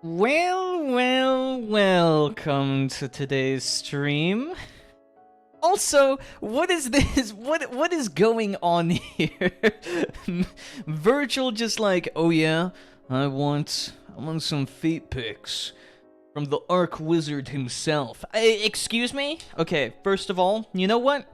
Welcome to today's stream. Also, what is this? What is going on here? Virgil just like, oh yeah, I want some feet pics from the Arc Wizard himself. Excuse me? Okay, first of all, you know what?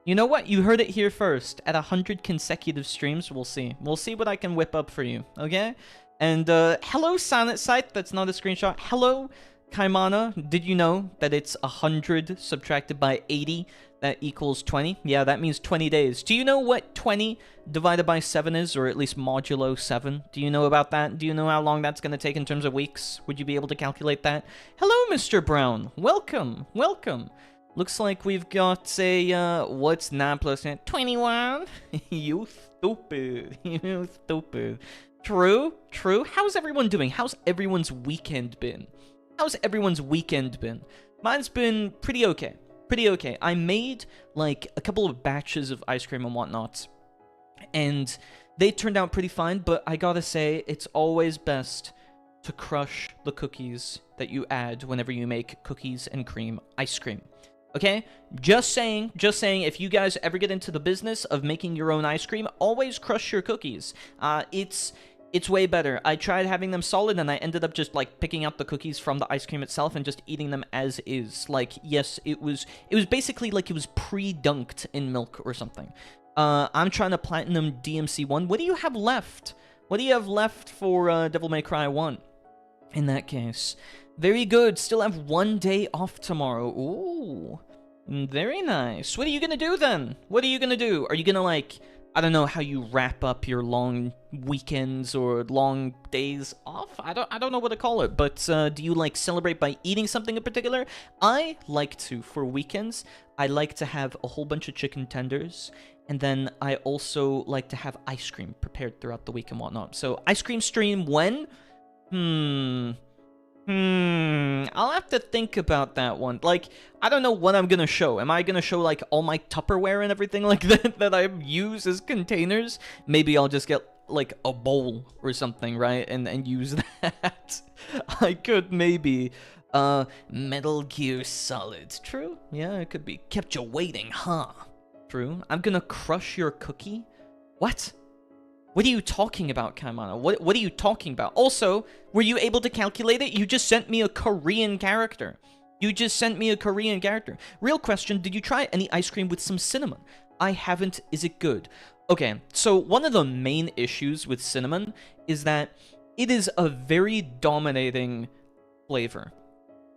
You heard it here first. At 100 consecutive streams, we'll see. We'll see what I can whip up for you, okay? And, hello, Silent Sight. That's not a screenshot. Hello, Kaimana. Did you know that it's 100 subtracted by 80? That equals 20? Yeah, that means 20 days. Do you know what 20 divided by 7 is? Or at least modulo 7? Do you know about that? Do you know how long that's going to take in terms of weeks? Would you be able to calculate that? Hello, Mr. Brown. Welcome. Welcome. Looks like we've got a, what's 9 plus 10? 21? You stupid. You stupid. True, true. How's everyone doing? How's everyone's weekend been? How's everyone's weekend been? Mine's been pretty okay. Pretty okay. I made, like, a couple of batches of ice cream and whatnot, and they turned out pretty fine, but I gotta say, it's always best to crush the cookies that you add whenever you make cookies and cream ice cream. Okay? Just saying, if you guys ever get into the business of making your own ice cream, always crush your cookies. It's way better. I tried having them solid, and I ended up just, like, picking out the cookies from the ice cream itself and just eating them as is. Like, yes, it was basically like it was pre-dunked in milk or something. I'm trying to platinum DMC 1. What do you have left? What do you have left for Devil May Cry 1? In that case. Very good. Still have 1 day off tomorrow. Ooh. Very nice. What are you gonna do, then? What are you gonna do? Are you gonna, like... I don't know how you wrap up your long weekends or long days off. I don't know what to call it, but do you like celebrate by eating something in particular? I like to, for weekends, I like to have a whole bunch of chicken tenders, and then I also like to have ice cream prepared throughout the week and whatnot. So ice cream stream when? I'll have to think about that one. Like, I don't know what I'm gonna show. Am I gonna show, like, all my Tupperware and everything like that that I use as containers? Maybe I'll just get, like, a bowl or something, right? And use that. I could maybe. Metal Gear Solid. True? Yeah, it could be. Kept you waiting, huh? True. I'm gonna crush your cookie? What? What are you talking about, Kaimana? What are you talking about? Also, were you able to calculate it? You just sent me a Korean character. You just sent me a Korean character. Real question, did you try any ice cream with some cinnamon? I haven't. Is it good? Okay, so one of the main issues with cinnamon is that it is a very dominating flavor.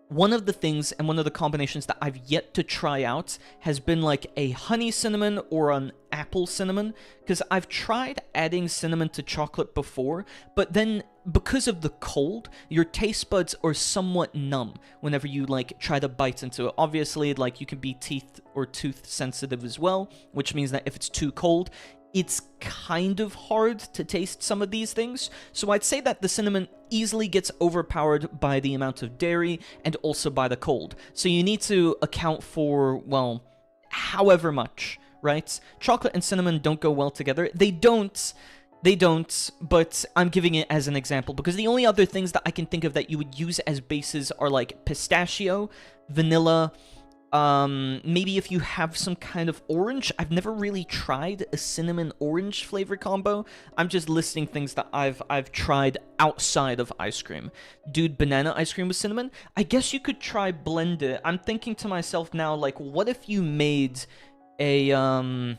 One of the things and one of the combinations that I've yet to try out has been like a honey cinnamon or an apple cinnamon, because I've tried adding cinnamon to chocolate before, but then because of the cold, your taste buds are somewhat numb whenever you like try to bite into it. Obviously, like you can be teeth or tooth sensitive as well, which means that if it's too cold, it's kind of hard to taste some of these things. So I'd say that the cinnamon easily gets overpowered by the amount of dairy and also by the cold. So you need to account for, well, however much, right? Chocolate and cinnamon don't go well together. They don't, but I'm giving it as an example because the only other things that I can think of that you would use as bases are like pistachio, vanilla, maybe if you have some kind of orange. I've never really tried a cinnamon orange flavor combo. I'm just listing things that I've tried outside of ice cream. Dude, banana ice cream with cinnamon? I guess you could try blend it. I'm thinking to myself now, like, what if you made a,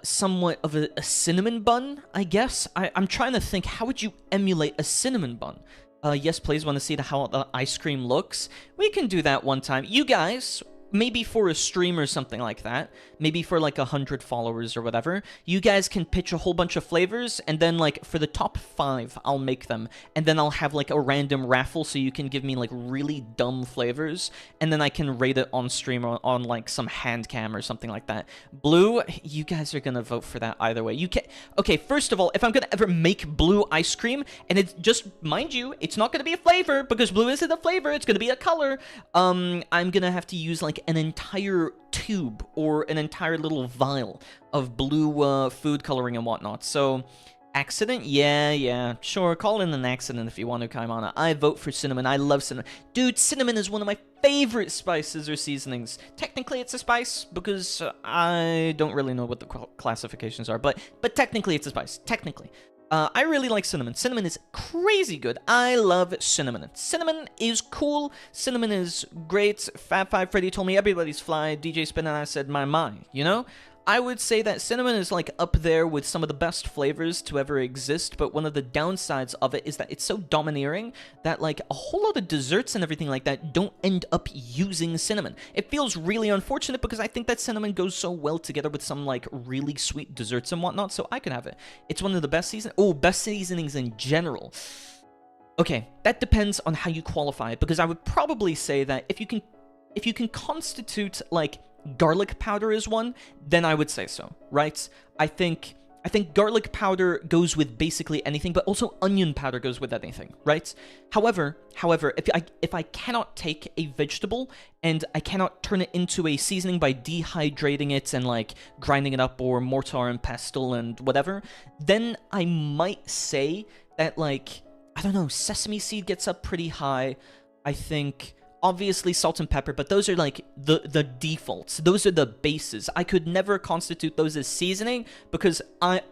somewhat of a cinnamon bun, I guess? I'm trying to think, how would you emulate a cinnamon bun? Yes, please, want to see how the ice cream looks? We can do that one time. You guys, maybe for a stream or something like that, maybe for like 100 followers or whatever, you guys can pitch a whole bunch of flavors, and then like for the top 5, I'll make them, and then I'll have like a random raffle so you can give me like really dumb flavors, and then I can rate it on stream or on like some hand cam or something like that. Blue, you guys are gonna vote for that either way. You can. Okay, first of all, if I'm gonna ever make blue ice cream, and it's just, mind you, it's not gonna be a flavor because blue isn't a flavor, it's gonna be a color. I'm gonna have to use like an entire tube or an entire little vial of blue food coloring and whatnot. So Accident? Yeah. Sure, call it an accident if you want to, Kaimana. I vote for cinnamon. I love cinnamon. Dude, cinnamon is one of my favorite spices or seasonings. Technically, it's a spice because I don't really know what the classifications are, but technically, it's a spice. Technically. I really like cinnamon. Cinnamon is crazy good. I love cinnamon. Cinnamon is cool. Cinnamon is great. Fab Five Freddy told me everybody's fly. DJ Spin and I said my, you know? I would say that cinnamon is like up there with some of the best flavors to ever exist, but one of the downsides of it is that it's so domineering that like a whole lot of desserts and everything like that don't end up using cinnamon. It feels really unfortunate because I think that cinnamon goes so well together with some like really sweet desserts and whatnot, so I could have it. It's one of the best best seasonings in general. Okay, that depends on how you qualify it, because I would probably say that if you can constitute like garlic powder is one, then I would say so, right? I think garlic powder goes with basically anything, but also onion powder goes with anything, right? However, if I cannot take a vegetable and I cannot turn it into a seasoning by dehydrating it and like grinding it up or mortar and pestle and whatever, then I might say that like, I don't know, sesame seed gets up pretty high. I think obviously salt and pepper, but those are like the defaults. Those are the bases. I could never constitute those as seasoning because I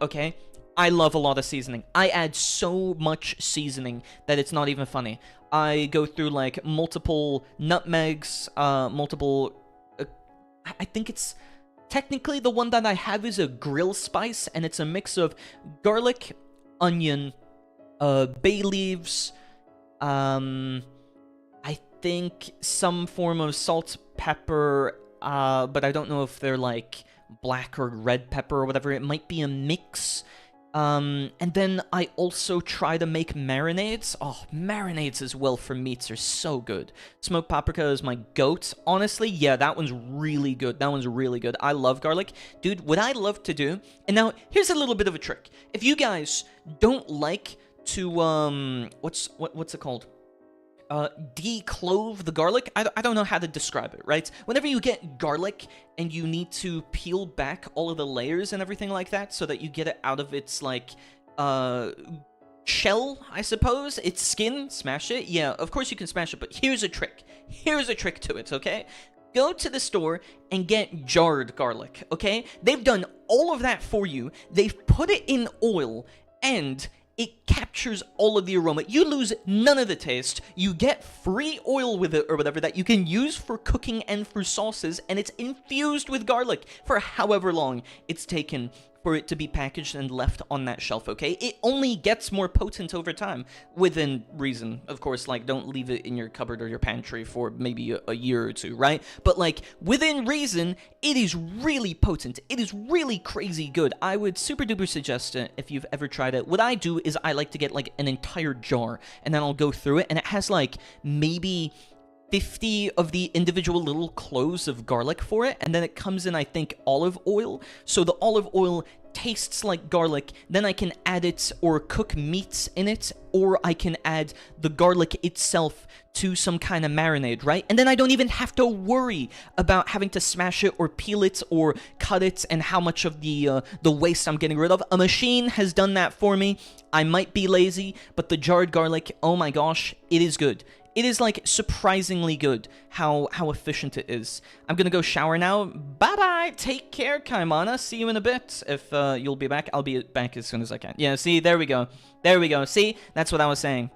love a lot of seasoning. I add so much seasoning that it's not even funny. I go through like multiple nutmegs, I think it's technically the one that I have is a grill spice, and it's a mix of garlic, onion, bay leaves, I think some form of salt, pepper, but I don't know if they're like black or red pepper or whatever. It might be a mix. And then I also try to make marinades. Oh, marinades as well for meats are so good. Smoked paprika is my goat. Honestly, yeah, that one's really good. That one's really good. I love garlic. Dude, what I love to do, and now here's a little bit of a trick. If you guys don't like to, what's it called? Declove the garlic. I don't know how to describe it, right? Whenever you get garlic and you need to peel back all of the layers and everything like that so that you get it out of its, like, shell, I suppose? Its skin? Smash it? Yeah, of course you can smash it, but here's a trick. Here's a trick to it, okay? Go to the store and get jarred garlic, okay? They've done all of that for you. They've put it in oil, and it captures all of the aroma. You lose none of the taste. You get free oil with it or whatever that you can use for cooking and for sauces, and it's infused with garlic for however long it's taken for it to be packaged and left on that shelf, okay? It only gets more potent over time, within reason. Of course, like, don't leave it in your cupboard or your pantry for maybe a year or two, right? But, like, within reason, it is really potent. It is really crazy good. I would super duper suggest it if you've ever tried it. What I do is I like to get, like, an entire jar, and then I'll go through it, and it has, like, maybe 50 of the individual little cloves of garlic for it, and then it comes in, I think, olive oil. So the olive oil tastes like garlic, then I can add it or cook meats in it, or I can add the garlic itself to some kind of marinade, right? And then I don't even have to worry about having to smash it or peel it or cut it and how much of the waste I'm getting rid of. A machine has done that for me. I might be lazy, but the jarred garlic, oh my gosh, it is good. It is, like, surprisingly good how efficient it is. I'm gonna go shower now. Bye-bye! Take care, Kaimana. See you in a bit. If you'll be back, I'll be back as soon as I can. Yeah, see, there we go. There we go. See? That's what I was saying.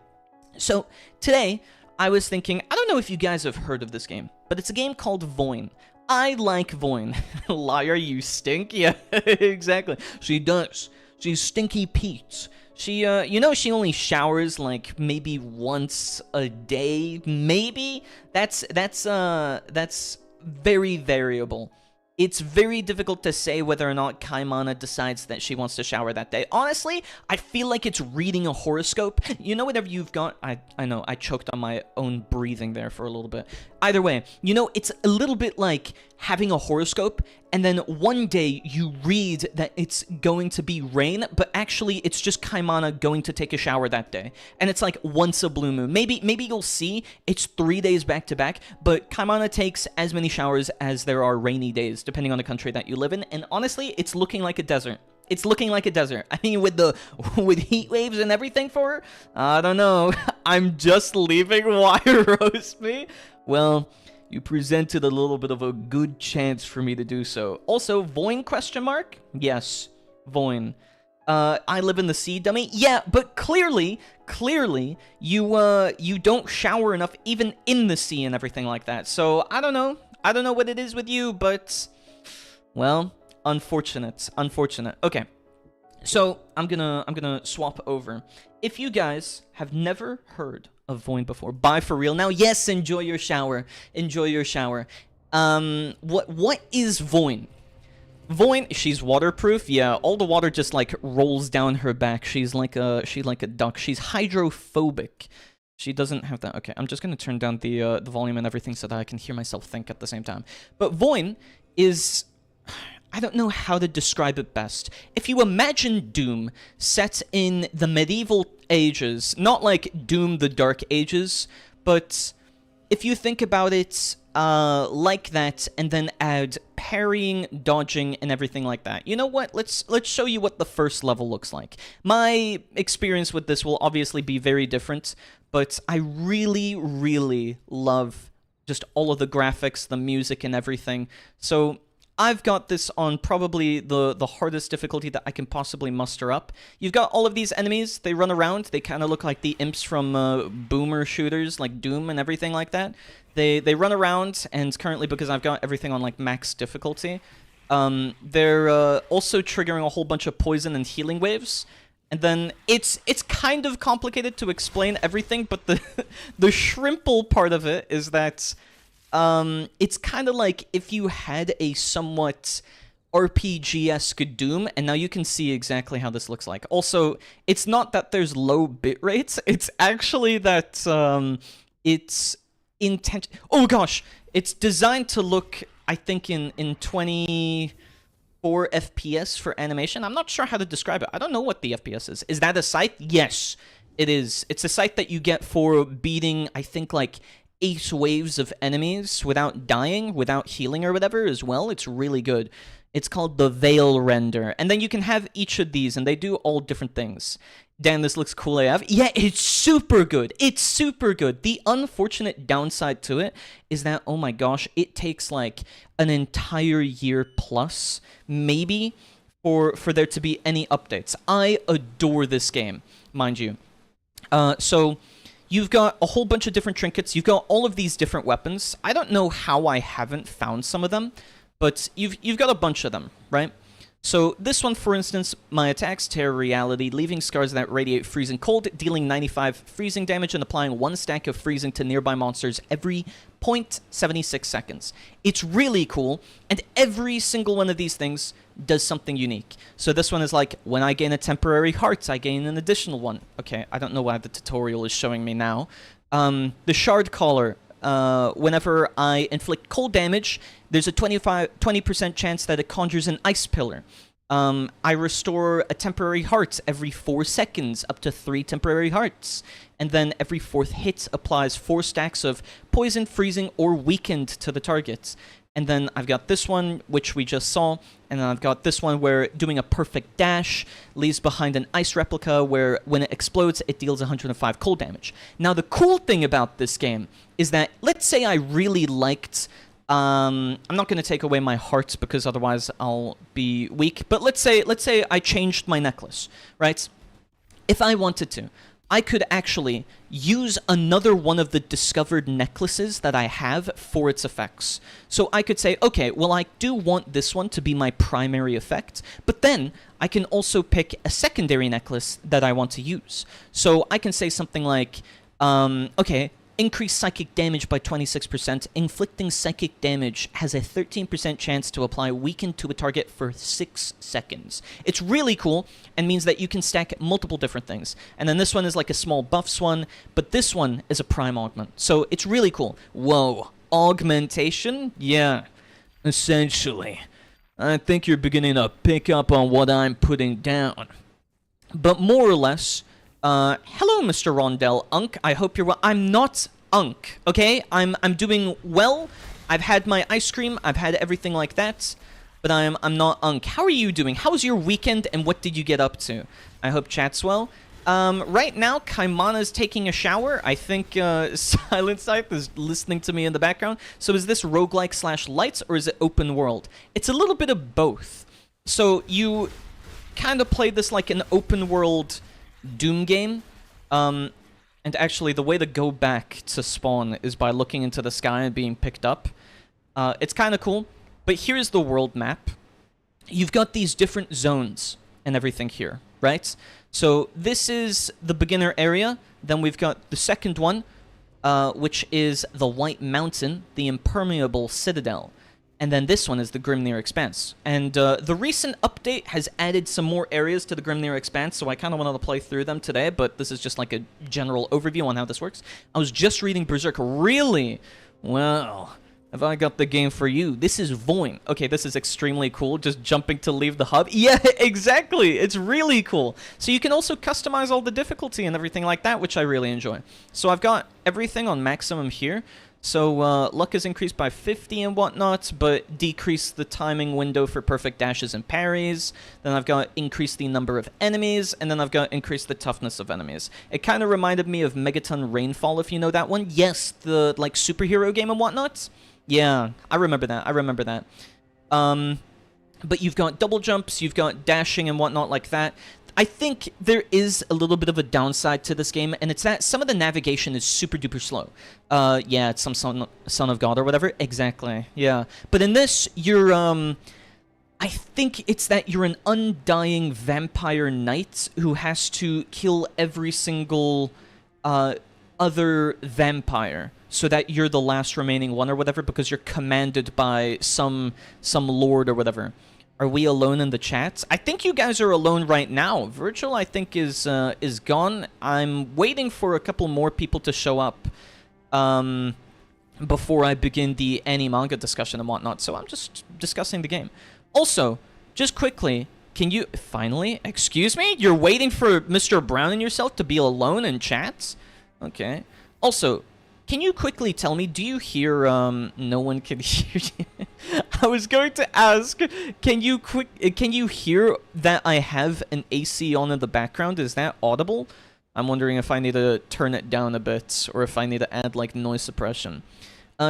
So, today, I was thinking, I don't know if you guys have heard of this game, but it's a game called Voin. I like Voin. Liar, you stink? Yeah, exactly. She does. She's Stinky Pete. She, you know, she only showers, like, maybe once a day, maybe? That's very variable. It's very difficult to say whether or not Kaimana decides that she wants to shower that day. Honestly, I feel like it's reading a horoscope. You know, whatever you've got... I know, I choked on my own breathing there for a little bit. Either way, you know, it's a little bit like having a horoscope, and then one day you read that it's going to be rain, but actually it's just Kaimana going to take a shower that day. And it's like once a blue moon. Maybe you'll see it's 3 days back to back, but Kaimana takes as many showers as there are rainy days, depending on the country that you live in, and honestly, it's looking like a desert. It's looking like a desert. I mean, with the with heat waves and everything for her, I don't know. I'm just leaving. Why roast me? Well, you presented a little bit of a good chance for me to do so. Also, Voin question mark? Yes, Voin. I live in the sea, dummy. Yeah, but clearly, you don't shower enough even in the sea and everything like that. So I don't know. I don't know what it is with you, but well, unfortunate. Okay. So I'm gonna swap over. If you guys have never heard of Voin before, bye for real. Now, yes, enjoy your shower. Enjoy your shower. What is Voin? Voin, she's waterproof. Yeah, all the water just like rolls down her back. She's like a duck. She's hydrophobic. She doesn't have that. Okay, I'm just gonna turn down the volume and everything so that I can hear myself think at the same time. But Voin is, I don't know how to describe it best. If you imagine Doom set in the medieval ages, not like Doom the Dark Ages, but if you think about it like that, and then add parrying, dodging, and everything like that. You know what? Let's show you what the first level looks like. My experience with this will obviously be very different, but I really love just all of the graphics, the music, and everything. So I've got this on probably the hardest difficulty that I can possibly muster up. You've got all of these enemies. They run around. They kind of look like the imps from boomer shooters like Doom and everything like that. They run around, and currently, because I've got everything on like max difficulty, they're also triggering a whole bunch of poison and healing waves. And then it's kind of complicated to explain everything, but the shrimple part of it is that it's kind of like if you had a somewhat RPG-esque Doom, and now you can see exactly how this looks like. Also, it's not that there's low bit rates, it's actually that it's intent. Oh gosh, it's designed to look, I think, in 24 FPS for animation. I'm not sure how to describe it. I don't know what the FPS is. Is that a sight? Yes, it is. It's a sight that you get for beating, I think, like 8 waves of enemies without dying, without healing or whatever as well. It's really good. It's called the Veil Render. And then you can have each of these, and they do all different things. Damn, this looks cool AF. Yeah, it's super good. It's super good. The unfortunate downside to it is that, oh my gosh, it takes like an entire year plus, maybe, for there to be any updates. I adore this game, mind you. So you've got a whole bunch of different trinkets. You've got all of these different weapons. I don't know how I haven't found some of them, but you've got a bunch of them, right? So this one, for instance, my attacks tear reality, leaving scars that radiate freezing cold, dealing 95 freezing damage and applying 1 stack of freezing to nearby monsters every 0.76 seconds. It's really cool, and every single one of these things does something unique. So this one is like, when I gain a temporary heart, I gain an additional one. Okay, I don't know why the tutorial is showing me now. The Shard Collar. Whenever I inflict cold damage, there's a 20% chance that it conjures an ice pillar. I restore a temporary heart every 4 seconds, up to 3 temporary hearts. And then every 4th hit applies 4 stacks of poison, freezing, or weakened to the target. And then I've got this one, which we just saw, and then I've got this one where doing a perfect dash leaves behind an ice replica where when it explodes, it deals 105 cold damage. Now, the cool thing about this game is that, let's say I really liked, I'm not going to take away my hearts because otherwise I'll be weak, but let's say I changed my necklace, right? If I wanted to, I could actually use another one of the discovered necklaces that I have for its effects. So I could say, okay, well, I do want this one to be my primary effect, but then I can also pick a secondary necklace that I want to use. So I can say something like, okay, increase psychic damage by 26%. Inflicting psychic damage has a 13% chance to apply weaken to a target for 6 seconds. It's really cool and means that you can stack multiple different things. And then this one is like a small buffs one, but this one is a prime augment. So it's really cool. Whoa, augmentation? Yeah, essentially. I think you're beginning to pick up on what I'm putting down. But more or less, hello, Mr. Rondel. Unk, I hope you're well. I'm not Unk, okay? I'm doing well. I've had my ice cream. I've had everything like that. but I'm not Unk. How are you doing? How was your weekend, and what did you get up to? I hope chat's well. Right now, Kaimana's taking a shower. I think Silent Scythe is listening to me in the background. So is this roguelike / lights, or is it open world? It's a little bit of both. So you kind of play this like an open world Doom game. And actually, the way to go back to spawn is by looking into the sky and being picked up. It's kind of cool. But here's the world map. You've got these different zones and everything here, right? So this is the beginner area. Then we've got the second one, which is the White Mountain, the Impermeable Citadel. And then this one is the Grimnir Expanse. And the recent update has added some more areas to the Grimnir Expanse, so I kind of wanted to play through them today, but this is just like a general overview on how this works. I was just reading Berserk. Really? Well, have I got the game for you? This is Voin. Okay, this is extremely cool, just jumping to leave the hub. Yeah, exactly. It's really cool. So you can also customize all the difficulty and everything like that, which I really enjoy. So I've got everything on maximum here. So luck is increased by 50 and whatnot, but decrease the timing window for perfect dashes and parries. Then I've got increased the number of enemies, and then I've got increased the toughness of enemies. It kind of reminded me of Megaton Rainfall, if you know that one. Yes, the like superhero game and whatnot. Yeah, I remember that. I remember that. But you've got double jumps, you've got dashing and whatnot like that. I think there is a little bit of a downside to this game, and it's that some of the navigation is super duper slow. Yeah, it's some son of God or whatever. Exactly, yeah. But in this, you're, I think it's that you're an undying vampire knight who has to kill every single, other vampire, so that you're the last remaining one or whatever, because you're commanded by some lord or whatever. Are we alone in the chats? I think you guys are alone right now. Virgil, I think, is gone. I'm waiting for a couple more people to show up before I begin the AniManga discussion and whatnot, so I'm just discussing the game. Also, just quickly, can you... Finally? Excuse me? You're waiting for Mr. Brown and yourself to be alone in chats? Okay. Also, can you quickly tell me, do you hear, no one can hear you? I was going to ask, can you hear that I have an AC on in the background? Is that audible? I'm wondering if I need to turn it down a bit, or if I need to add, like, noise suppression.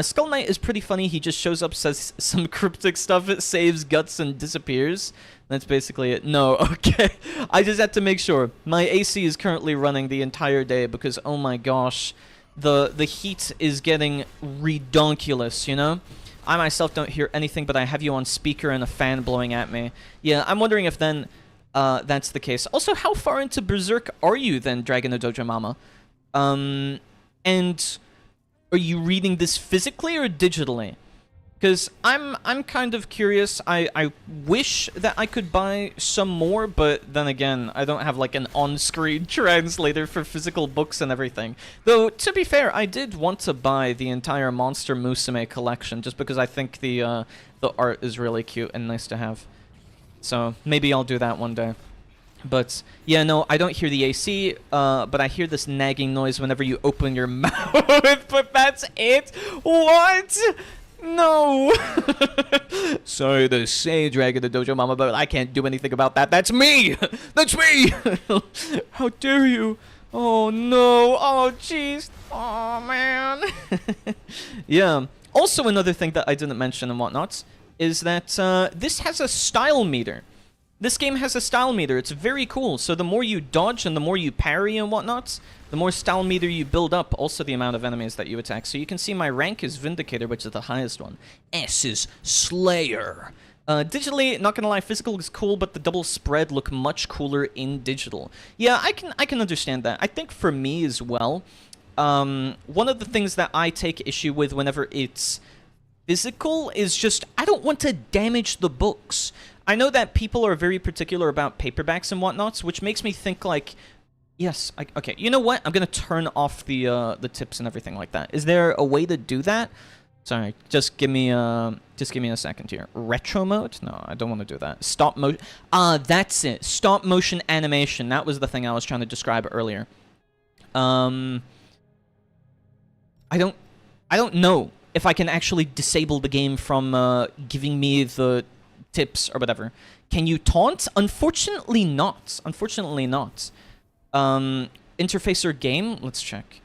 Skull Knight is pretty funny. He just shows up, says some cryptic stuff, it saves guts, and disappears. That's basically it. No, okay. I just had to make sure. My AC is currently running the entire day, because, oh my gosh, the heat is getting redonkulous, you know? I myself don't hear anything, but I have you on speaker and a fan blowing at me. Yeah, I'm wondering if then that's the case. Also, how far into Berserk are you then, Dragon Dojo Mama? And are you reading this physically or digitally? Because I'm kind of curious. I wish that I could buy some more, but then again, I don't have like an on-screen translator for physical books and everything. Though, to be fair, I did want to buy the entire Monster Musume collection, just because I think the art is really cute and nice to have. So, maybe I'll do that one day. But, yeah, no, I don't hear the AC, but I hear this nagging noise whenever you open your mouth, but that's it? What? No! Sorry to say, Dragon the Dojo Mama, but I can't do anything about that. That's me! That's me! How dare you? Oh, no. Oh, jeez. Oh, man. Yeah. Also, another thing that I didn't mention and whatnot is that this has a style meter. This game has a style meter. It's very cool. So the more you dodge and the more you parry and whatnot, the more style meter you build up, also the amount of enemies that you attack. So you can see my rank is Vindicator, which is the highest one. S is Slayer. Digitally, not gonna lie, physical is cool, but the double spread look much cooler in digital. Yeah, I can understand that. I think for me as well, one of the things that I take issue with whenever it's physical is just, I don't want to damage the books. I know that people are very particular about paperbacks and whatnots, which makes me think like, yes, okay, you know what? I'm gonna turn off the tips and everything like that. Is there a way to do that? Sorry, just give me a second here. Retro mode? No, I don't want to do that. Stop motion. That's it. Stop motion animation. That was the thing I was trying to describe earlier. I don't know if I can actually disable the game from giving me the tips or whatever. Can you taunt? Unfortunately not. Unfortunately not. Interface or game? Let's check.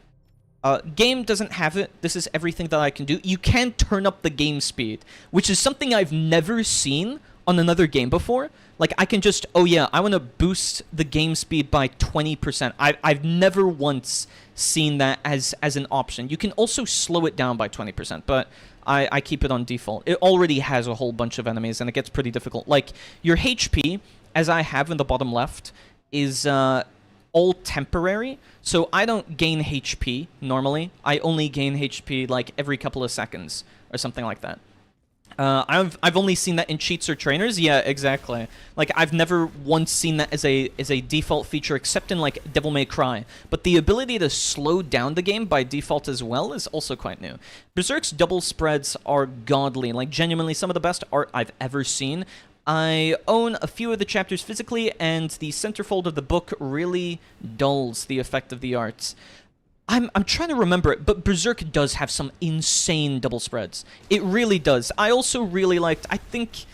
Game doesn't have it. This is everything that I can do. You can turn up the game speed, which is something I've never seen on another game before. Like, I can just, oh yeah, I want to boost the game speed by 20%. I've never once seen that as an option. You can also slow it down by 20%, but I keep it on default. It already has a whole bunch of enemies, and it gets pretty difficult. Like, your HP, as I have in the bottom left, is all temporary, so I don't gain HP normally. I only gain HP like every couple of seconds or something like that. I've only seen that in cheats or trainers. Yeah, exactly. Like, I've never once seen that as a default feature, except in like Devil May Cry. But the ability to slow down the game by default as well is also quite new. Berserk's double spreads are godly, like genuinely some of the best art I've ever seen. I own a few of the chapters physically, and the centerfold of the book really dulls the effect of the arts. I'm trying to remember it, but Berserk does have some insane double spreads. It really does. I also really liked, I think...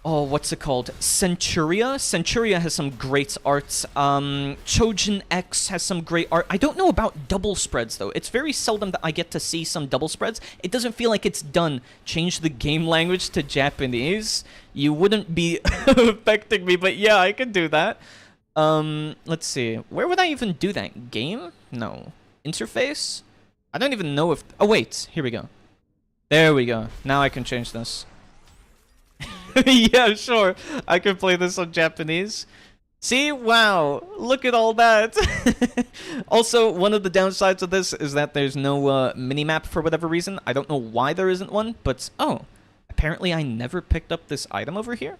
Oh, what's it called? Centuria? Centuria has some great arts. Chojin X has some great art. I don't know about double spreads, though. It's very seldom that I get to see some double spreads. It doesn't feel like it's done. Change the game language to Japanese. You wouldn't be affecting me, but yeah, I could do that. Let's see. Where would I even do that? Game? No. Interface? I don't even know if... Oh, wait. Here we go. There we go. Now I can change this. Yeah, sure. I can play this on Japanese. See? Wow. Look at all that. Also, one of the downsides of this is that there's no minimap for whatever reason. I don't know why there isn't one, but... Oh. Apparently I never picked up this item over here.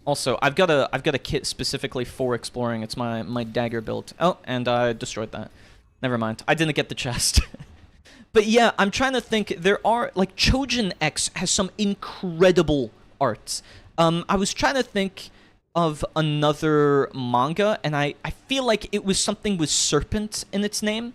Also, I've got a kit specifically for exploring. It's my dagger build. Oh, and I destroyed that. Never mind. I didn't get the chest. But yeah, I'm trying to think. There are, like, Chojin X has some incredible arts. I was trying to think of another manga, and I feel like it was something with serpent in its name.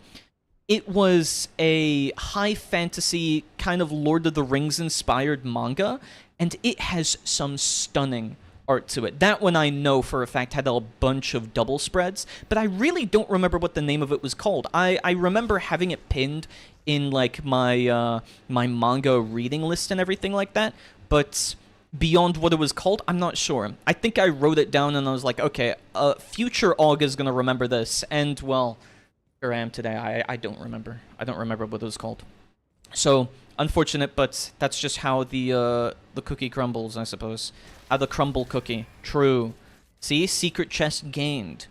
It was a high fantasy, kind of Lord of the Rings inspired manga, and it has some stunning art to it. That one I know for a fact had a bunch of double spreads, but I really don't remember what the name of it was called. I remember having it pinned in like my my manga reading list and everything like that, but beyond what it was called, I'm not sure. I think I wrote it down and I was like, okay, future Auger is gonna remember this, and well, here I am today. I don't remember. I don't remember what it was called. So unfortunate, but that's just how the cookie crumbles, I suppose. How the crumble cookie. True. See? Secret chest gained.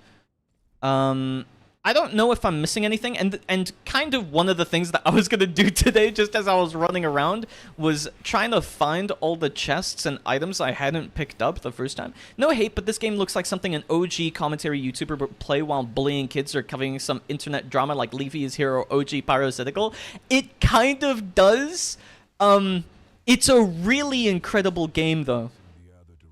I don't know if I'm missing anything, and kind of one of the things that I was gonna do today, just as I was running around, was trying to find all the chests and items I hadn't picked up the first time. No hate, but this game looks like something an OG commentary YouTuber would play while bullying kids or covering some internet drama like Leafy is Hero or OG Pyrocytical. It kind of does. It's a really incredible game, though.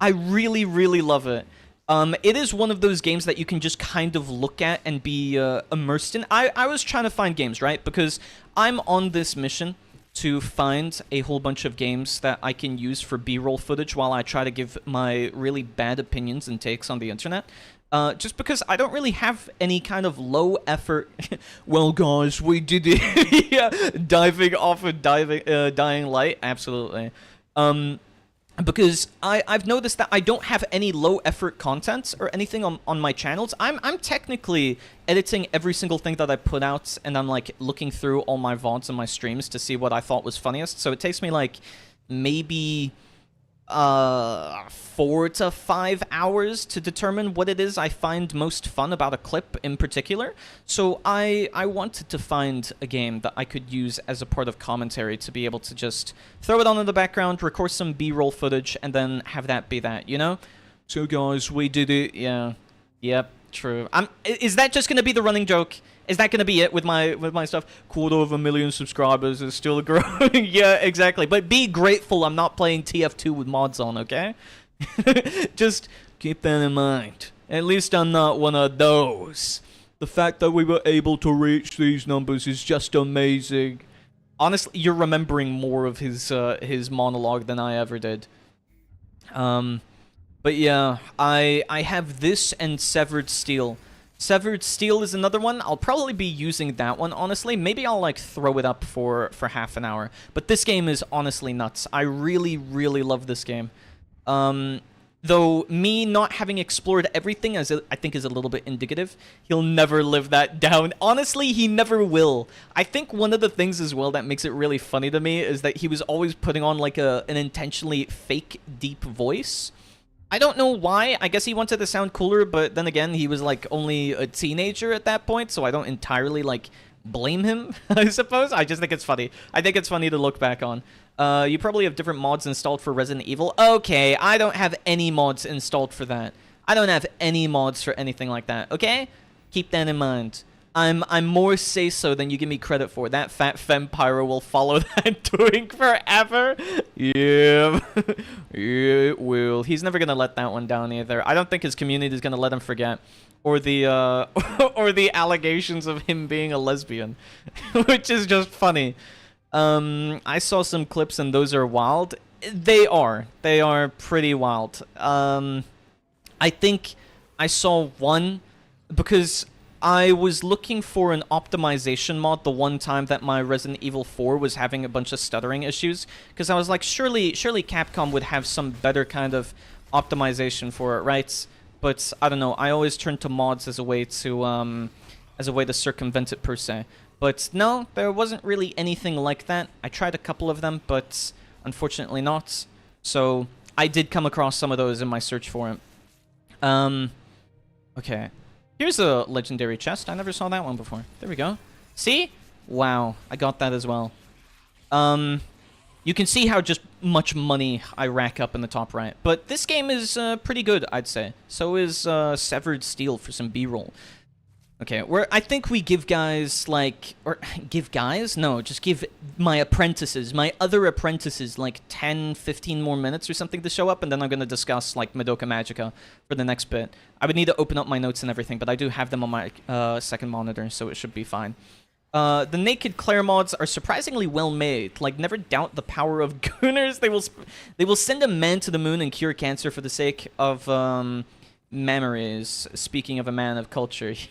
I really, really love it. It is one of those games that you can just kind of look at and be immersed in. I was trying to find games, right? Because I'm on this mission to find a whole bunch of games that I can use for B-roll footage while I try to give my really bad opinions and takes on the internet. Just because I don't really have any kind of low effort... Well, guys, we did it. Yeah, diving off of Dying Light. Absolutely. Because I've noticed that I don't have any low-effort content or anything on my channels. I'm technically editing every single thing that I put out, and I'm, like, looking through all my VODs and my streams to see what I thought was funniest. So it takes me, like, maybe 4 to 5 hours to determine what it is I find most fun about a clip in particular. So I wanted to find a game that I could use as a part of commentary to be able to just throw it on in the background, record some B-roll footage, and then have that be that, you know? So guys, we did it. Yeah. Yep, true. Is that just gonna be the running joke? Is that gonna be it with my stuff? 250,000 subscribers is still growing. Yeah, exactly. But be grateful I'm not playing TF2 with mods on, okay? Just keep that in mind. At least I'm not one of those. The fact that we were able to reach these numbers is just amazing. Honestly, you're remembering more of his monologue than I ever did. But yeah, I have this and Severed Steel. Severed Steel is another one. I'll probably be using that one, honestly. Maybe I'll, like, throw it up for half an hour. But this game is honestly nuts. I really, really love this game. Though me not having explored everything, I think is a little bit indicative. He'll never live that down. Honestly, he never will. I think one of the things as well that makes it really funny to me is that he was always putting on, like, an intentionally fake, deep voice. I don't know why. I guess he wanted to sound cooler, but then again, he was, like, only a teenager at that point, so I don't entirely, like, blame him, I suppose. I just think it's funny. I think it's funny to look back on. You probably have different mods installed for Resident Evil. Okay, I don't have any mods installed for that. I don't have any mods for anything like that, okay? Keep that in mind. I'm more say-so than you give me credit for. That fat vampire will follow that doing forever. Yeah. Yeah, it will. He's never gonna let that one down either. I don't think his community is gonna let him forget. Or the, or the allegations of him being a lesbian. Which is just funny. I saw some clips and those are wild. They are. They are pretty wild. I think I saw one because I was looking for an optimization mod the one time that my Resident Evil 4 was having a bunch of stuttering issues, because I was like, surely Capcom would have some better kind of optimization for it, right? But I don't know. I always turn to mods as a way to circumvent it per se. But no, there wasn't really anything like that. I tried a couple of them, but unfortunately not. So I did come across some of those in my search for it. Okay. Here's a legendary chest. I never saw that one before. There we go. See? Wow. I got that as well. You can see how just much money I rack up in the top right. But this game is pretty good, I'd say. So is Severed Steel for some B-roll. Okay, I think we give guys, like... Or, give guys? No, just give my apprentices, my other apprentices, like 10, 15 more minutes or something to show up, and then I'm going to discuss, like, Madoka Magica for the next bit. I would need to open up my notes and everything, but I do have them on my second monitor, so it should be fine. The Naked Claire mods are surprisingly well made. Like, never doubt the power of gooners. They will send a man to the moon and cure cancer for the sake of... memories. Speaking of a man of culture here.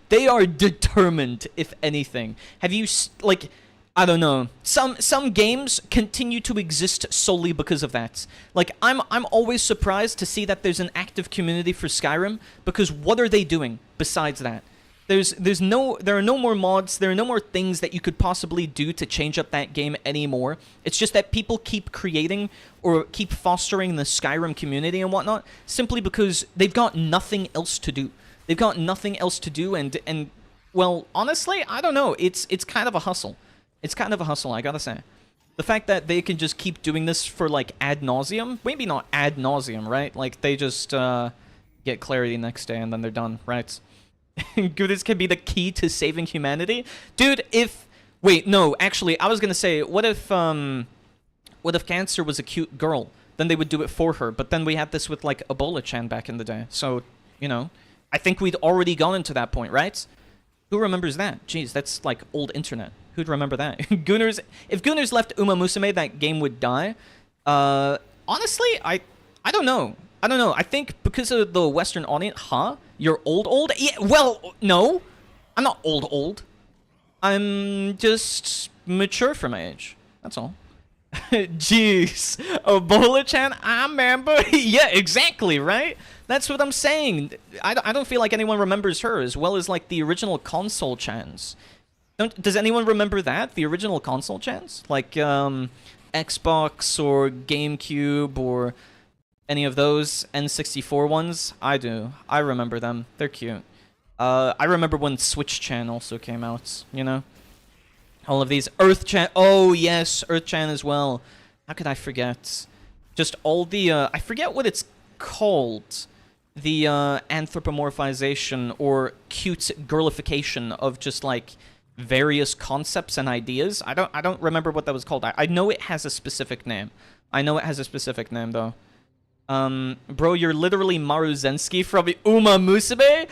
They are determined, if anything. Have you, like, I don't know. Some games continue to exist solely because of that. Like, I'm always surprised to see that there's an active community for Skyrim, because what are they doing besides that? There are no more mods, there are no more things that you could possibly do to change up that game anymore. It's just that people keep creating or keep fostering the Skyrim community and whatnot simply because they've got nothing else to do. They've got nothing else to do, and well, honestly, I don't know. It's kind of a hustle. It's kind of a hustle, I gotta say. The fact that they can just keep doing this for, like, ad nauseum, maybe not ad nauseum, right? Like, they just get clarity next day and then they're done, right? Goodness can be the key to saving humanity. Dude, wait, no, actually, I was gonna say, what if Cancer was a cute girl? Then they would do it for her, but then we had this with, like, Ebola-chan back in the day. So, you know, I think we'd already gone to that point, right? Who remembers that? Jeez, that's, like, old internet. Who'd remember that? Gooners, if Gooners left Uma Musume, that game would die. Honestly, I don't know. I don't know. I think because of the Western audience... Huh? You're old? Yeah, well, no. I'm not old. I'm just mature for my age. That's all. Jeez. Ebola-chan, I remember. Yeah, exactly, right? That's what I'm saying. I don't feel like anyone remembers her, as well as, like, the original console-chans. Does anyone remember that? The original console-chans? Like, Xbox or GameCube or... any of those N64 ones? I do. I remember them. They're cute. I remember when Switch-chan also came out, you know? All of these. Earth-chan. Oh, yes. Earth-chan as well. How could I forget? Just all the... I forget what it's called. The anthropomorphization or cute girlification of just, like, various concepts and ideas. I don't remember what that was called. I know it has a specific name. Though. Bro, you're literally Maruzensky from Uma Musume?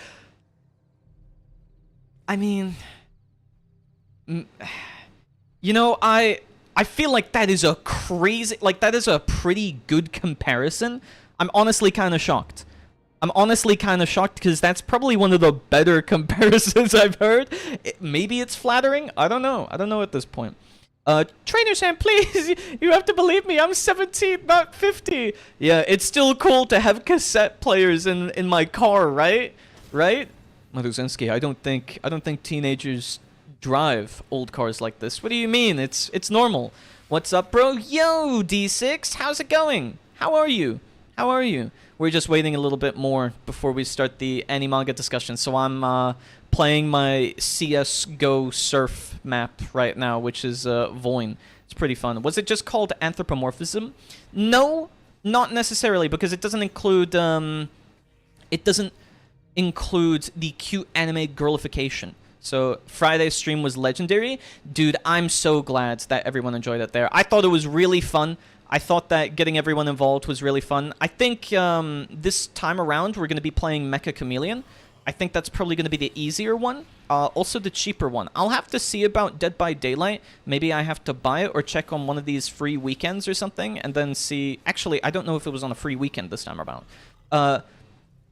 I mean... You know, I I feel like that is a crazy, like that is a pretty good comparison. I'm honestly kind of shocked. I'm honestly kind of shocked because that's probably one of the better comparisons I've heard. Maybe it's flattering. I don't know. I don't know at this point. Trainer Sam, please, you have to believe me. I'm 17, not 50. Yeah, it's still cool to have cassette players in my car, right? Right? Maruzinski, I don't think teenagers drive old cars like this. What do you mean? It's normal. What's up, bro? Yo, D6, how's it going? How are you? How are you? We're just waiting a little bit more before we start the AniManga discussion. So I'm playing my CS:GO surf map right now, which is Voin. It's pretty fun. Was it just called Anthropomorphism? No, not necessarily, because it doesn't include the cute anime girlification. So Friday's stream was legendary. Dude, I'm so glad that everyone enjoyed it there. I thought it was really fun. I thought that getting everyone involved was really fun. I think this time around we're going to be playing Mecha Chameleon. I think that's probably going to be the easier one. Also the cheaper one. I'll have to see about Dead by Daylight. Maybe I have to buy it or check on one of these free weekends or something and then see... Actually, I don't know if it was on a free weekend this time around.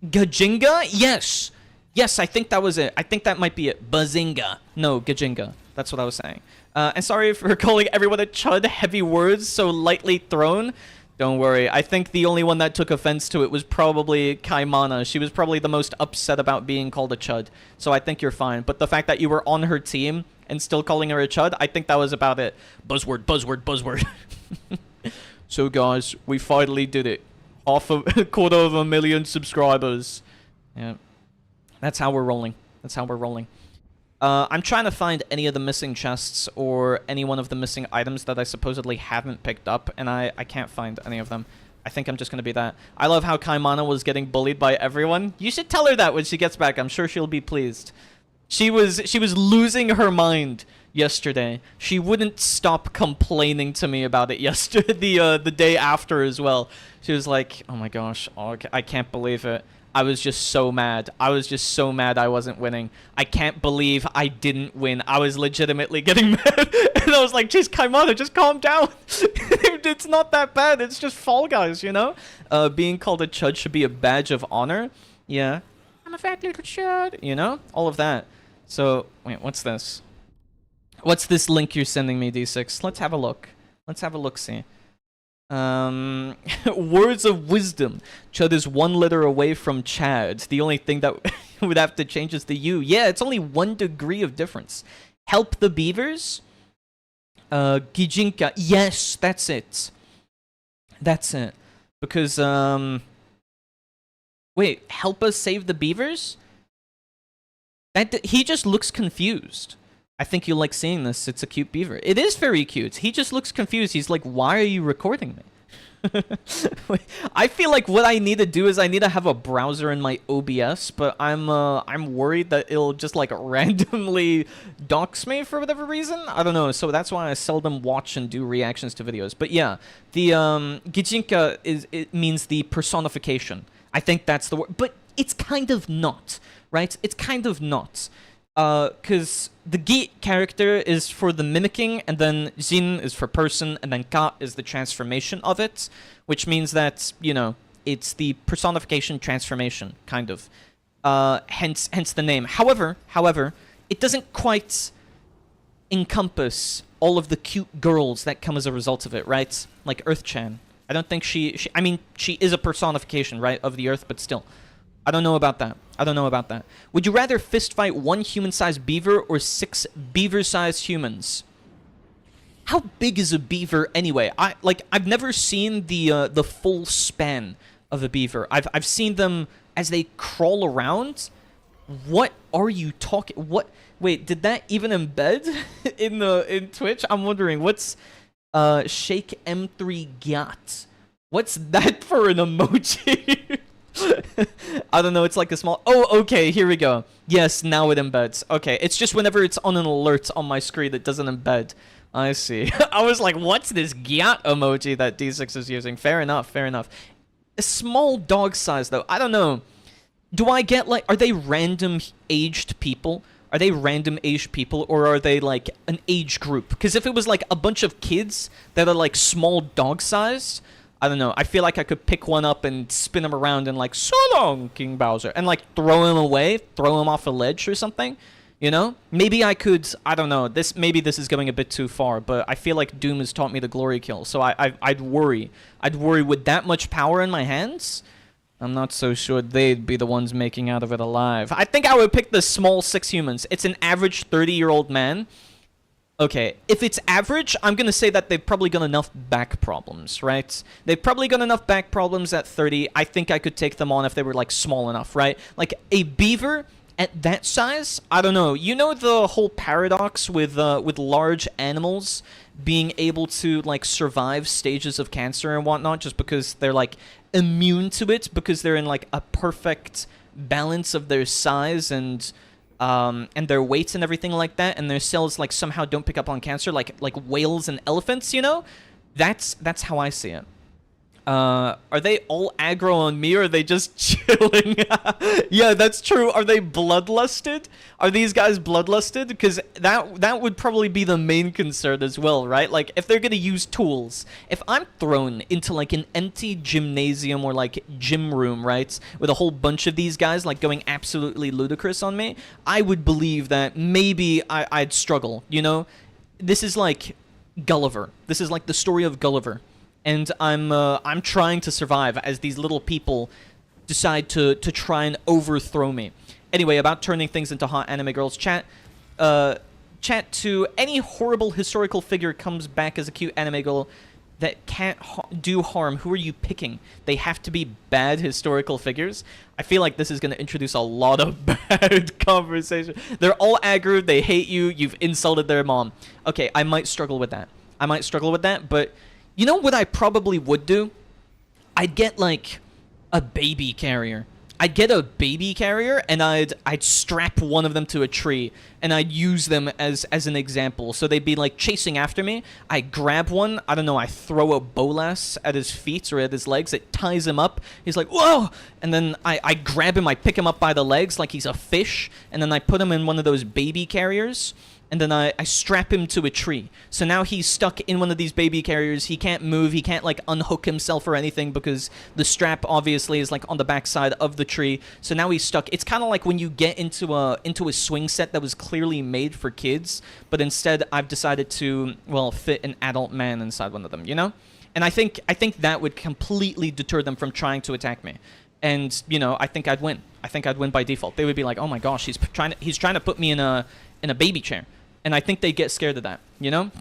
Gajinga? Yes! Yes, I think that was it. I think that might be it. Bazinga. No, Gajinga. That's what I was saying. And sorry for calling everyone a chud. Heavy words so lightly thrown. Don't worry. I think the only one that took offense to it was probably Kaimana. She was probably the most upset about being called a chud. So I think you're fine. But the fact that you were on her team and still calling her a chud, I think that was about it. Buzzword, buzzword, buzzword. So guys, we finally did it. A 250,000 subscribers. Yeah. That's how we're rolling. That's how we're rolling. I'm trying to find any of the missing chests or any one of the missing items that I supposedly haven't picked up, and I can't find any of them. I think I'm just going to be that. I love how Kaimana was getting bullied by everyone. You should tell her that when she gets back. I'm sure she'll be pleased. She was losing her mind yesterday. She wouldn't stop complaining to me about it yesterday, the day after as well. She was like, oh my gosh, I can't believe it. I was just so mad. I was just so mad I wasn't winning. I can't believe I didn't win. I was legitimately getting mad. And I was like, jeez, Kaimana, just calm down. It's not that bad. It's just Fall Guys, you know? Being called a chud should be a badge of honor. Yeah. I'm a fat little chud. You know? All of that. So, wait, what's this? What's this link you're sending me, D6? Let's have a look. Let's have a look-see. Words of wisdom. Chud is one letter away from Chad. The only thing that would have to change is the U. Yeah, it's only 1 degree of difference. Help the beavers. Gijinka. Yes, that's it. That's it. Because, wait, help us save the beavers? He just looks confused. I think you'll like seeing this. It's a cute beaver. It is very cute. He just looks confused. He's like, why are you recording me? I feel like what I need to do is I need to have a browser in my OBS, but I'm worried that it'll just like randomly dox me for whatever reason. I don't know. So that's why I seldom watch and do reactions to videos. But yeah, the Gijinka it means the personification. I think that's the word, but it's kind of not, right? It's kind of not. Because the Gi character is for the mimicking, and then Jin is for person, and then Ka is the transformation of it, which means that, you know, it's the personification transformation, kind of. Hence the name. However, it doesn't quite encompass all of the cute girls that come as a result of it, right? Like Earth-chan. I don't think I mean, she is a personification, right, of the Earth, but still. I don't know about that. I don't know about that. Would you rather fist fight 1 human-sized beaver or 6 beaver-sized humans? How big is a beaver anyway? I've never seen the full span of a beaver. I've seen them as they crawl around. What are you talking? What? Wait, did that even embed in Twitch? I'm wondering what's Shake M3 Gyat. What's that for an emoji? I don't know, it's like a small... Oh, okay, here we go. Yes, now it embeds. Okay, it's just whenever it's on an alert on my screen that doesn't embed. I see. I was like, what's this gyat emoji that D6 is using? Fair enough, fair enough. A small dog size, though. I don't know. Do I get, like... Are they random aged people? Are they random age people, or are they like an age group? Because if it was like a bunch of kids that are like small dog sized, I don't know. I feel like I could pick one up and spin him around and like, so long, King Bowser, and like throw him away, throw him off a ledge or something. You know? Maybe I could, I don't know. Maybe this is going a bit too far, but I feel like Doom has taught me the glory kill, so I'd worry. I'd worry with that much power in my hands. I'm not so sure they'd be the ones making out of it alive. I think I would pick the small 6 humans. It's an average 30-year-old man. Okay, if it's average, I'm going to say that they've probably got enough back problems, right? They've probably got enough back problems at 30. I think I could take them on if they were, like, small enough, right? Like, a beaver at that size? I don't know. You know the whole paradox with large animals being able to, like, survive stages of cancer and whatnot just because they're, like, immune to it because they're in, like, a perfect balance of their size and their weights and everything like that, and their cells like somehow don't pick up on cancer, like whales and elephants, you know? That's how I see it. Are they all aggro on me, or are they just chilling? Yeah, that's true. Are they bloodlusted? Are these guys bloodlusted? Because that would probably be the main concern as well, right? Like, if they're gonna use tools, if I'm thrown into like an empty gymnasium or like gym room, right, with a whole bunch of these guys like going absolutely ludicrous on me, I would believe that maybe I'd struggle, you know? This is like Gulliver. This is like the story of Gulliver. And I'm trying to survive as these little people decide to try and overthrow me. Anyway, about turning things into hot anime girls, chat to any horrible historical figure comes back as a cute anime girl that can't do harm. Who are you picking? They have to be bad historical figures. I feel like this is going to introduce a lot of bad conversation. They're all aggro. They hate you. You've insulted their mom. Okay, I might struggle with that. But you know what I probably would do? I'd get, like, a baby carrier. I'd get a baby carrier, and I'd strap one of them to a tree, and I'd use them as an example. So they'd be, like, chasing after me. I grab one. I don't know. I throw a bolas at his feet or at his legs. It ties him up. He's like, whoa! And then I grab him. I pick him up by the legs like he's a fish, and then I put him in one of those baby carriers. And then I strap him to a tree. So now he's stuck in one of these baby carriers. He can't move. He can't, like, unhook himself or anything because the strap, obviously, is, like, on the backside of the tree. So now he's stuck. It's kind of like when you get into a swing set that was clearly made for kids, but instead I've decided to, well, fit an adult man inside one of them, you know? And I think that would completely deter them from trying to attack me. And, you know, I think I'd win. I think I'd win by default. They would be like, oh my gosh, he's trying to put me in a baby chair. And I think they get scared of that, you know?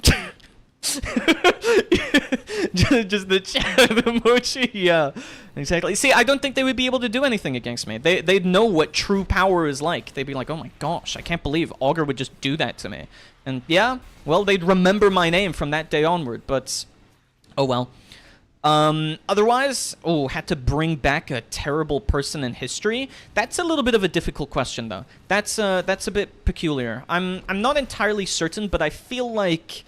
Just the chat emoji, yeah, exactly. See, I don't think they would be able to do anything against me. They'd know what true power is like. They'd be like, oh my gosh, I can't believe Auger would just do that to me. And yeah, well, they'd remember my name from that day onward, but oh well. Otherwise, had to bring back a terrible person in history. That's a little bit of a difficult question, though. That's a bit peculiar. I'm not entirely certain, but I feel like,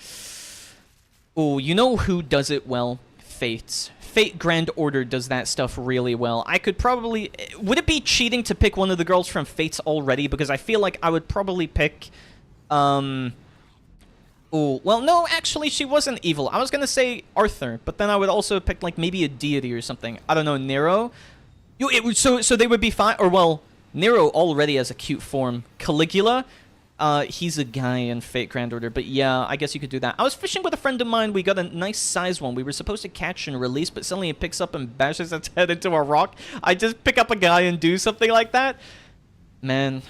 you know who does it well? Fate. Fate Grand Order does that stuff really well. I could probably... Would it be cheating to pick one of the girls from Fates already? Because I feel like I would probably pick, well, no, actually, she wasn't evil. I was gonna say Arthur, but then I would also pick, like, maybe a deity or something. I don't know, Nero? So they would be fine, or, well, Nero already has a cute form. Caligula? He's a guy in Fate Grand Order, but yeah, I guess you could do that. I was fishing with a friend of mine. We got a nice size one. We were supposed to catch and release, but suddenly it picks up and bashes its head into a rock. I just pick up a guy and do something like that? Man...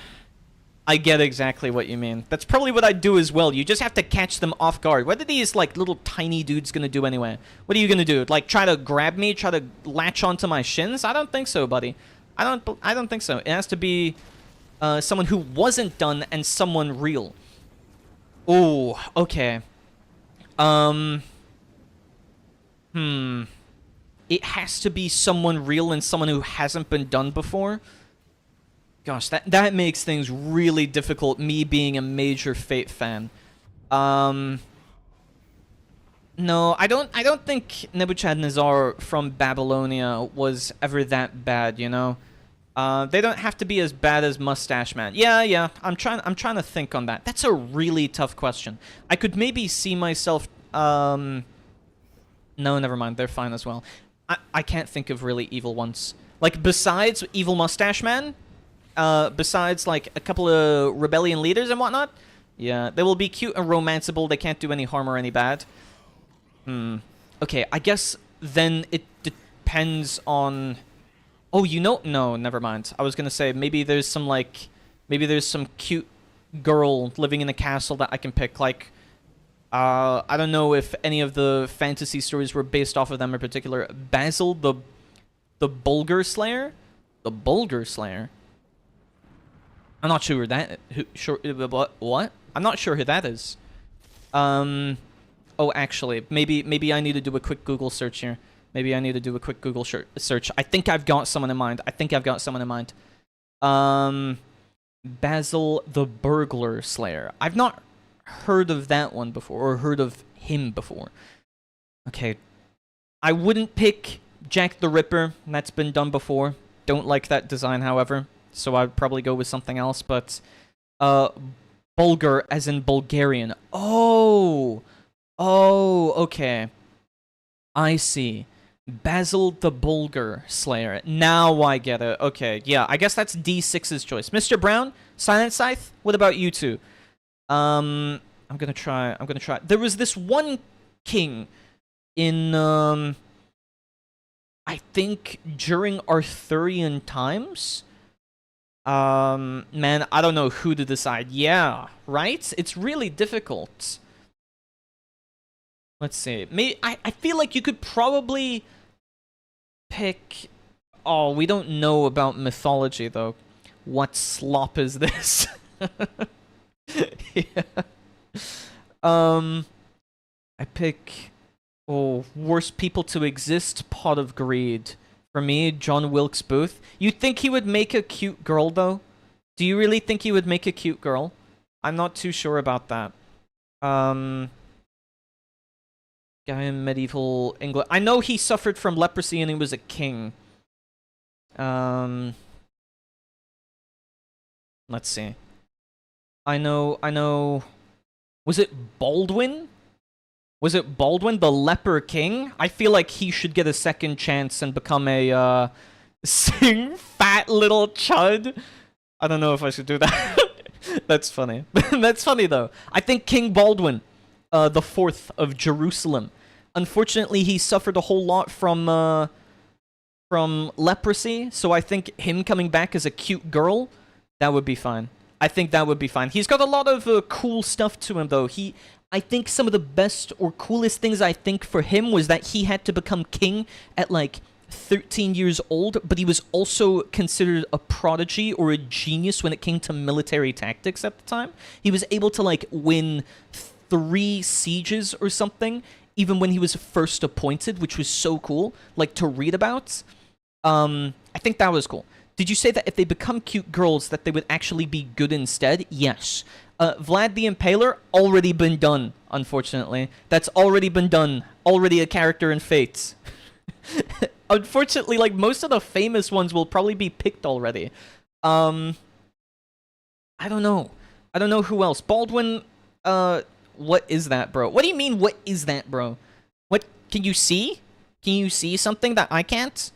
I get exactly what you mean. That's probably what I'd do as well. You just have to catch them off guard. What are these, like, little tiny dudes gonna do anyway? What are you gonna do? Like, try to grab me? Try to latch onto my shins? I don't think so, buddy. I don't think so. It has to be someone who wasn't done and someone real. Oh, okay. It has to be someone real and someone who hasn't been done before. Gosh, that makes things really difficult, me being a major Fate fan. No, I don't think Nebuchadnezzar from Babylonia was ever that bad, you know? They don't have to be as bad as Mustache Man. Yeah. I'm trying to think on that. That's a really tough question. I could maybe see myself. No, never mind. They're fine as well. I can't think of really evil ones. Like besides Evil Mustache Man, besides like a couple of rebellion leaders and whatnot. Yeah, they will be cute and romanceable. They can't do any harm or any bad. Okay, I guess then it depends on... Oh, you know... No, never mind. I was gonna say, maybe there's some, like... Maybe there's some cute girl living in a castle that I can pick, like... I don't know if any of the fantasy stories were based off of them in particular. Basil, the Bulgur Slayer? The Bulgur Slayer? I'm not sure that... What? I'm not sure who that is. Oh, actually, maybe I need to do a quick Google search here. Maybe I need to do a quick Google search. I think I've got someone in mind. Basil the Burglar Slayer. I've not heard of that one before, or heard of him before. Okay. I wouldn't pick Jack the Ripper. That's been done before. Don't like that design, however. So I'd probably go with something else, but... Bulgar, as in Bulgarian. Oh, okay. I see. Basil the Bulgar Slayer. Now I get it. Okay, yeah, I guess that's D6's choice. Mr. Brown, Silent Scythe, what about you two? I'm gonna try. There was this one king in, I think during Arthurian times. Man, I don't know who to decide. Yeah, right? It's really difficult. Let's see. Maybe I feel like you could probably pick... Oh, we don't know about mythology, though. What slop is this? Yeah. I pick... Oh, worst people to exist, Pot of Greed. For me, John Wilkes Booth. You think he would make a cute girl, though? Do you really think he would make a cute girl? I'm not too sure about that. Guy in medieval England. I know he suffered from leprosy and he was a king. Let's see. I know... Was it Baldwin? Was it Baldwin, the Leper King? I feel like he should get a second chance and become a, sing fat little chud. I don't know if I should do that. That's funny. That's funny, though. I think King Baldwin, the Fourth of Jerusalem. Unfortunately, he suffered a whole lot from leprosy, so I think him coming back as a cute girl, that would be fine. I think that would be fine. He's got a lot of cool stuff to him, though. I think some of the best or coolest things I think for him was that he had to become king at like 13 years old, but he was also considered a prodigy or a genius when it came to military tactics at the time. He was able to like win 3 sieges or something, even when he was first appointed, which was so cool, like to read about. I think that was cool. Did you say that if they become cute girls that they would actually be good instead? Yes. Vlad the Impaler, already been done, unfortunately. That's already been done. Already a character in Fates. Unfortunately, like, most of the famous ones will probably be picked already. I don't know. I don't know who else. Baldwin, what is that, bro? What do you mean, what is that, bro? What, can you see? Can you see something that I can't?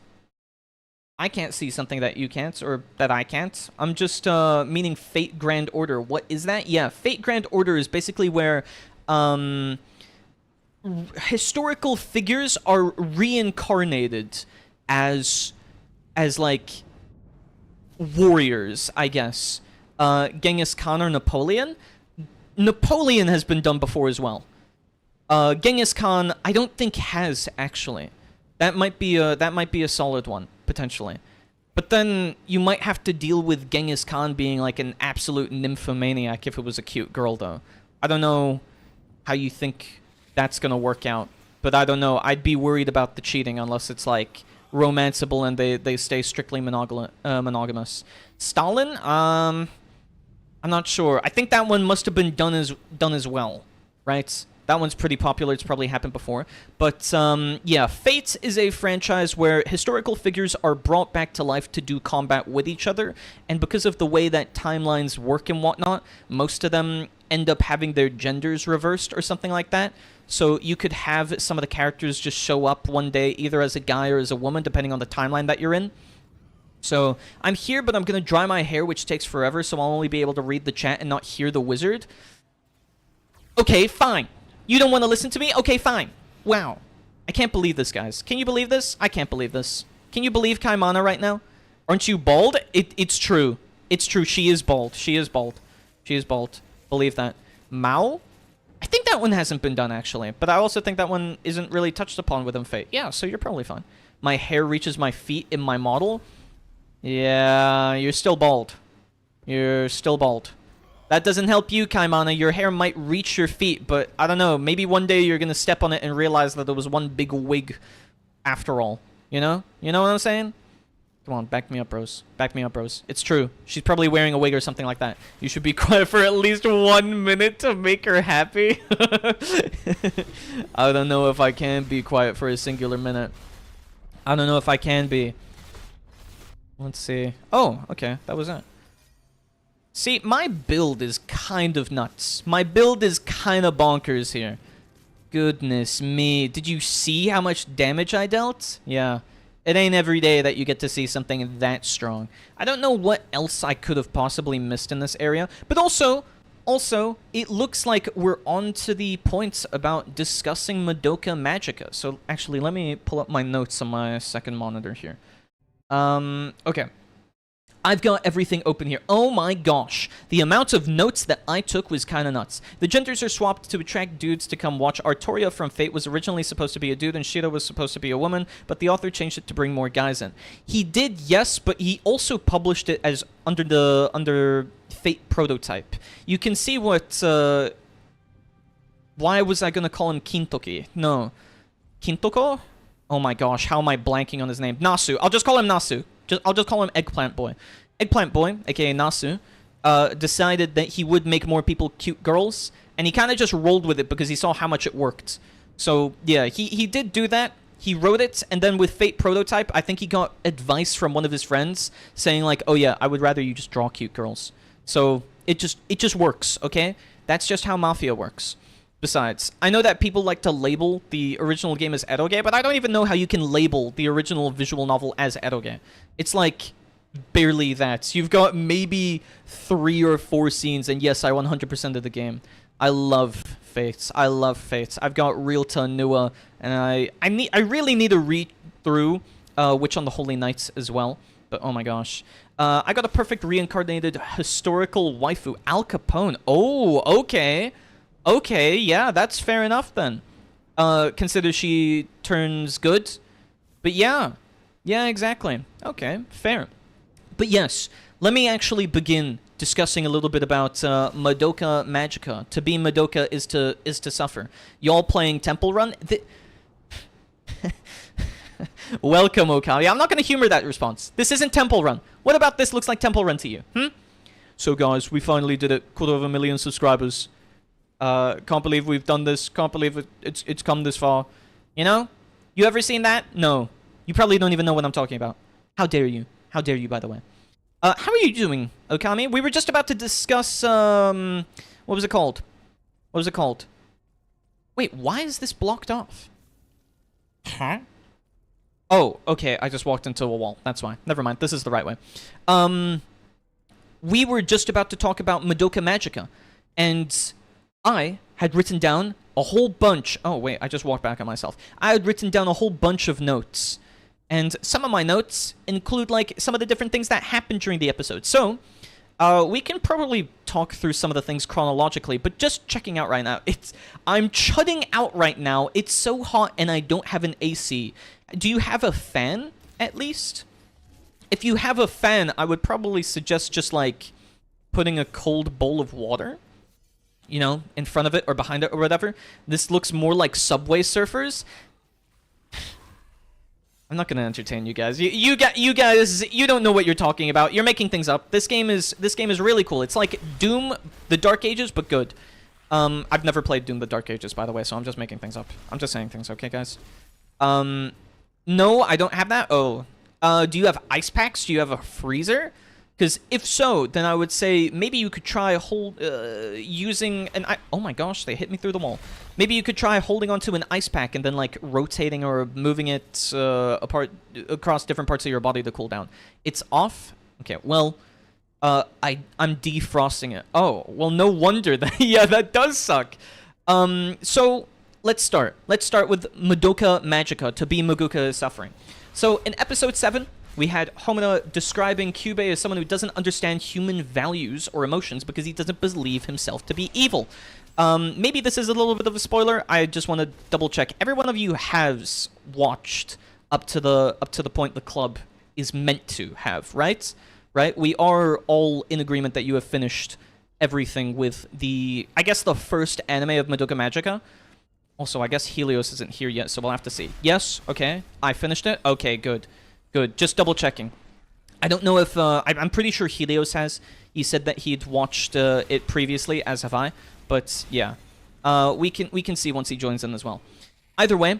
I can't see something that you can't, or that I can't. I'm just, meaning Fate Grand Order. What is that? Yeah, Fate Grand Order is basically where, historical figures are reincarnated as like, warriors, I guess. Genghis Khan or Napoleon? Napoleon has been done before as well. Genghis Khan, I don't think has, actually. That might be a solid one, potentially. But then you might have to deal with Genghis Khan being like an absolute nymphomaniac if it was a cute girl, though. I don't know how you think that's gonna work out, but I don't know. I'd be worried about the cheating unless it's like romanceable and they stay strictly monogamous. Stalin? I'm not sure. I think that one must have been done as well, right? That one's pretty popular. It's probably happened before. But, yeah, Fate is a franchise where historical figures are brought back to life to do combat with each other. And because of the way that timelines work and whatnot, most of them end up having their genders reversed or something like that. So you could have some of the characters just show up one day either as a guy or as a woman, depending on the timeline that you're in. So I'm here, but I'm going to dry my hair, which takes forever, so I'll only be able to read the chat and not hear the wizard. Okay, fine. You don't want to listen to me? Okay, fine. Wow. I can't believe this, guys. Can you believe this? I can't believe this. Can you believe Kaimana right now? Aren't you bald? It's true. It's true. She is bald. She is bald. She is bald. Believe that. Mao? I think that one hasn't been done, actually. But I also think that one isn't really touched upon within Fate. Yeah, so you're probably fine. My hair reaches my feet in my model. Yeah, you're still bald. You're still bald. That doesn't help you, Kaimana. Your hair might reach your feet, but I don't know. Maybe one day you're gonna step on it and realize that there was one big wig after all. You know? You know what I'm saying? Come on, back me up, bros. Back me up, bros. It's true. She's probably wearing a wig or something like that. You should be quiet for at least 1 minute to make her happy. I don't know if I can be quiet for a singular minute. I don't know if I can be. Let's see. Oh, okay. That was it. See, my build is kind of nuts. My build is kind of bonkers here. Goodness me. Did you see how much damage I dealt? Yeah. It ain't every day that you get to see something that strong. I don't know what else I could have possibly missed in this area. But also, it looks like we're on to the point about discussing Madoka Magica. So, actually, let me pull up my notes on my second monitor here. Okay. I've got everything open here. Oh my gosh. The amount of notes that I took was kind of nuts. The genders are swapped to attract dudes to come watch. Artoria from Fate was originally supposed to be a dude and Shira was supposed to be a woman, but the author changed it to bring more guys in. He did, yes, but he also published it as under Fate prototype. You can see what, why was I gonna call him Kintoki? No. Kintoko? Oh my gosh, how am I blanking on his name? Nasu. I'll just call him Nasu. I'll just call him Eggplant Boy. Eggplant Boy, aka Nasu, decided that he would make more people cute girls, and he kind of just rolled with it because he saw how much it worked. So, yeah, he did do that. He wrote it, and then with Fate Prototype, I think he got advice from one of his friends saying, like, oh yeah, I would rather you just draw cute girls. So, it just works, okay? That's just how Mafia works. Besides, I know that people like to label the original game as eroge, but I don't even know how you can label the original visual novel as eroge. It's like barely that. You've got maybe 3 or 4 scenes, and yes, I 100% of the game. I love Fates. I love Fates. I've got Realta Nua, and I really need to read through Witch on the Holy Nights as well. But oh my gosh. I got a perfect reincarnated historical waifu, Al Capone. Oh, okay. Okay, yeah, that's fair enough then. Consider she turns good. But yeah. Yeah, exactly. Okay, fair. But yes, let me actually begin discussing a little bit about Madoka Magica. To be Madoka is to suffer. Y'all playing Temple Run? Welcome, Okami. I'm not going to humor that response. This isn't Temple Run. What about this looks like Temple Run to you? So guys, we finally did it. 250,000 subscribers. Can't believe we've done this. Can't believe it's come this far. You know? You ever seen that? No. You probably don't even know what I'm talking about. How dare you? How dare you, by the way? How are you doing, Okami? We were just about to discuss, what was it called? What was it called? Wait, why is this blocked off? Huh? Oh, okay, I just walked into a wall. That's why. Never mind, this is the right way. We were just about to talk about Madoka Magica, and I had written down a whole bunch... Oh, wait, I just walked back on myself. I had written down a whole bunch of notes. And some of my notes include, like, some of the different things that happened during the episode. So, we can probably talk through some of the things chronologically, but just checking out right now. I'm chudding out right now. It's so hot and I don't have an AC. Do you have a fan, at least? If you have a fan, I would probably suggest just, like, putting a cold bowl of water, you know, in front of it or behind it or whatever. This looks more like Subway Surfers. I'm not gonna entertain you guys. You guys, you don't know what you're talking about. You're making things up. This game is really cool. It's like Doom, the Dark Ages, but good. I've never played Doom the Dark Ages, by the way, so I'm just making things up. I'm just saying things, okay, guys? No, I don't have that. Oh. Do you have ice packs? Do you have a freezer? Because if so, then I would say maybe you could try using an... Oh my gosh, they hit me through the wall. Maybe you could try holding onto an ice pack and then, like, rotating or moving it across different parts of your body to cool down. It's off? Okay, well, I'm defrosting it. Oh, well, no wonder that... Yeah, that does suck. So, let's start. Let's start with Madoka Magica, to be Meguka is suffering. So, in episode 7... we had Homina describing Kyubey as someone who doesn't understand human values or emotions because he doesn't believe himself to be evil. Maybe this is a little bit of a spoiler. I just want to double check. Every one of you has watched up to the point the club is meant to have, right? Right? We are all in agreement that you have finished everything with the, I guess, the first anime of Madoka Magica. Also, I guess Helios isn't here yet, so we'll have to see. Yes? Okay. I finished it? Okay, good. Good. Just double checking. I don't know if I'm pretty sure Helios has. He said that he'd watched it previously, as have I. But yeah, we can see once he joins in as well. Either way,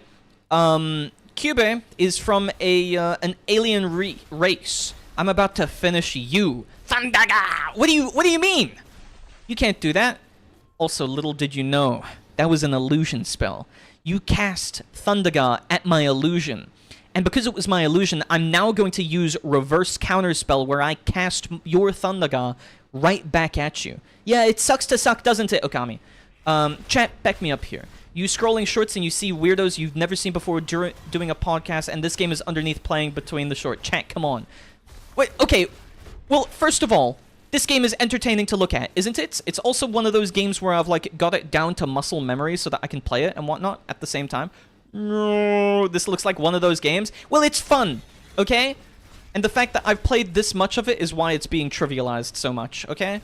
Kyubey is from an alien race. I'm about to finish you, Thundaga. What do you mean? You can't do that. Also, little did you know, that was an illusion spell. You cast Thundaga at my illusion. And because it was my illusion, I'm now going to use reverse counterspell where I cast your Thundaga right back at you. Yeah, it sucks to suck, doesn't it, Okami? Chat, back me up here. You scrolling shorts and you see weirdos you've never seen before doing a podcast, and this game is underneath playing between the short. Chat, come on. Wait, okay. Well, first of all, this game is entertaining to look at, isn't it? It's also one of those games where I've, like, got it down to muscle memory so that I can play it and whatnot at the same time. No, this looks like one of those games. Well, it's fun, okay? And the fact that I've played this much of it is why it's being trivialized so much, okay?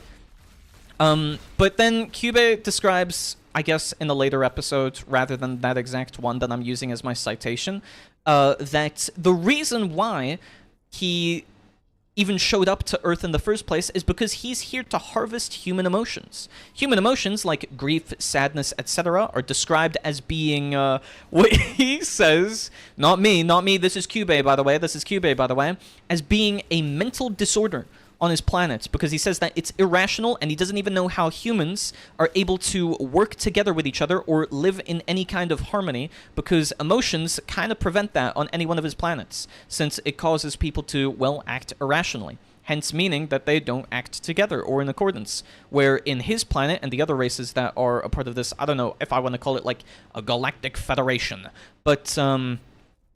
But then Kyubey describes, I guess, in a later episode, rather than that exact one that I'm using as my citation, that the reason why he even showed up to Earth in the first place is because he's here to harvest human emotions. Human emotions like grief, sadness, etc. are described as being, what he says, not me, this is Kyubey, by the way, as being a mental disorder on his planet, because he says that it's irrational and he doesn't even know how humans are able to work together with each other or live in any kind of harmony, because emotions kind of prevent that on any one of his planets, since it causes people to, well, act irrationally. Hence meaning that they don't act together or in accordance. Where in his planet and the other races that are a part of this, I don't know if I want to call it like a galactic federation, but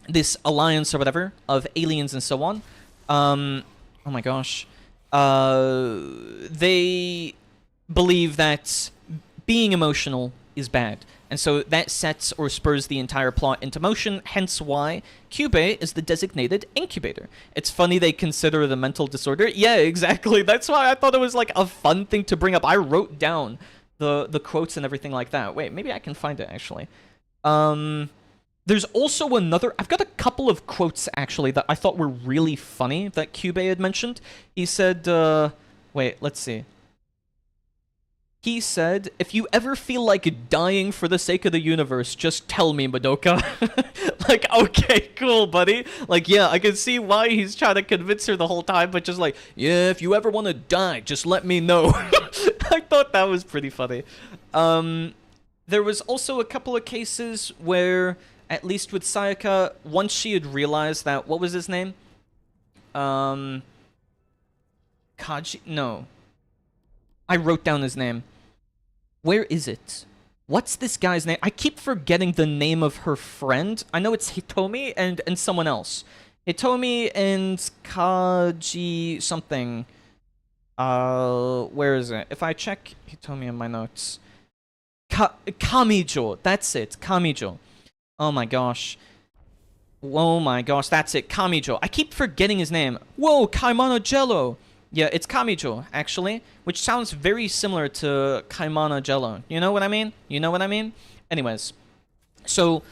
this alliance or whatever of aliens and so on, oh my gosh, they believe that being emotional is bad. And so that sets or spurs the entire plot into motion, hence why Kyubey is the designated incubator. It's funny they consider it a mental disorder. Yeah, exactly. That's why I thought it was like a fun thing to bring up. I wrote down the quotes and everything like that. Wait, maybe I can find it actually. There's also another... I've got a couple of quotes, actually, that I thought were really funny that Kyubey had mentioned. He said, wait, let's see. He said, if you ever feel like dying for the sake of the universe, just tell me, Madoka. Like, okay, cool, buddy. Like, yeah, I can see why he's trying to convince her the whole time, but just like, yeah, if you ever want to die, just let me know. I thought that was pretty funny. There was also a couple of cases where... at least with Sayaka, once she had realized that... what was his name? Kaji... no. I wrote down his name. Where is it? What's this guy's name? I keep forgetting the name of her friend. I know it's Hitomi and someone else. Hitomi and Kaji something. Where is it? If I check Hitomi in my notes... Kamijo. That's it. Kamijo. Oh my gosh. Oh my gosh, that's it. Kamijo. I keep forgetting his name. Whoa, Kaimana Jello. Yeah, it's Kamijo, actually, which sounds very similar to Kaimana Jello. You know what I mean? You know what I mean? Anyways, so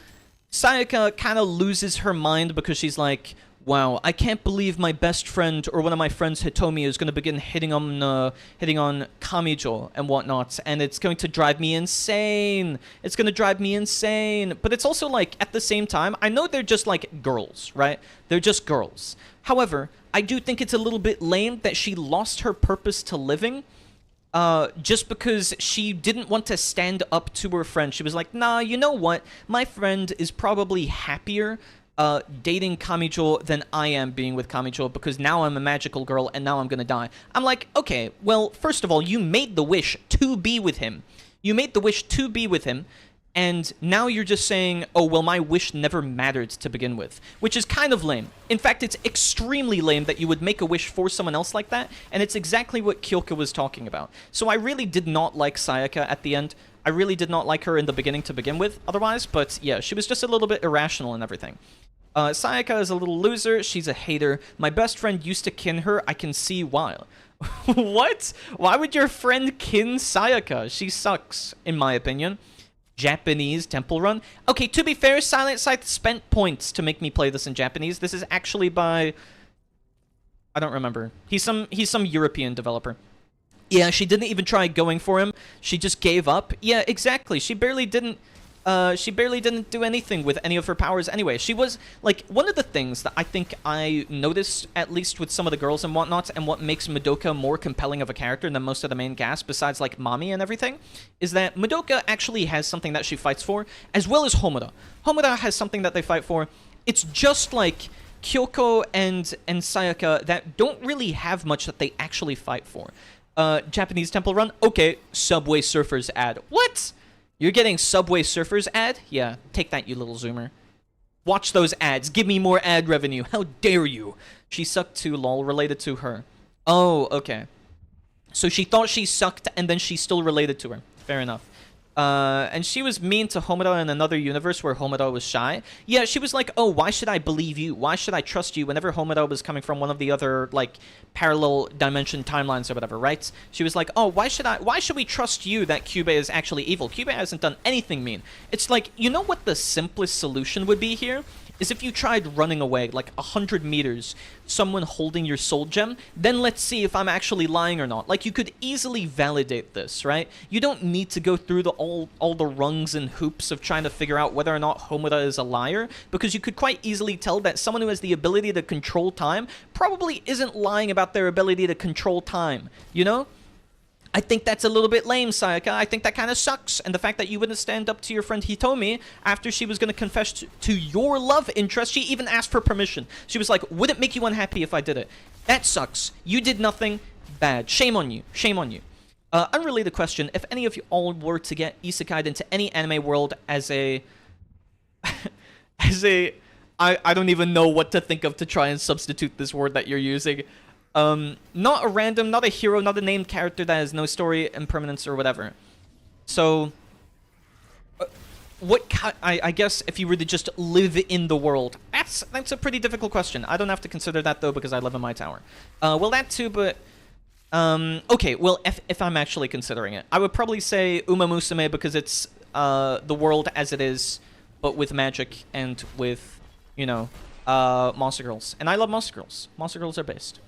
Sayaka kind of loses her mind because she's like, wow, I can't believe my best friend or one of my friends, Hitomi, is going to begin hitting on Kamijo and whatnot, and it's going to drive me insane. It's going to drive me insane. But it's also like, at the same time, I know they're just like girls, right? They're just girls. However, I do think it's a little bit lame that she lost her purpose to living just because she didn't want to stand up to her friend. She was like, nah, you know what? My friend is probably happier dating Kamijo than I am being with Kamijo, because now I'm a magical girl and now I'm gonna die. I'm like, okay, well, first of all, you made the wish to be with him. You made the wish to be with him, and now you're just saying, oh, well, my wish never mattered to begin with, which is kind of lame. In fact, it's extremely lame that you would make a wish for someone else like that, and it's exactly what Kyoka was talking about. So I really did not like Sayaka at the end. I really did not like her in the beginning to begin with, otherwise, but yeah, she was just a little bit irrational and everything. Sayaka is a little loser. She's a hater. My best friend used to kin her. I can see why. What? Why would your friend kin Sayaka? She sucks, in my opinion. Japanese Temple Run. Okay, to be fair, Silent Scythe spent points to make me play this in Japanese. This is actually by... I don't remember. He's some European developer. Yeah, she didn't even try going for him. She just gave up. Yeah, exactly. She barely didn't do anything with any of her powers anyway. She was, like, one of the things that I think I noticed, at least with some of the girls and whatnot, and what makes Madoka more compelling of a character than most of the main cast, besides, like, Mami and everything, is that Madoka actually has something that she fights for, as well as Homura. Homura has something that they fight for. It's just like Kyoko and Sayaka that don't really have much that they actually fight for. Japanese Temple Run? Okay, Subway Surfers ad. What? You're getting Subway Surfers ad? Yeah, take that, you little zoomer. Watch those ads. Give me more ad revenue. How dare you? She sucked too, lol, related to her. Oh, okay. So she thought she sucked, and then she still related to her. Fair enough. And she was mean to Homura in another universe where Homura was shy. Yeah, she was like, oh, why should I believe you? Why should I trust you? Whenever Homura was coming from one of the other, like, parallel dimension timelines or whatever, right? She was like, oh, why should we trust you that Kyubey is actually evil? Kyubey hasn't done anything mean. It's like, you know what the simplest solution would be here? Is if you tried running away, like 100 meters, someone holding your soul gem, then let's see if I'm actually lying or not. Like, you could easily validate this, right? You don't need to go through all the rungs and hoops of trying to figure out whether or not Homura is a liar, because you could quite easily tell that someone who has the ability to control time probably isn't lying about their ability to control time, you know? I think that's a little bit lame, Sayaka. I think that kind of sucks. And the fact that you wouldn't stand up to your friend Hitomi after she was going to confess to your love interest, she even asked for permission. She was like, would it make you unhappy if I did it? That sucks. You did nothing bad. Shame on you. Shame on you. Unrelated question. If any of you all were to get isekai'd into any anime world as a... I don't even know what to think of to try and substitute this word that you're using. Not a random, not a hero, not a named character that has no story, impermanence, or whatever. So, I guess if you were to just live in the world, that's a pretty difficult question. I don't have to consider that, though, because I live in my tower. Well, that too, but... okay, well, if I'm actually considering it, I would probably say Uma Musume, because it's, the world as it is, but with magic and with, you know, Monster Girls. And I love Monster Girls. Monster Girls are based.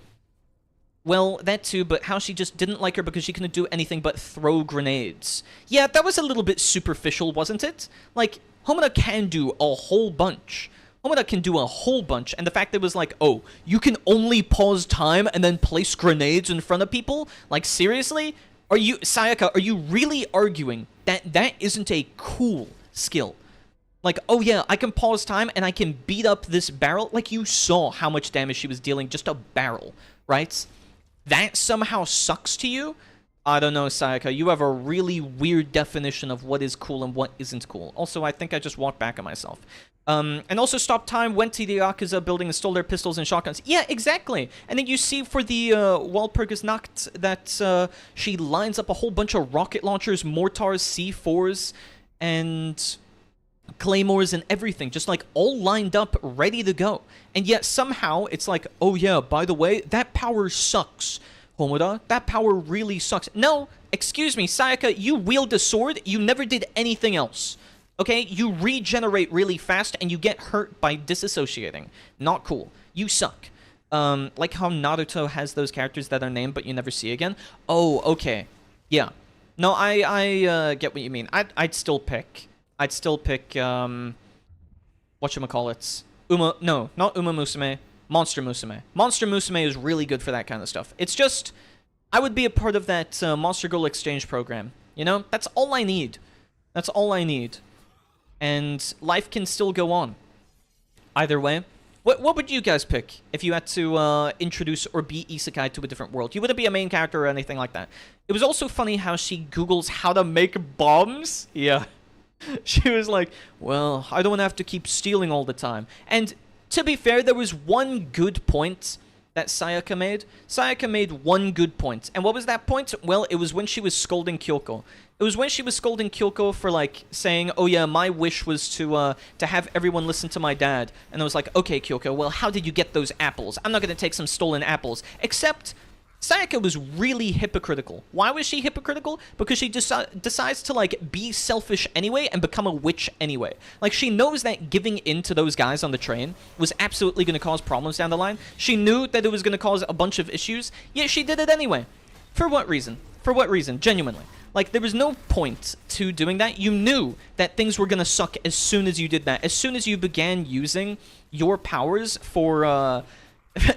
Well, that too, but how she just didn't like her because she couldn't do anything but throw grenades. Yeah, that was a little bit superficial, wasn't it? Like, Homura can do a whole bunch. Homura can do a whole bunch, and the fact that it was like, oh, you can only pause time and then place grenades in front of people? Like, seriously? Sayaka, are you really arguing that that isn't a cool skill? Like, oh yeah, I can pause time and I can beat up this barrel? Like, you saw how much damage she was dealing, just a barrel, right? That somehow sucks to you? I don't know, Sayaka. You have a really weird definition of what is cool and what isn't cool. Also, I think I just walked back on myself. And also stopped time, went to the Yakuza building and stole their pistols and shotguns. Yeah, exactly. And then you see for the Walpurgis Nacht that she lines up a whole bunch of rocket launchers, mortars, C4s, and claymores and everything, just like all lined up, ready to go. And yet somehow it's like, oh yeah, by the way, that power sucks, Homura. That power really sucks. No, excuse me, Sayaka, you wield a sword, you never did anything else. Okay, you regenerate really fast and you get hurt by disassociating. Not cool. You suck. Like how Naruto has those characters that are named but you never see again. Oh, okay. Yeah. No, I get what you mean. I'd still pick, whatchamacallits. No, not Uma Musume. Monster Musume. Monster Musume is really good for that kind of stuff. It's just, I would be a part of that Monster Girl exchange program. You know? That's all I need. That's all I need. And life can still go on. Either way. What would you guys pick if you had to introduce or be isekai to a different world? You wouldn't be a main character or anything like that. It was also funny how she Googles how to make bombs. Yeah. She was like, well, I don't have to keep stealing all the time. And to be fair, there was one good point that Sayaka made. Sayaka made one good point. And what was that point? Well, it was when she was scolding Kyoko. It was when she was scolding Kyoko for, like, saying, oh yeah, my wish was to have everyone listen to my dad. And I was like, okay, Kyoko, well, how did you get those apples? I'm not going to take some stolen apples. Except, Sayaka was really hypocritical. Why was she hypocritical? Because she decides to, like, be selfish anyway and become a witch anyway. Like, she knows that giving in to those guys on the train was absolutely going to cause problems down the line. She knew that it was going to cause a bunch of issues, yet she did it anyway. For what reason? For what reason? Genuinely. Like, there was no point to doing that. You knew that things were gonna suck as soon as you did that. As soon as you began using your powers for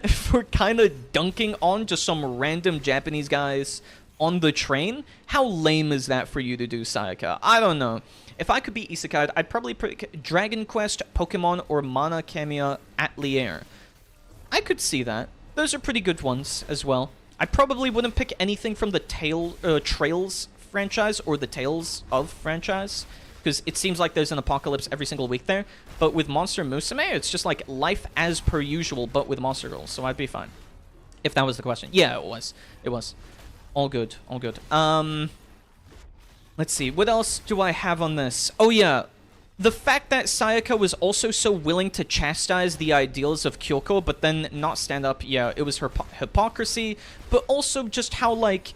for kind of dunking on just some random Japanese guys on the train. How lame is that for you to do, Sayaka? I don't know. If I could be isekai, I'd probably pick Dragon Quest, Pokemon, or Mana Kamiya Atelier. I could see that. Those are pretty good ones as well. I probably wouldn't pick anything from the Trails franchise or the Tales of franchise, because it seems like there's an apocalypse every single week there. But with Monster Musume, it's just like life as per usual, but with Monster Girls, so I'd be fine. If that was the question. Yeah, it was. It was. All good. All good. Let's see. What else do I have on this? Oh, yeah. The fact that Sayaka was also so willing to chastise the ideals of Kyoko, but then not stand up, yeah, it was her hypocrisy, but also just how, like,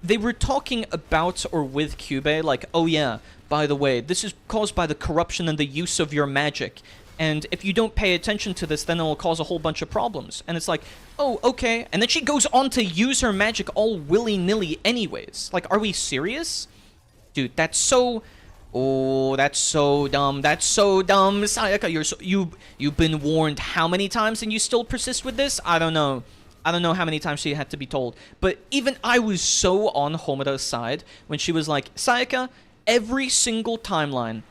they were talking about or with Kyubey, like, oh yeah, by the way, this is caused by the corruption and the use of your magic, and if you don't pay attention to this, then it will cause a whole bunch of problems. And it's like, oh, okay, and then she goes on to use her magic all willy-nilly anyways. Like, are we serious? Dude, that's so... Oh, that's so dumb. That's so dumb. Sayaka, you've been warned how many times and you still persist with this? I don't know. I don't know how many times she had to be told. But even I was so on Homura's side when she was like, Sayaka, every single timeline,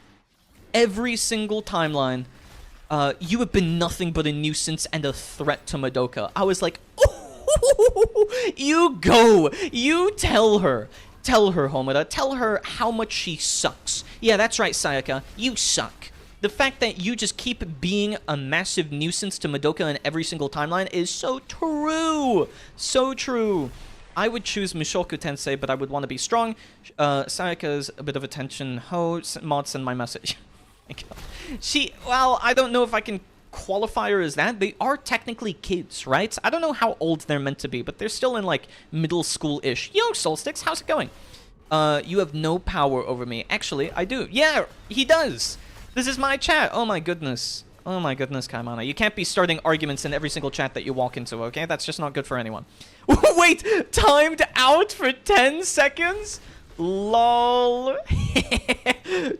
you have been nothing but a nuisance and a threat to Madoka. I was like, oh, you go. You tell her. Tell her, Homura. Tell her how much she sucks. Yeah, that's right, Sayaka. You suck. The fact that you just keep being a massive nuisance to Madoka in every single timeline is so true. So true. I would choose Mushoku Tensei, but I would want to be strong. Sayaka's a bit of a tension ho. Mod, send my message. Well, I don't know if I can qualify her as that. They are technically kids, right? I don't know how old they're meant to be, but they're still in, like, middle school-ish. Yo, Solstix, how's it going? You have no power over me. Actually, I do. Yeah, he does. This is my chat. Oh my goodness. Oh my goodness, Kaimana. You can't be starting arguments in every single chat that you walk into, okay? That's just not good for anyone. Wait, timed out for 10 seconds? Lol.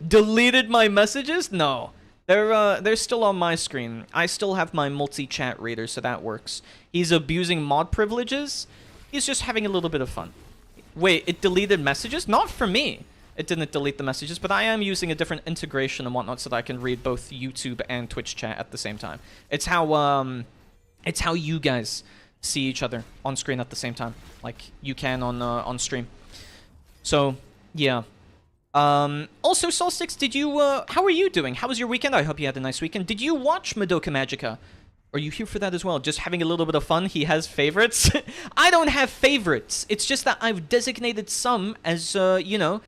Deleted my messages? No. They're still on my screen. I still have my multi-chat reader, so that works. He's abusing mod privileges. He's just having a little bit of fun. Wait, it deleted messages? Not for me. It didn't delete the messages, but I am using a different integration and whatnot so that I can read both YouTube and Twitch chat at the same time. It's how you guys see each other on screen at the same time, like you can on stream. So, yeah. Also, Solstix, did you, how are you doing? How was your weekend? I hope you had a nice weekend. Did you watch Madoka Magica? Are you here for that as well? Just having a little bit of fun? He has favorites? I don't have favorites. It's just that I've designated some as, you know,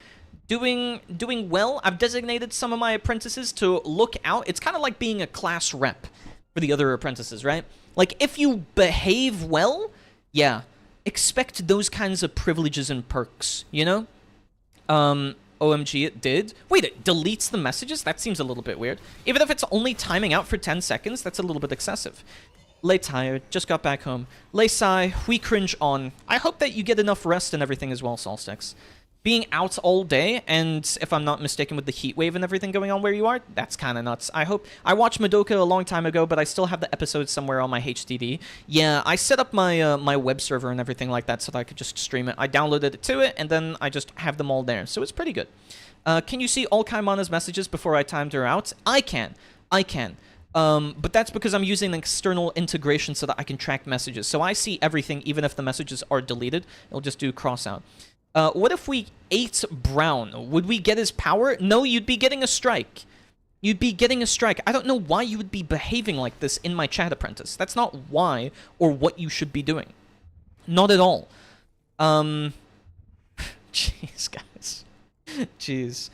doing well. I've designated some of my apprentices to look out. It's kind of like being a class rep for the other apprentices, right? Like, if you behave well, yeah, expect those kinds of privileges and perks, you know? OMG, it did. Wait, it deletes the messages? That seems a little bit weird. Even if it's only timing out for 10 seconds, that's a little bit excessive. Lay tired, just got back home. Lay sigh, we cringe on. I hope that you get enough rest and everything as well, Solstix. Being out all day, and if I'm not mistaken with the heat wave and everything going on where you are, that's kind of nuts. I watched Madoka a long time ago, but I still have the episodes somewhere on my HDD. Yeah, I set up my my web server and everything like that so that I could just stream it. I downloaded it to it, and then I just have them all there, so it's pretty good. Can you see all Kaimana's messages before I timed her out? I can. But that's because I'm using an external integration so that I can track messages. So I see everything, even if the messages are deleted. It'll just do cross out. What if we ate Brown? Would we get his power? No, you'd be getting a strike. You'd be getting a strike. I don't know why you would be behaving like this in my chat, Apprentice. That's not why or what you should be doing. Not at all. Jeez, guys. Jeez.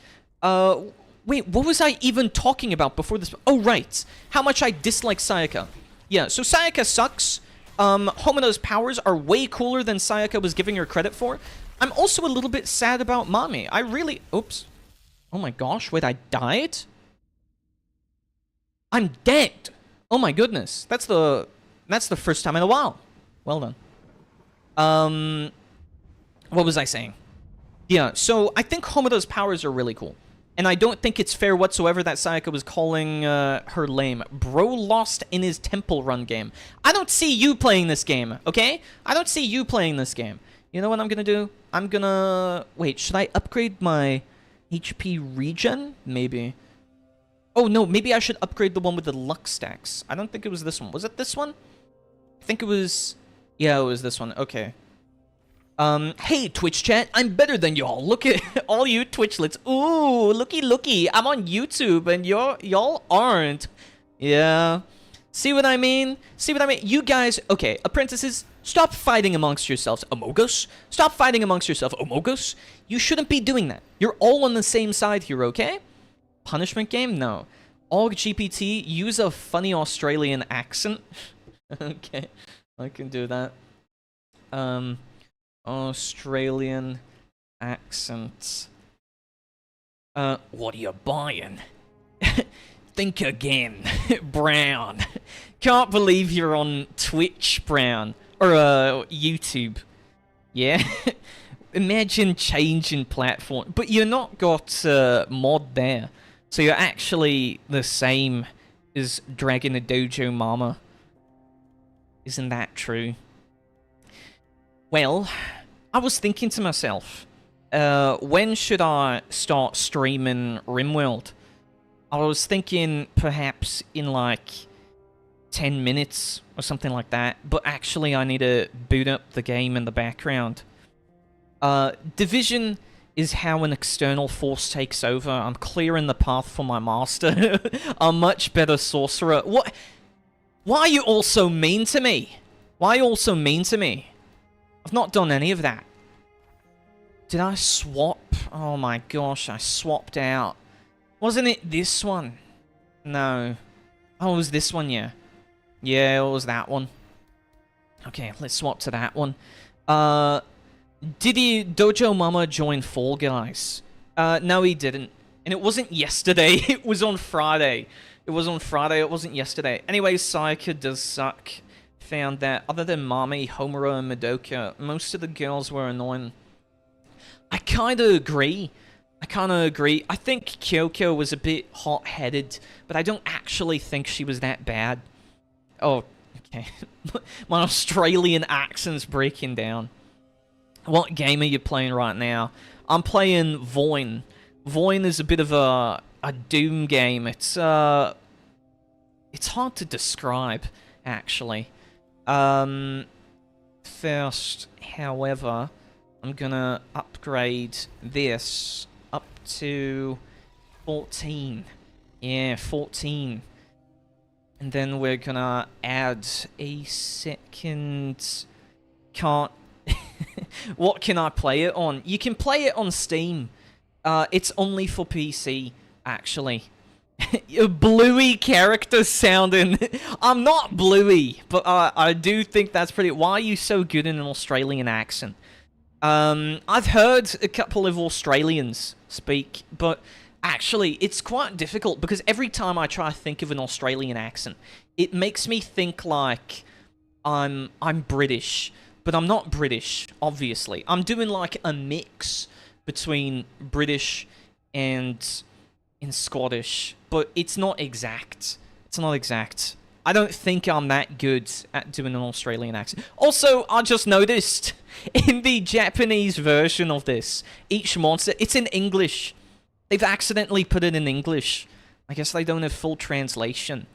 Wait, what was I even talking about before this? Oh, right. How much I dislike Sayaka. Yeah, so Sayaka sucks. Homido's powers are way cooler than Sayaka was giving her credit for. I'm also a little bit sad about Mami. I really... Oops. Oh my gosh, wait, I died? I'm dead! Oh my goodness. That's the first time in a while. Well done. What was I saying? Yeah, so I think Homido's powers are really cool. And I don't think it's fair whatsoever that Sayaka was calling her lame. Bro lost in his temple run game. I don't see you playing this game, okay? I don't see you playing this game. You know what I'm gonna do? I'm gonna... Wait, should I upgrade my HP regen? Maybe. Oh, no, maybe I should upgrade the one with the luck stacks. I don't think it was this one. Was it this one? I think it was... Yeah, it was this one. Okay. Hey, Twitch chat, I'm better than y'all. Look at all you Twitchlets. Ooh, looky. I'm on YouTube and y'all aren't. Yeah. See what I mean? You guys, okay, apprentices, stop fighting amongst yourselves, Amogos. Stop fighting amongst yourself, Amogos. You shouldn't be doing that. You're all on the same side here, okay? Punishment game? No. Auger GPT, use a funny Australian accent. Okay, I can do that. Australian accent. What are you buying? Think again, Brown. Can't believe you're on Twitch, Brown. Or, YouTube. Yeah? Imagine changing platform. But you're not got, mod there. So you're actually the same as Dragon the Dojo Mama. Isn't that true? Well, I was thinking to myself, when should I start streaming Rimworld? I was thinking perhaps in like 10 minutes or something like that, but actually I need to boot up the game in the background. Division is how an external force takes over. I'm clearing the path for my master. A much better sorcerer. What? Why are you all so mean to me? Why are you all so mean to me? I've not done any of that. Did I swap? Oh my gosh, I swapped out. Wasn't it this one? No. Oh, it was this one, yeah. Yeah, it was that one. Okay, let's swap to that one. Did Dojo Mama join Fall Guys? No, he didn't. And it wasn't yesterday, it was on Friday. It was on Friday, it wasn't yesterday. Anyway, Sayaka does suck. Found that, other than Mami, Homura, and Madoka, most of the girls were annoying. I kinda agree. I think Kyoko was a bit hot-headed, but I don't actually think she was that bad. Oh, okay. My Australian accent's breaking down. What game are you playing right now? I'm playing Voin. Voin is a bit of a Doom game. It's hard to describe, actually. First, however, I'm gonna upgrade this up to 14. Yeah, 14. And then we're gonna add a second... Can't... What can I play it on? You can play it on Steam. It's only for PC, actually. Bluey character sounding. I'm not Bluey, but I do think that's pretty... Why are you so good in an Australian accent? I've heard a couple of Australians speak, but actually, it's quite difficult because every time I try to think of an Australian accent, it makes me think like I'm British, but I'm not British, obviously. I'm doing like a mix between British and Scottish, but it's not exact. It's not exact. I don't think I'm that good at doing an Australian accent. Also, I just noticed in the Japanese version of this, each monster, it's in English. They've accidentally put it in English. I guess they don't have full translation.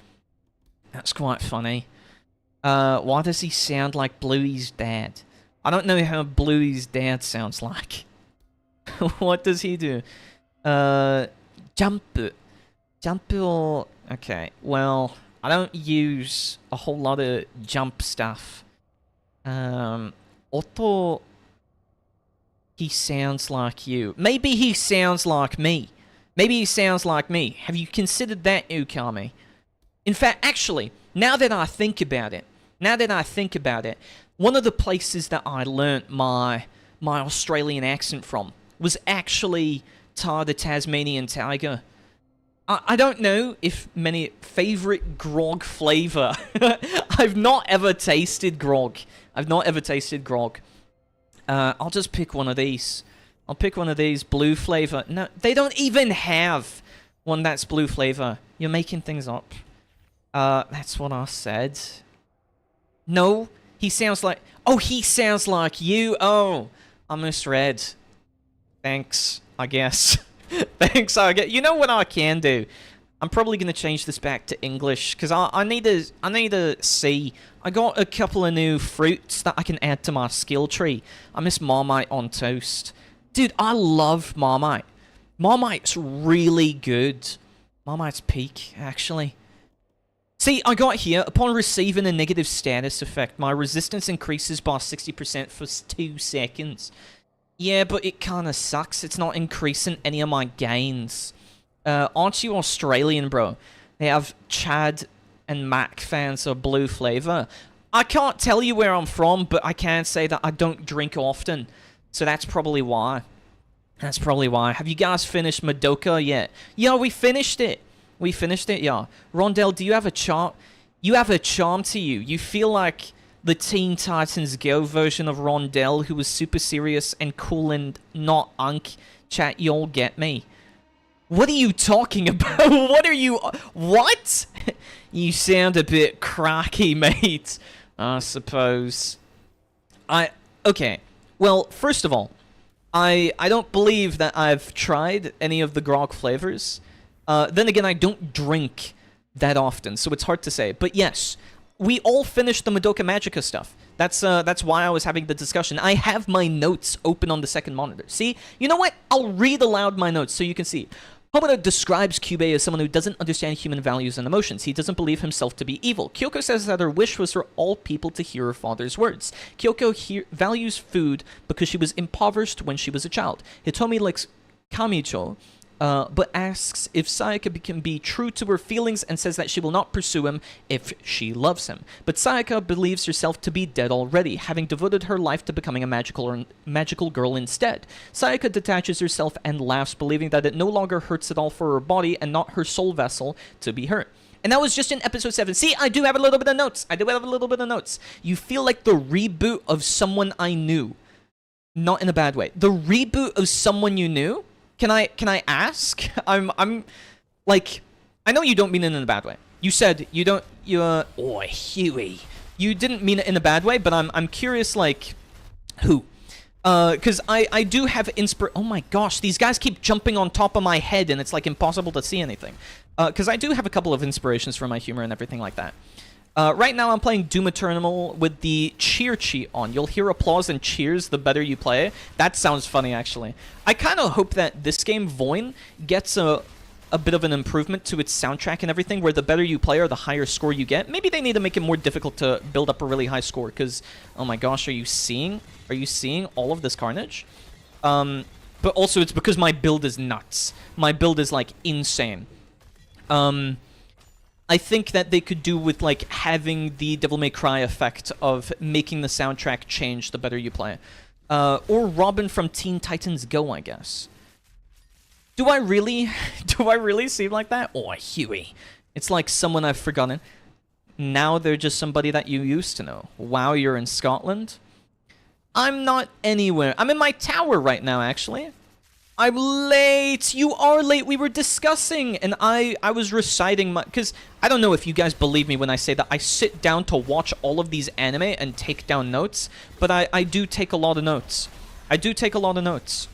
That's quite funny. Why does he sound like Bluey's dad? I don't know how Bluey's dad sounds like. What does he do? Jump. Jump or... Okay, well, I don't use a whole lot of jump stuff. Otto... He sounds like you. Maybe he sounds like me. Maybe he sounds like me. Have you considered that, Ukami? In fact, actually, now that I think about it, one of the places that I learnt my Australian accent from was actually Tar the Tasmanian Tiger. I don't know if many favorite grog flavor. I've not ever tasted grog. I'll just pick one of these. I'll pick one of these, blue flavor. No, they don't even have one that's blue flavor. You're making things up. That's what I said. No, he sounds like... Oh, he sounds like you. Oh, I misread. Thanks, I guess. Thanks, I guess. You know what I can do? I'm probably going to change this back to English, because I need to see. I got a couple of new fruits that I can add to my skill tree. I miss Marmite on toast. Dude, I love Marmite. Marmite's really good. Marmite's peak, actually. See, I got here, upon receiving a negative status effect, my resistance increases by 60% for 2 seconds. Yeah, but it kinda sucks. It's not increasing any of my gains. Aren't you Australian, bro? They have Chad and Mac fans of blue flavor. I can't tell you where I'm from, but I can say that I don't drink often. So that's probably why. That's probably why. Have you guys finished Madoka yet? Yeah, we finished it. We finished it, yeah. Rondel, do you have a charm? You have a charm to you. You feel like the Teen Titans Go version of Rondel, who was super serious and cool and not unk. Chat, you'll get me. What are you talking about? What are you... What? You sound a bit cracky, mate. I suppose. Okay. Well, first of all, I don't believe that I've tried any of the grog flavors. Then again, I don't drink that often, so it's hard to say. But yes, we all finished the Madoka Magica stuff. That's why I was having the discussion. I have my notes open on the second monitor. See? You know what? I'll read aloud my notes so you can see. Homoda describes Kyubey as someone who doesn't understand human values and emotions. He doesn't believe himself to be evil. Kyoko says that her wish was for all people to hear her father's words. Kyoko values food because she was impoverished when she was a child. Hitomi likes Kamicho, but asks if Sayaka can be true to her feelings and says that she will not pursue him if she loves him. But Sayaka believes herself to be dead already, having devoted her life to becoming a magical girl instead. Sayaka detaches herself and laughs, believing that it no longer hurts at all for her body and not her soul vessel to be hurt. And that was just in episode 7. See, I do have a little bit of notes. You feel like the reboot of someone I knew. Not in a bad way. The reboot of someone you knew? Can I ask? I'm like, I know you don't mean it in a bad way. You said oh, Huey. You didn't mean it in a bad way, but I'm curious, like, who? Because I do have oh my gosh, these guys keep jumping on top of my head and it's like impossible to see anything. Because I do have a couple of inspirations for my humor and everything like that. Right now I'm playing Doom Eternal with the cheer cheat on. You'll hear applause and cheers the better you play. That sounds funny, actually. I kind of hope that this game, Voin, gets a bit of an improvement to its soundtrack and everything, where the better you play or the higher score you get. Maybe they need to make it more difficult to build up a really high score, because, oh my gosh, are you seeing all of this carnage? But also it's because my build is nuts. My build is, like, insane. I think that they could do with, like, having the Devil May Cry effect of making the soundtrack change the better you play. Or Robin from Teen Titans Go, I guess. Do I really seem like that? Oh, Huey. It's like someone I've forgotten. Now they're just somebody that you used to know. Wow, you're in Scotland? I'm not anywhere. I'm in my tower right now, actually. I'm late. You are late. We were discussing, and I was reciting my... Because I don't know if you guys believe me when I say that I sit down to watch all of these anime and take down notes, but I do take a lot of notes. I do take a lot of notes.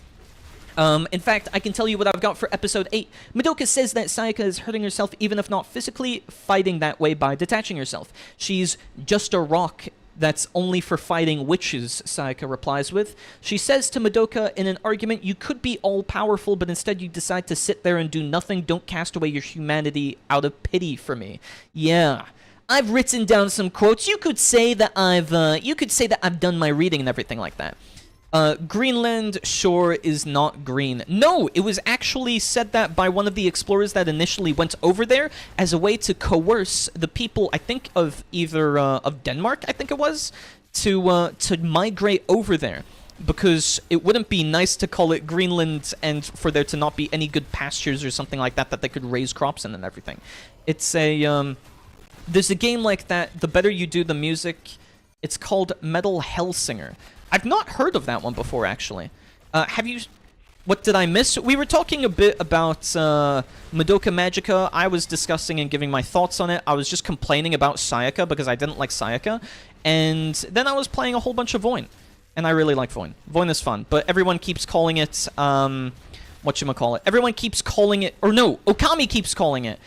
In fact, I can tell you what I've got for episode 8. Madoka says that Sayaka is hurting herself even if not physically, fighting that way by detaching herself. She's just a rock that's only for fighting witches, Sayaka replies with. She says to Madoka in an argument, you could be all-powerful, but instead you decide to sit there and do nothing. Don't cast away your humanity out of pity for me. Yeah. I've written down some quotes. You could say that I've done my reading and everything like that. Greenland shore is not green. No, it was actually said that by one of the explorers that initially went over there as a way to coerce the people, I think of either of Denmark, I think it was, to migrate over there. Because it wouldn't be nice to call it Greenland and for there to not be any good pastures or something like that they could raise crops in and everything. It's a, there's a game like that, the better you do the music, it's called Metal Hellsinger. I've not heard of that one before, actually. Have you... What did I miss? We were talking a bit about Madoka Magica. I was discussing and giving my thoughts on it. I was just complaining about Sayaka because I didn't like Sayaka. And then I was playing a whole bunch of Voin. And I really like Voin. Voin is fun. But everyone keeps calling it... whatchamacallit? Everyone keeps calling it... Or no, Okami keeps calling it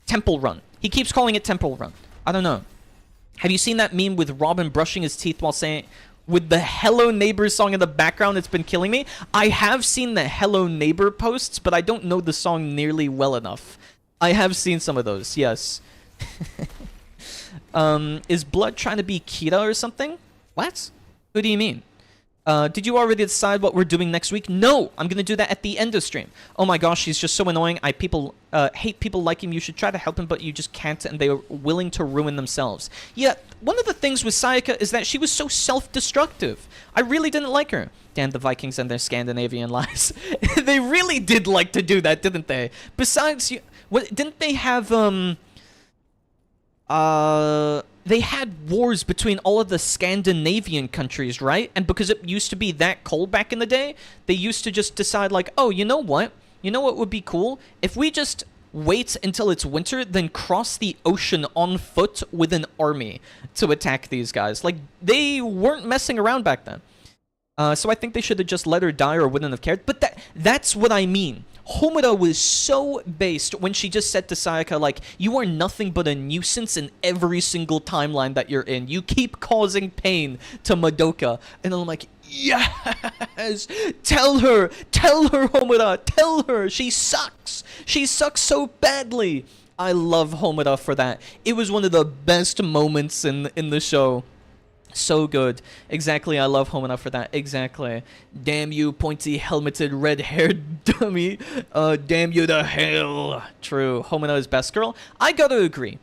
Temple Run. He keeps calling it Temple Run. I don't know. Have you seen that meme with Robin brushing his teeth while saying... With the Hello Neighbor song in the background, it's been killing me. I have seen the Hello Neighbor posts, but I don't know the song nearly well enough. I have seen some of those, yes. Is Blood trying to be Kira or something? What? Who do you mean? Did you already decide what we're doing next week? No! I'm gonna do that at the end of stream. Oh my gosh, he's just so annoying. Hate people like him. You should try to help him, but you just can't, and they are willing to ruin themselves. Yeah, one of the things with Sayaka is that she was so self-destructive. I really didn't like her. Damn the Vikings and their Scandinavian lies. They really did like to do that, didn't they? Besides, didn't they have, they had wars between all of the Scandinavian countries, right? And because it used to be that cold back in the day, they used to just decide like, oh, you know what? You know what would be cool? If we just wait until it's winter, then cross the ocean on foot with an army to attack these guys. Like, they weren't messing around back then. So I think they should have just let her die or wouldn't have cared. But that's what I mean. Homura was so based when she just said to Sayaka, like, you are nothing but a nuisance in every single timeline that you're in. You keep causing pain to Madoka. And I'm like, yes! Tell her, Homura, tell her, she sucks! She sucks so badly! I love Homura for that. It was one of the best moments in the show. So good. Exactly, I love Homura for that. Exactly. Damn you, pointy, helmeted, red-haired dummy. Damn you to hell. True. Homura is best girl. I gotta agree.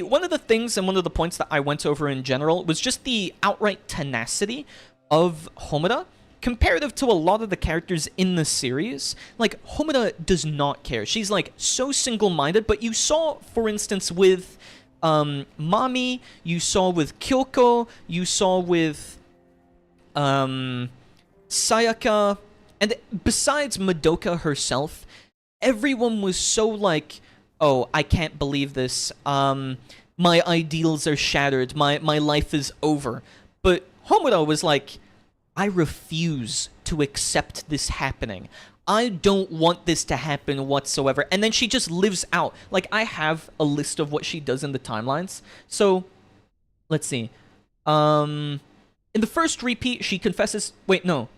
One of the things and one of the points that I went over in general was just the outright tenacity of Homura comparative to a lot of the characters in the series. Like, Homura does not care. She's, like, so single-minded, but you saw, for instance, with... Mami, you saw with Kyoko, you saw with Sayaka, and besides Madoka herself, everyone was so like, oh, I can't believe this, my ideals are shattered, my life is over. But Homura was like, I refuse to accept this happening. I don't want this to happen whatsoever. And then she just lives out. Like, I have a list of what she does in the timelines. So, let's see. In the first repeat, she confesses... Wait, no.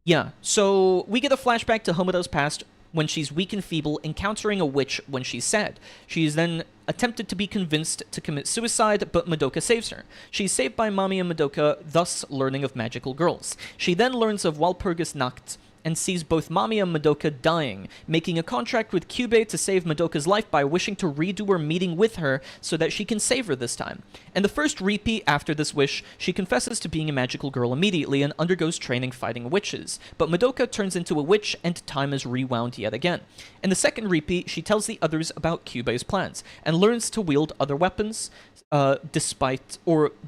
Yeah. So, we get a flashback to Homura's past when she's weak and feeble, encountering a witch when she's sad. She is then attempted to be convinced to commit suicide, but Madoka saves her. She's saved by Mami and Madoka, thus learning of magical girls. She then learns of Walpurgis Nacht, and sees both Mami and Madoka dying, making a contract with Kyubey to save Madoka's life by wishing to redo her meeting with her so that she can save her this time. In the first repeat after this wish, she confesses to being a magical girl immediately and undergoes training fighting witches, but Madoka turns into a witch and time is rewound yet again. In the second repeat, she tells the others about Kyubey's plans and learns to wield other weapons,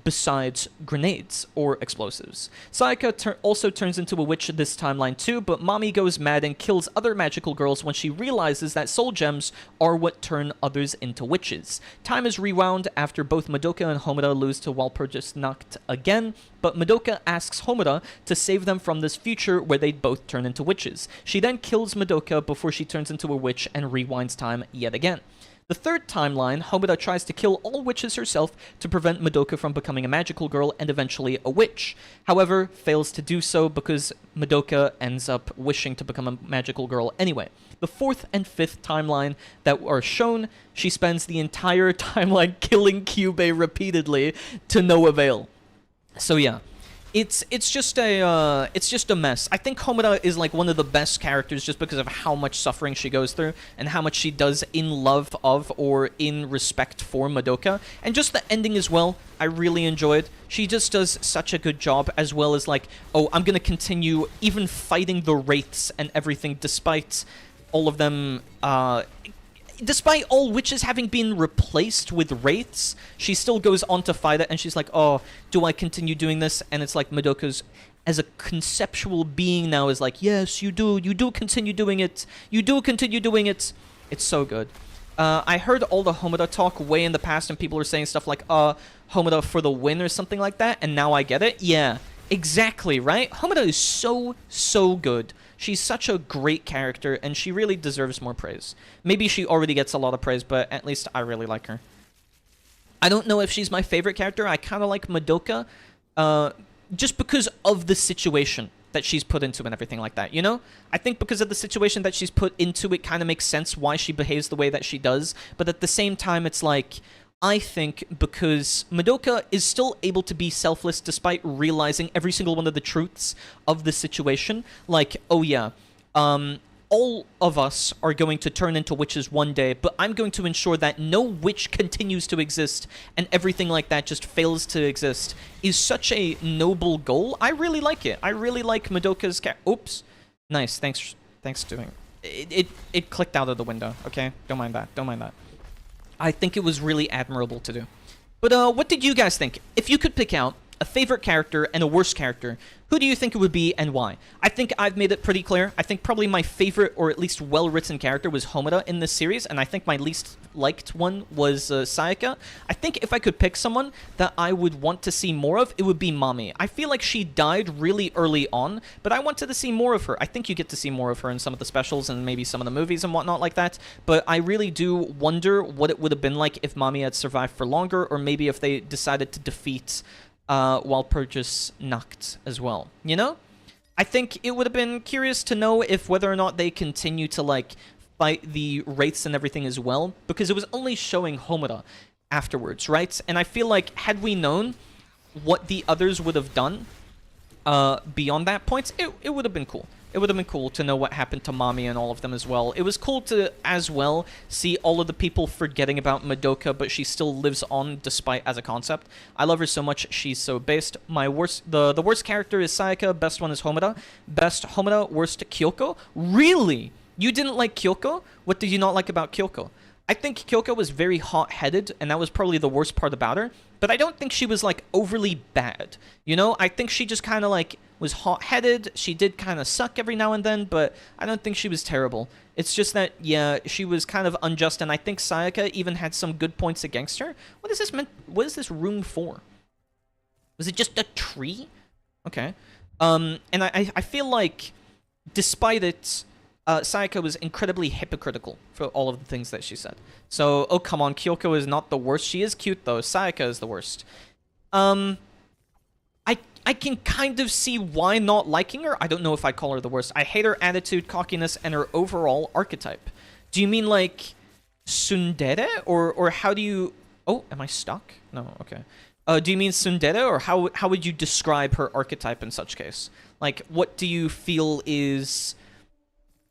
besides grenades or explosives. Sayaka also turns into a witch this timeline too, but Mami goes mad and kills other magical girls when she realizes that soul gems are what turn others into witches. Time is rewound after both Madoka and Homura lose to Walpurgis Nacht again, but Madoka asks Homura to save them from this future where they'd both turn into witches. She then kills Madoka before she turns into a witch and rewinds time yet again. The third timeline, Homura tries to kill all witches herself to prevent Madoka from becoming a magical girl and eventually a witch. However, fails to do so because Madoka ends up wishing to become a magical girl anyway. The fourth and fifth timeline that are shown, she spends the entire timeline killing Kyubey repeatedly to no avail. So yeah. It's just a mess. I think Homura is like one of the best characters just because of how much suffering she goes through and how much she does in love of or in respect for Madoka. And just the ending as well, I really enjoyed. She just does such a good job, as well as like, oh, I'm gonna continue even fighting the wraiths and everything despite all of them despite all witches having been replaced with wraiths, she still goes on to fight it, and she's like, oh, do I continue doing this? And it's like Madoka's, as a conceptual being now, is like, yes, you do continue doing it. You do continue doing it. It's so good. I heard all the Homura talk way in the past, and people were saying stuff like, Homura for the win or something like that, and now I get it. Yeah, exactly, right? Homura is so good. She's such a great character, and she really deserves more praise. Maybe she already gets a lot of praise, but at least I really like her. I don't know if she's my favorite character. I kind of like Madoka, just because of the situation that she's put into and everything like that, you know? I think because of the situation that she's put into, it kind of makes sense why she behaves the way that she does, but at the same time, it's like, I think because Madoka is still able to be selfless despite realizing every single one of the truths of the situation. Like, oh yeah, all of us are going to turn into witches one day, but I'm going to ensure that no witch continues to exist and everything like that just fails to exist, is such a noble goal. I really like it. I really like Madoka's Oops. Nice, thanks doing it. It clicked out of the window, okay? Don't mind that, don't mind that. I think it was really admirable to do. But what did you guys think? If you could pick out a favorite character and a worst character, who do you think it would be and why? I think I've made it pretty clear. I think probably my favorite, or at least well-written character, was Homura in this series, and I think my least liked one was Sayaka. I think if I could pick someone that I would want to see more of, it would be Mami. I feel like she died really early on, but I wanted to see more of her. I think you get to see more of her in some of the specials and maybe some of the movies and whatnot like that, but I really do wonder what it would have been like if Mami had survived for longer, or maybe if they decided to defeat Walpurgis Nacht as well, you know? I think it would have been curious to know if whether or not they continue to, like, fight the wraiths and everything as well, because it was only showing Homura afterwards, right? And I feel like, had we known what the others would have done beyond that point, it would have been cool. It would have been cool to know what happened to Mami and all of them as well. It was cool to, as well, see all of the people forgetting about Madoka, but she still lives on despite as a concept. I love her so much. She's so based. The worst character is Sayaka. Best one is Homura. Best Homura, worst Kyoko. Really? You didn't like Kyoko? What did you not like about Kyoko? I think Kyoko was very hot-headed, and that was probably the worst part about her. But I don't think she was, like, overly bad. You know? I think she just kind of, like, was hot-headed. She did kind of suck every now and then, but I don't think she was terrible. It's just that, yeah, she was kind of unjust, and I think Sayaka even had some good points against her. What is this meant? What is this room for? Was it just a tree? Okay. And I feel like, despite it, Sayaka was incredibly hypocritical for all of the things that she said. So, oh, come on, Kyoko is not the worst. She is cute, though. Sayaka is the worst. I can kind of see why not liking her. I don't know if I call her the worst. I hate her attitude, cockiness, and her overall archetype. Do you mean, like, tsundere? Or how do you... Oh, am I stuck? No, okay. Do you mean tsundere, or how would you describe her archetype in such case? Like, what do you feel is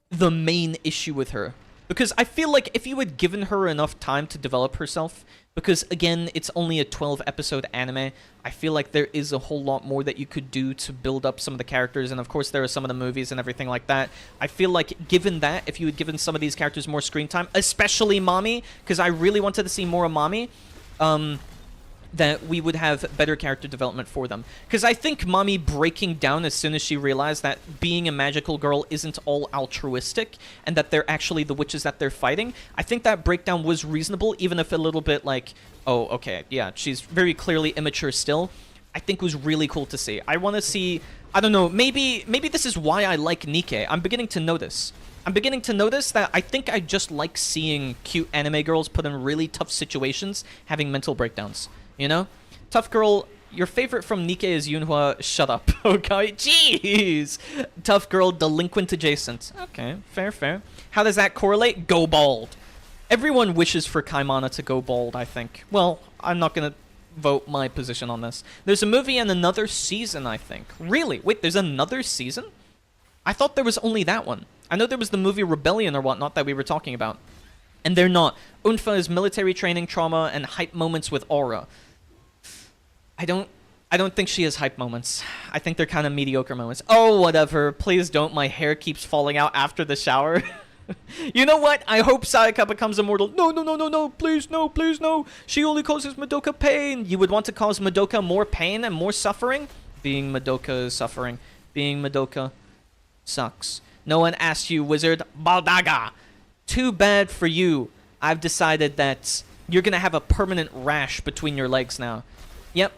the main issue with her? Because I feel like if you had given her enough time to develop herself, because again, it's only a 12-episode anime, I feel like there is a whole lot more that you could do to build up some of the characters, and of course there are some of the movies and everything like that. I feel like given that, if you had given some of these characters more screen time, especially Mami, because I really wanted to see more of Mami, that we would have better character development for them. Because I think Mami breaking down as soon as she realized that being a magical girl isn't all altruistic, and that they're actually the witches that they're fighting, I think that breakdown was reasonable, even if a little bit like, oh, okay, yeah, she's very clearly immature still. I think was really cool to see. I want to see, I don't know, maybe this is why I like Nikke. I'm beginning to notice. I'm beginning to notice that I think I just like seeing cute anime girls put in really tough situations having mental breakdowns. You know? Tough girl, your favorite from Nikke is Yunhua. Shut up. Okay, jeez. Tough girl, delinquent adjacent. Okay, fair. How does that correlate? Go bald. Everyone wishes for Kaimana to go bald, I think. Well, I'm not gonna vote my position on this. There's a movie and another season, I think. Really? Wait, there's another season? I thought there was only that one. I know there was the movie Rebellion or whatnot that we were talking about. And they're not. Unfa is military training, trauma, and hype moments with aura. I don't think she has hype moments. I think they're kind of mediocre moments. Oh, whatever. Please don't. My hair keeps falling out after the shower. You know what? I hope Sayaka becomes immortal. No. Please, no. She only causes Madoka pain. You would want to cause Madoka more pain and more suffering? Being Madoka is suffering. Being Madoka sucks. No one asked you, wizard. Baldaga. Too bad for you. I've decided that you're going to have a permanent rash between your legs now. Yep.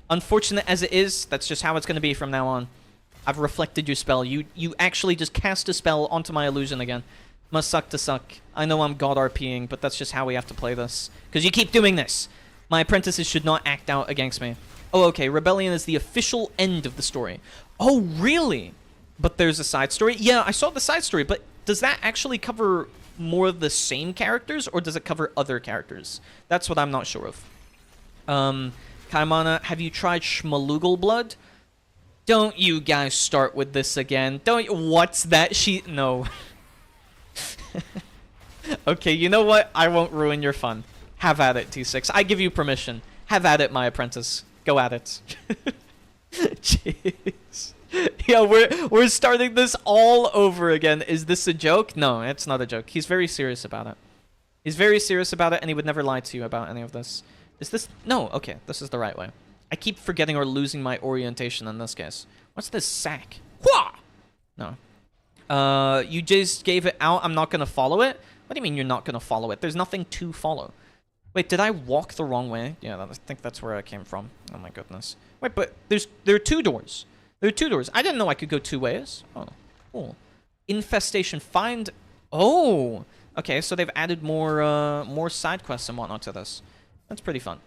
Unfortunate as it is, that's just how it's going to be from now on. I've reflected your spell. You actually just cast a spell onto my illusion again. Must suck to suck. I know I'm god RPing, but that's just how we have to play this. Because you keep doing this. My apprentices should not act out against me. Oh, okay. Rebellion is the official end of the story. Oh, really? But there's a side story? Yeah, I saw the side story, but does that actually cover more of the same characters, or does it cover other characters? That's what I'm not sure of. Kaimana, have you tried Schmalugel blood? Don't you guys start with this again. What's that? No. Okay, you know what? I won't ruin your fun. Have at it, T6. I give you permission. Have at it, my apprentice. Go at it. Jeez. Yeah, we're starting this all over again. Is this a joke? No, it's not a joke. He's very serious about it. He's very serious about it, and he would never lie to you about any of this. Is this... No, okay. This is the right way. I keep forgetting or losing my orientation in this case. What's this sack? Hwah! No. You just gave it out. I'm not going to follow it? What do you mean you're not going to follow it? There's nothing to follow. Wait, did I walk the wrong way? Yeah, I think that's where I came from. Oh my goodness. Wait, but there are two doors. There are two doors. I didn't know I could go two ways. Oh, cool. Infestation. Find... Oh! Okay, so they've added more side quests and whatnot to this. That's pretty fun.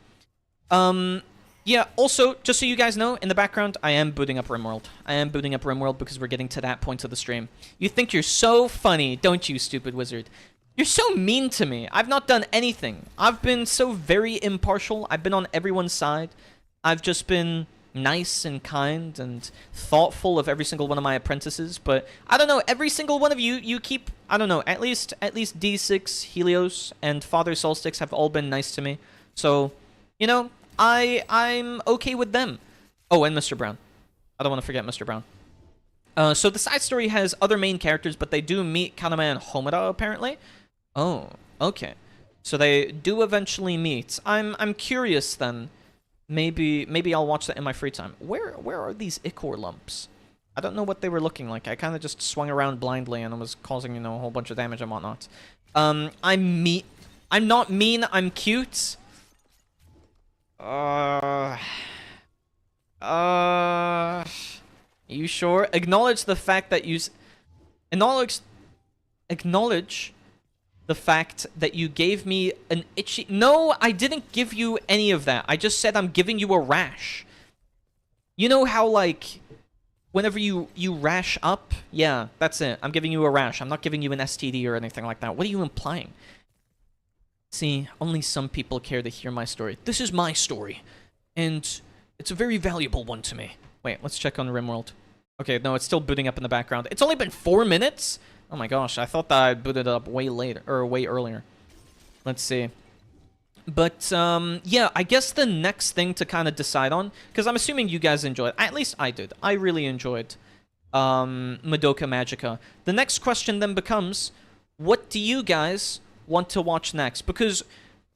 Yeah, also, just so you guys know, in the background, I am booting up Rimworld. I am booting up Rimworld because we're getting to that point of the stream. You think you're so funny, don't you, stupid wizard? You're so mean to me. I've not done anything. I've been so very impartial. I've been on everyone's side. I've just been nice and kind and thoughtful of every single one of my apprentices, but I don't know, every single one of you keep, I don't know, at least D6, Helios, and Father Solstice have all been nice to me. So, you know, I'm okay with them. Oh, and Mr. Brown. I don't want to forget Mr. Brown. So the side story has other main characters, but they do meet Kaname and Homura, apparently. Oh, okay. So they do eventually meet. I'm curious then. Maybe I'll watch that in my free time. Where are these ichor lumps? I don't know what they were looking like. I kind of just swung around blindly and was causing, you know, a whole bunch of damage and whatnot. I'm not mean, I'm cute. You sure? Acknowledge the fact that you... Acknowledge the fact that you gave me an itchy... No, I didn't give you any of that. I just said I'm giving you a rash. You know how, like, whenever you rash up? Yeah, that's it. I'm giving you a rash. I'm not giving you an STD or anything like that. What are you implying? See, only some people care to hear my story. This is my story. and it's a very valuable one to me. Wait, let's check on Rimworld. Okay, no, it's still booting up in the background. It's only been 4 minutes? Oh my gosh, I thought that I booted up way later, or way earlier. Let's see. But, yeah, I guess the next thing to kind of decide on, because I'm assuming you guys enjoyed, at least I did. I really enjoyed Madoka Magica. The next question then becomes, what do you guys want to watch next? Because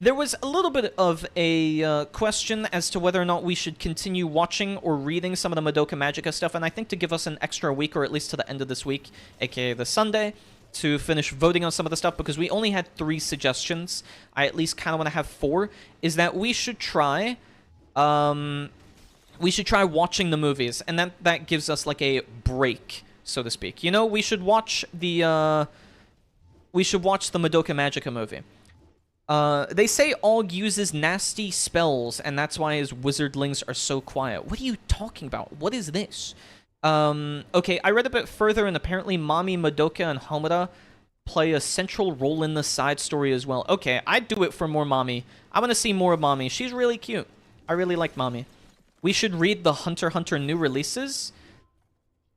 there was a little bit of a question as to whether or not we should continue watching or reading some of the Madoka Magica stuff, and I think to give us an extra week, or at least to the end of this week, aka the Sunday, to finish voting on some of the stuff, because we only had 3 suggestions. I at least kind of want to have 4, is that we should try watching the movies, and that gives us like a break, so to speak. You know, we should watch the Madoka Magica movie. They say Aug uses nasty spells, and that's why his wizardlings are so quiet. What are you talking about? What is this? Okay, I read a bit further, and apparently Mami, Madoka, and Homura play a central role in the side story as well. Okay, I'd do it for more Mami. I want to see more of Mami. She's really cute. I really like Mami. We should read the Hunter x Hunter new releases.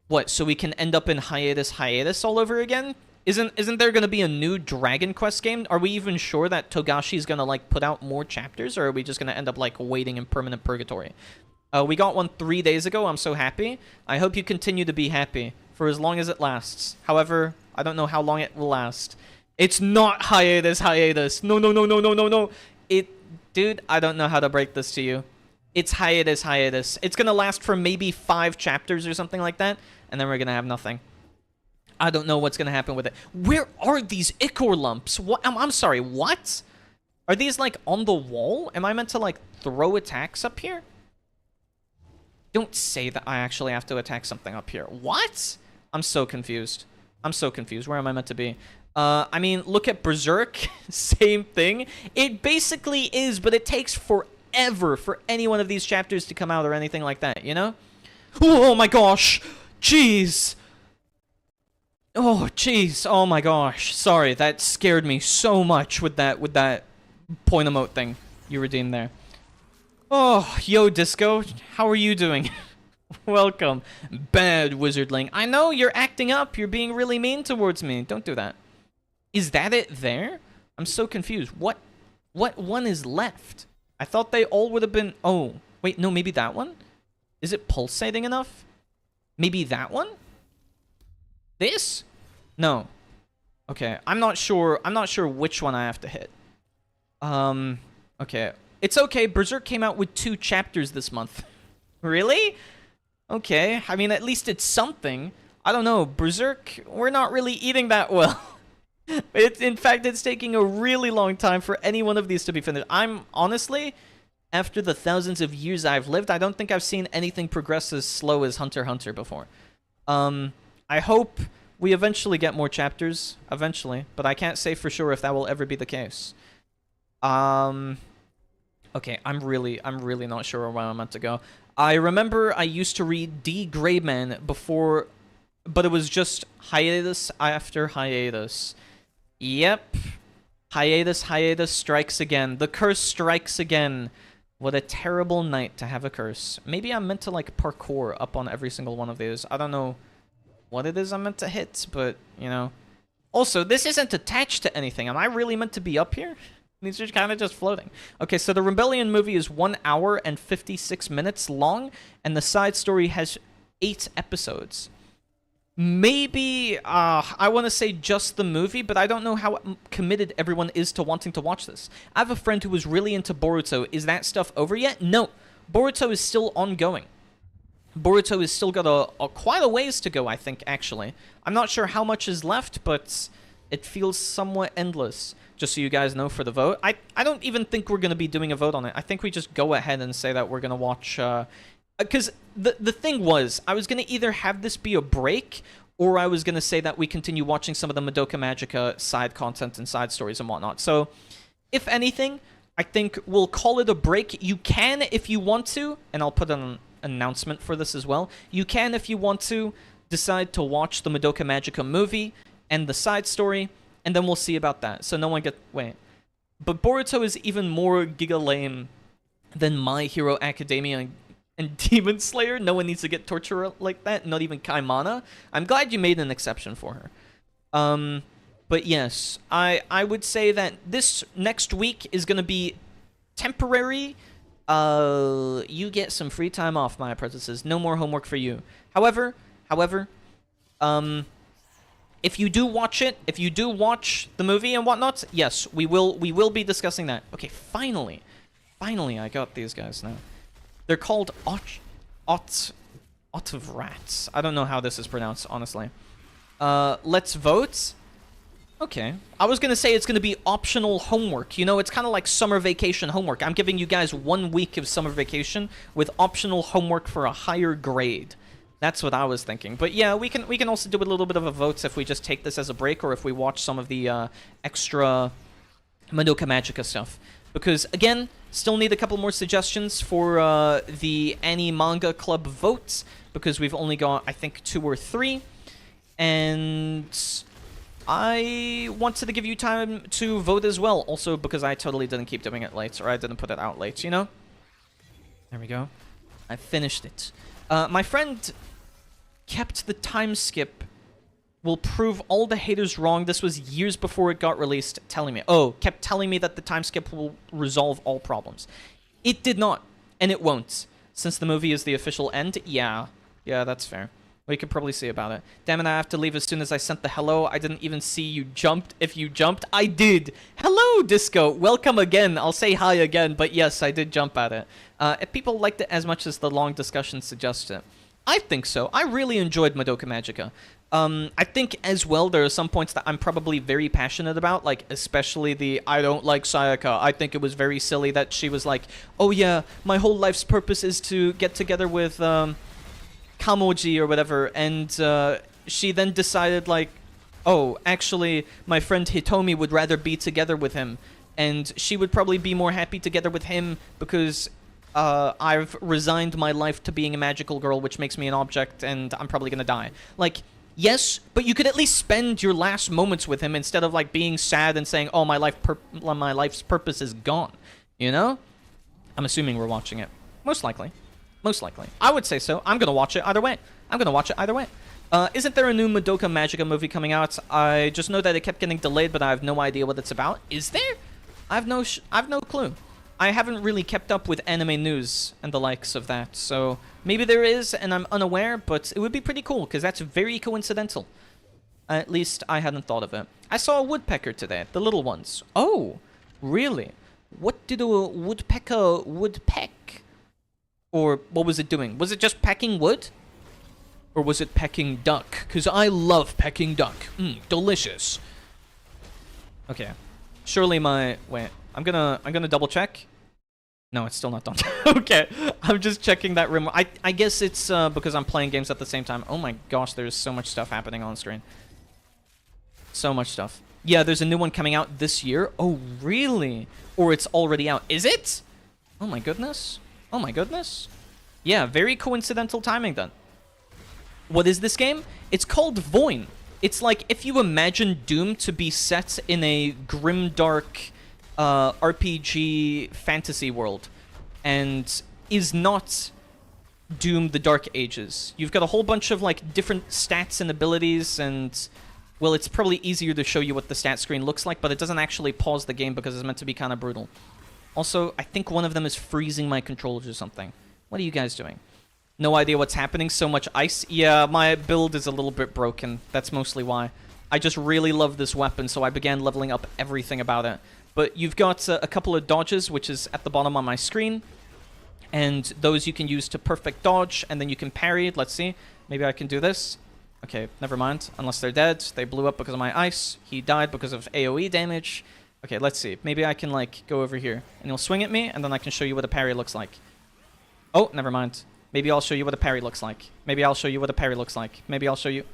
What, so we can end up in hiatus all over again? Isn't there going to be a new Dragon Quest game? Are we even sure that Togashi's going to, like, put out more chapters, or are we just going to end up, like, waiting in permanent purgatory? We got one 3 days ago. I'm so happy. I hope you continue to be happy for as long as it lasts. However, I don't know how long it will last. It's not hiatus. No. Dude, I don't know how to break this to you. It's hiatus. It's going to last for maybe 5 chapters or something like that, and then we're going to have nothing. I don't know what's going to happen with it. Where are these ichor lumps? What? I'm sorry, what? Are these, like, on the wall? Am I meant to, like, throw attacks up here? Don't say that I actually have to attack something up here. What? I'm so confused. Where am I meant to be? I mean, look at Berserk. Same thing. It basically is, but it takes forever for any one of these chapters to come out or anything like that, you know? Oh my gosh! Jeez! Oh, jeez. Oh my gosh. Sorry, that scared me so much with that point emote thing you redeemed there. Oh, yo, Disco. How are you doing? Welcome. Bad wizardling. I know, you're acting up. You're being really mean towards me. Don't do that. Is that it there? I'm so confused. What one is left? I thought they all would have been... Oh, wait, no, maybe that one? Is it pulsating enough? Maybe that one? This? No. Okay, I'm not sure which one I have to hit. Okay. It's okay, Berserk came out with 2 chapters this month. Really? Okay, I mean, at least it's something. I don't know, Berserk, we're not really eating that well. In fact, it's taking a really long time for any one of these to be finished. I'm, honestly, after the thousands of years I've lived, I don't think I've seen anything progress as slow as Hunter x Hunter before. I hope we eventually get more chapters, eventually, but I can't say for sure if that will ever be the case. Okay, I'm really not sure where I'm meant to go. I remember I used to read D. Greyman before, but it was just hiatus after hiatus. Yep. Hiatus strikes again. The curse strikes again. What a terrible night to have a curse. Maybe I'm meant to, like, parkour up on every single one of these. I don't know what it is I'm meant to hit, but, you know. Also, this isn't attached to anything. Am I really meant to be up here? These are kind of just floating. Okay, so the Rebellion movie is 1 hour and 56 minutes long, and the side story has 8 episodes. Maybe, I want to say just the movie, but I don't know how committed everyone is to wanting to watch this. I have a friend who was really into Boruto. Is that stuff over yet? No. Boruto is still ongoing. Boruto has still got quite a ways to go, I think, actually. I'm not sure how much is left, but it feels somewhat endless. Just so you guys know for the vote. I don't even think we're going to be doing a vote on it. I think we just go ahead and say that we're going to watch... Because the thing was, I was going to either have this be a break, or I was going to say that we continue watching some of the Madoka Magica side content and side stories and whatnot. So, if anything, I think we'll call it a break. You can, if you want to, and I'll put an announcement for this as well. You can, if you want to, decide to watch the Madoka Magica movie and the side story, and then we'll see about that. So no one get... Wait. But Boruto is even more giga lame than My Hero Academia and Demon Slayer. No one needs to get tortured like that, not even Kaimana. I'm glad you made an exception for her. But yes, I would say that this next week is going to be temporary. You get some free time off, my apprentices. No more homework for you. However, if you do watch it, if you do watch the movie and whatnot, yes, we will be discussing that. Okay, finally, I got these guys now. They're called Otrats. I don't know how this is pronounced, honestly. Let's vote. Okay. I was gonna say it's gonna be optional homework. You know, it's kind of like summer vacation homework. I'm giving you guys 1 week of summer vacation with optional homework for a higher grade. That's what I was thinking. But yeah, we can also do a little bit of a vote if we just take this as a break or if we watch some of the extra Madoka Magica stuff. Because, again, still need a couple more suggestions for the AniManga Club votes, because we've only got, I think, 2 or 3. And I wanted to give you time to vote as well, also because I totally didn't keep doing it late, or I didn't put it out late, you know? There we go. I finished it. My friend kept the time skip will prove all the haters wrong. This was years before it got released, kept telling me that the time skip will resolve all problems. It did not, and it won't. Since the movie is the official end, yeah, that's fair. We could probably see about it. Damn it, I have to leave as soon as I sent the hello. I didn't even see you jumped. If you jumped, I did. Hello, Disco. Welcome again. I'll say hi again, but yes, I did jump at it. If people liked it as much as the long discussion suggests it. I think so. I really enjoyed Madoka Magica. I think as well there are some points that I'm probably very passionate about, like especially the I don't like Sayaka. I think it was very silly that she was like, oh yeah, my whole life's purpose is to get together with Kamoji or whatever, and she then decided like, oh, actually my friend Hitomi would rather be together with him, and she would probably be more happy together with him because I've resigned my life to being a magical girl, which makes me an object, and I'm probably gonna die. Like, yes, but you could at least spend your last moments with him instead of like being sad and saying, oh, my life's purpose is gone, you know? I'm assuming we're watching it. Most likely. I would say so. I'm gonna watch it either way. Isn't there a new Madoka Magica movie coming out? I just know that it kept getting delayed, but I have no idea what it's about. Is there? I have no clue. I haven't really kept up with anime news and the likes of that, so maybe there is and I'm unaware, but it would be pretty cool because that's very coincidental. At least I hadn't thought of it. I saw a woodpecker today, the little ones. Oh, really? What did a woodpecker woodpeck? Or what was it doing? Was it just pecking wood? Or was it pecking duck? Because I love pecking duck. Delicious. Okay. Surely my... Wait. I'm gonna double check. No, it's still not done. Okay. I'm just checking that room. I guess it's because I'm playing games at the same time. Oh my gosh, there's so much stuff happening on screen. So much stuff. Yeah, there's a new one coming out this year. Oh, really? Or it's already out. Is it? Oh my goodness. Oh my goodness. Yeah, very coincidental timing then. What is this game? It's called Voin. It's like if you imagine Doom to be set in a grimdark RPG fantasy world and is not Doom the Dark Ages. You've got a whole bunch of like different stats and abilities, and well, it's probably easier to show you what the stat screen looks like, but it doesn't actually pause the game because it's meant to be kind of brutal. Also, I think one of them is freezing my controllers or something. What are you guys doing? No idea what's happening. So much ice. Yeah, my build is a little bit broken. That's mostly why. I just really love this weapon, so I began leveling up everything about it. But you've got a couple of dodges, which is at the bottom on my screen. And those you can use to perfect dodge, and then you can parry. Let's see. Maybe I can do this. Okay, never mind. Unless they're dead. They blew up because of my ice. He died because of AoE damage. Okay, let's see. Maybe I can, like, go over here. And he'll swing at me, and then I can show you what a parry looks like. Oh, never mind. Maybe I'll show you what a parry looks like. Maybe I'll show you what a parry looks like. Maybe I'll show you...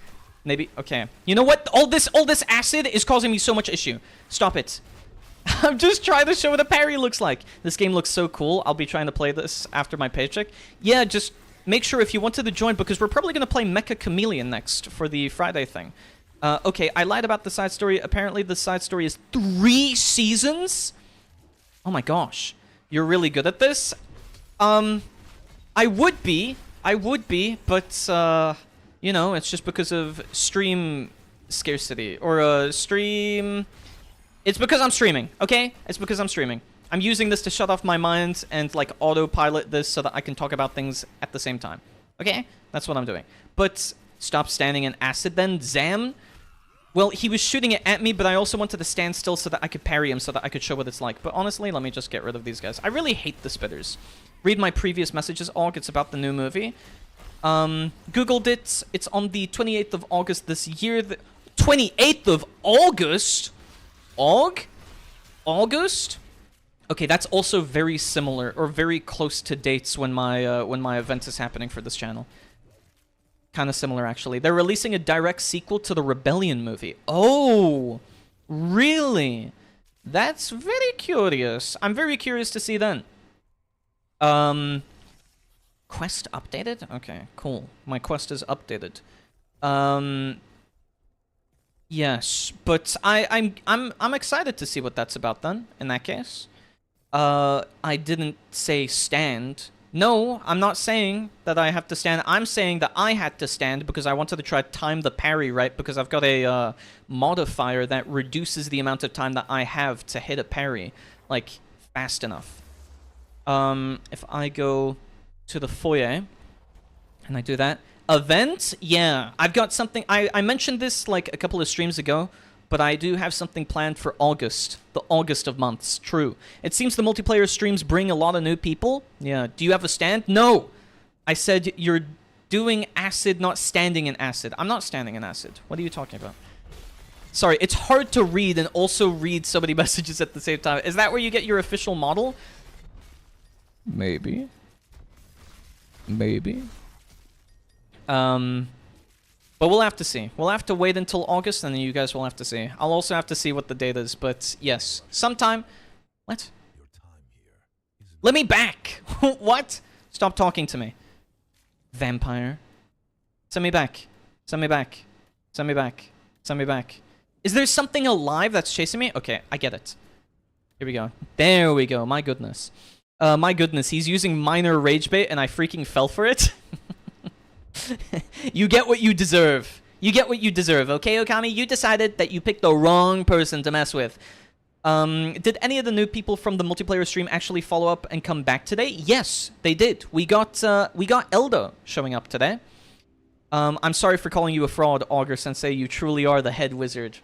Maybe... Okay. You know what? All this acid is causing me so much issue. Stop it. I'm just trying to show what a parry looks like. This game looks so cool. I'll be trying to play this after my paycheck. Yeah, just make sure if you wanted to join, because we're probably going to play Mecha Chameleon next for the Friday thing. Okay, I lied about the side story. Apparently, the side story is 3 seasons? Oh my gosh. You're really good at this? I would be, but you know, it's just because of stream scarcity or stream. It's because I'm streaming, okay? It's because I'm streaming. I'm using this to shut off my mind and like autopilot this so that I can talk about things at the same time. Okay? That's what I'm doing. But stop standing in acid then, Zam. Well, he was shooting it at me, but I also wanted to stand still so that I could parry him so that I could show what it's like. But honestly, let me just get rid of these guys. I really hate the spitters. Read my previous messages, Aug. It's about the new movie. Googled it. It's on the 28th of August this year. 28th of August? Aug? August? Okay, that's also very similar or very close to dates when my event is happening for this channel. Kind of similar, actually. They're releasing a direct sequel to the Rebellion movie. Oh, really? That's very curious. I'm very curious to see then. Quest updated? Okay, cool. My quest is updated. Yes, but I'm excited to see what that's about then. In that case, I didn't say stand. No, I'm not saying that I have to stand. I'm saying that I had to stand because I wanted to try to time the parry right because I've got a modifier that reduces the amount of time that I have to hit a parry, like, fast enough. If I go to the foyer and I do that. Event? Yeah, I've got something. I mentioned this like a couple of streams ago, but I do have something planned for August. The August of months. True. It seems the multiplayer streams bring a lot of new people. Yeah. Do you have a stand? No. I said you're doing acid, not standing in acid. I'm not standing in acid. What are you talking about? Sorry, it's hard to read and also read so many messages at the same time. Is that where you get your official model? Maybe. Maybe. But we'll have to see. We'll have to wait until August, and then you guys will have to see. I'll also have to see what the date is, but yes. Sometime... What? Let me back! What? Stop talking to me. Vampire. Send me back. Send me back. Send me back. Send me back. Is there something alive that's chasing me? Okay, I get it. Here we go. There we go. My goodness. My goodness, he's using minor rage bait, and I freaking fell for it. You get what you deserve. You get what you deserve, okay, Okami? You decided that you picked the wrong person to mess with. Did any of the new people from the multiplayer stream actually follow up and come back today? Yes, they did. We got Eldo showing up today. I'm sorry for calling you a fraud, Auger Sensei. You truly are the head wizard.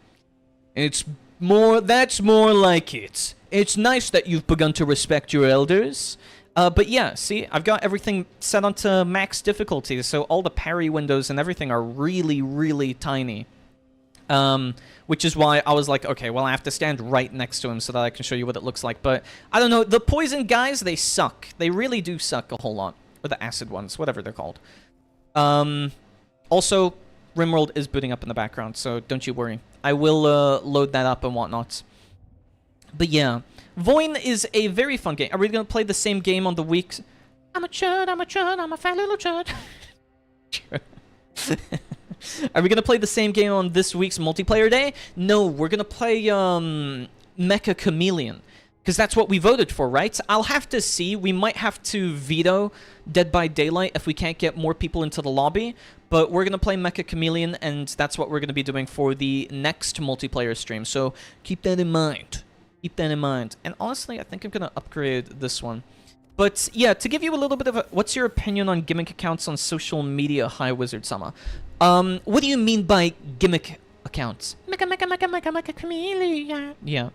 That's more like it. It's nice that you've begun to respect your elders. But yeah, see, I've got everything set onto max difficulty, so all the parry windows and everything are really, really tiny. Which is why I was like, okay, well, I have to stand right next to him so that I can show you what it looks like. But, I don't know, the poison guys, they suck. They really do suck a whole lot. Or the acid ones, whatever they're called. Also, Rimworld is booting up in the background, so don't you worry. I will load that up and whatnot. But yeah, Voin is a very fun game. Are we going to play the same game on the weeks? I'm a chud, I'm a chud, I'm a fat little chud. Are we going to play the same game on this week's multiplayer day? No, we're going to play Mecha Chameleon. Because that's what we voted for, right? I'll have to see. We might have to veto Dead by Daylight if we can't get more people into the lobby. But we're going to play Mecha Chameleon, and that's what we're going to be doing for the next multiplayer stream. So keep that in mind. Keep that in mind. And honestly, I think I'm going to upgrade this one. But yeah, to give you a little bit of a... What's your opinion on gimmick accounts on social media, High Wizard Sama? What do you mean by gimmick accounts? Mecha Chameleon. Yeah.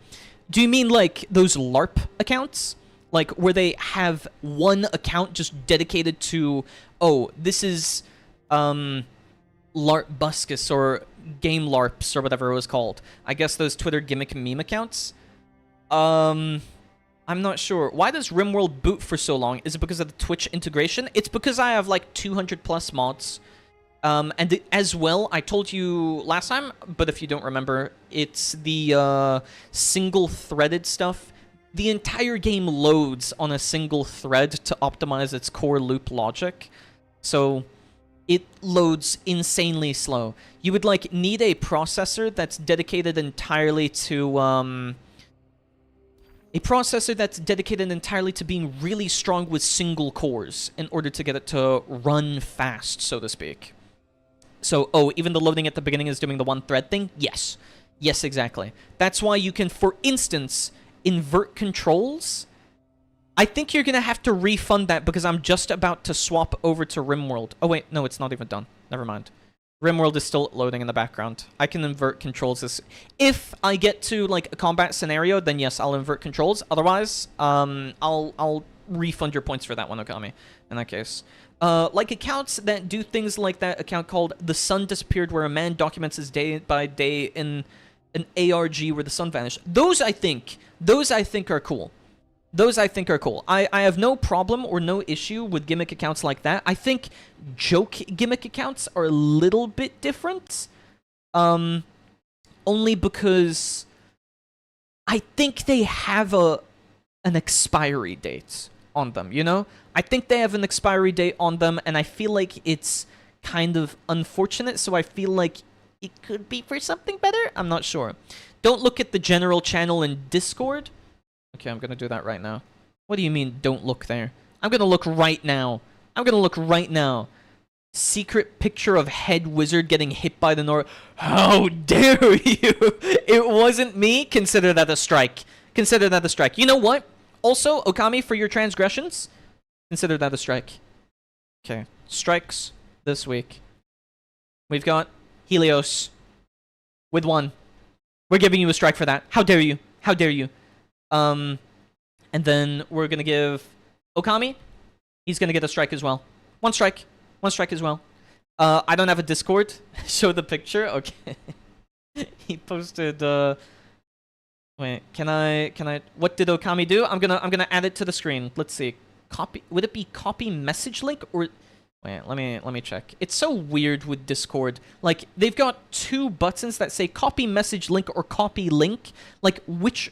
Do you mean like those LARP accounts? Like where they have one account just dedicated to, oh, this is LARP Buscus or Game LARPs or whatever it was called. I guess those Twitter gimmick meme accounts. I'm not sure. Why does Rimworld boot for so long? Is it because of the Twitch integration? It's because I have like 200 plus mods. And as well, I told you last time, but if you don't remember, it's the single-threaded stuff. The entire game loads on a single thread to optimize its core loop logic. So it loads insanely slow. You would like need a processor that's dedicated entirely to A processor that's dedicated entirely to being really strong with single cores in order to get it to run fast, so to speak. So, oh, even the loading at the beginning is doing the one thread thing? Yes. Yes, exactly. That's why you can, for instance, invert controls. I think you're going to have to refund that because I'm just about to swap over to Rimworld. Oh, wait, no, it's not even done. Never mind. Rimworld is still loading in the background. I can invert controls. If I get to, like, a combat scenario, then yes, I'll invert controls. Otherwise, I'll refund your points for that one, Okami, in that case. Like accounts that do things like that account called The Sun Disappeared, where a man documents his day by day in an ARG where the sun vanished. Those I think are cool. Those I think are cool. I have no problem or no issue with gimmick accounts like that. I think joke gimmick accounts are a little bit different. Only because I think they have an expiry date on them, you know? I think they have an expiry date on them, and I feel like it's kind of unfortunate, so I feel like it could be for something better? I'm not sure. Don't look at the general channel in Discord. Okay, I'm gonna do that right now. What do you mean, don't look there? I'm gonna look right now. I'm gonna look right now. Secret picture of head wizard getting hit by the Nor... How dare you! It wasn't me? Consider that a strike. Consider that a strike. You know what? Also, Okami, for your transgressions, consider that a strike. Okay, strikes this week. We've got Helios with 1. We're giving you a strike for that. How dare you? How dare you? And then we're gonna give Okami. He's gonna get a strike as well. 1 strike. 1 strike as well. I don't have a Discord. Show the picture. Okay. He posted. Wait. Can I? What did Okami do? I'm gonna add it to the screen. Let's see. Copy. Would it be copy message link or? Wait. Let me check. It's so weird with Discord. Like they've got 2 buttons that say copy message link or copy link. Like which?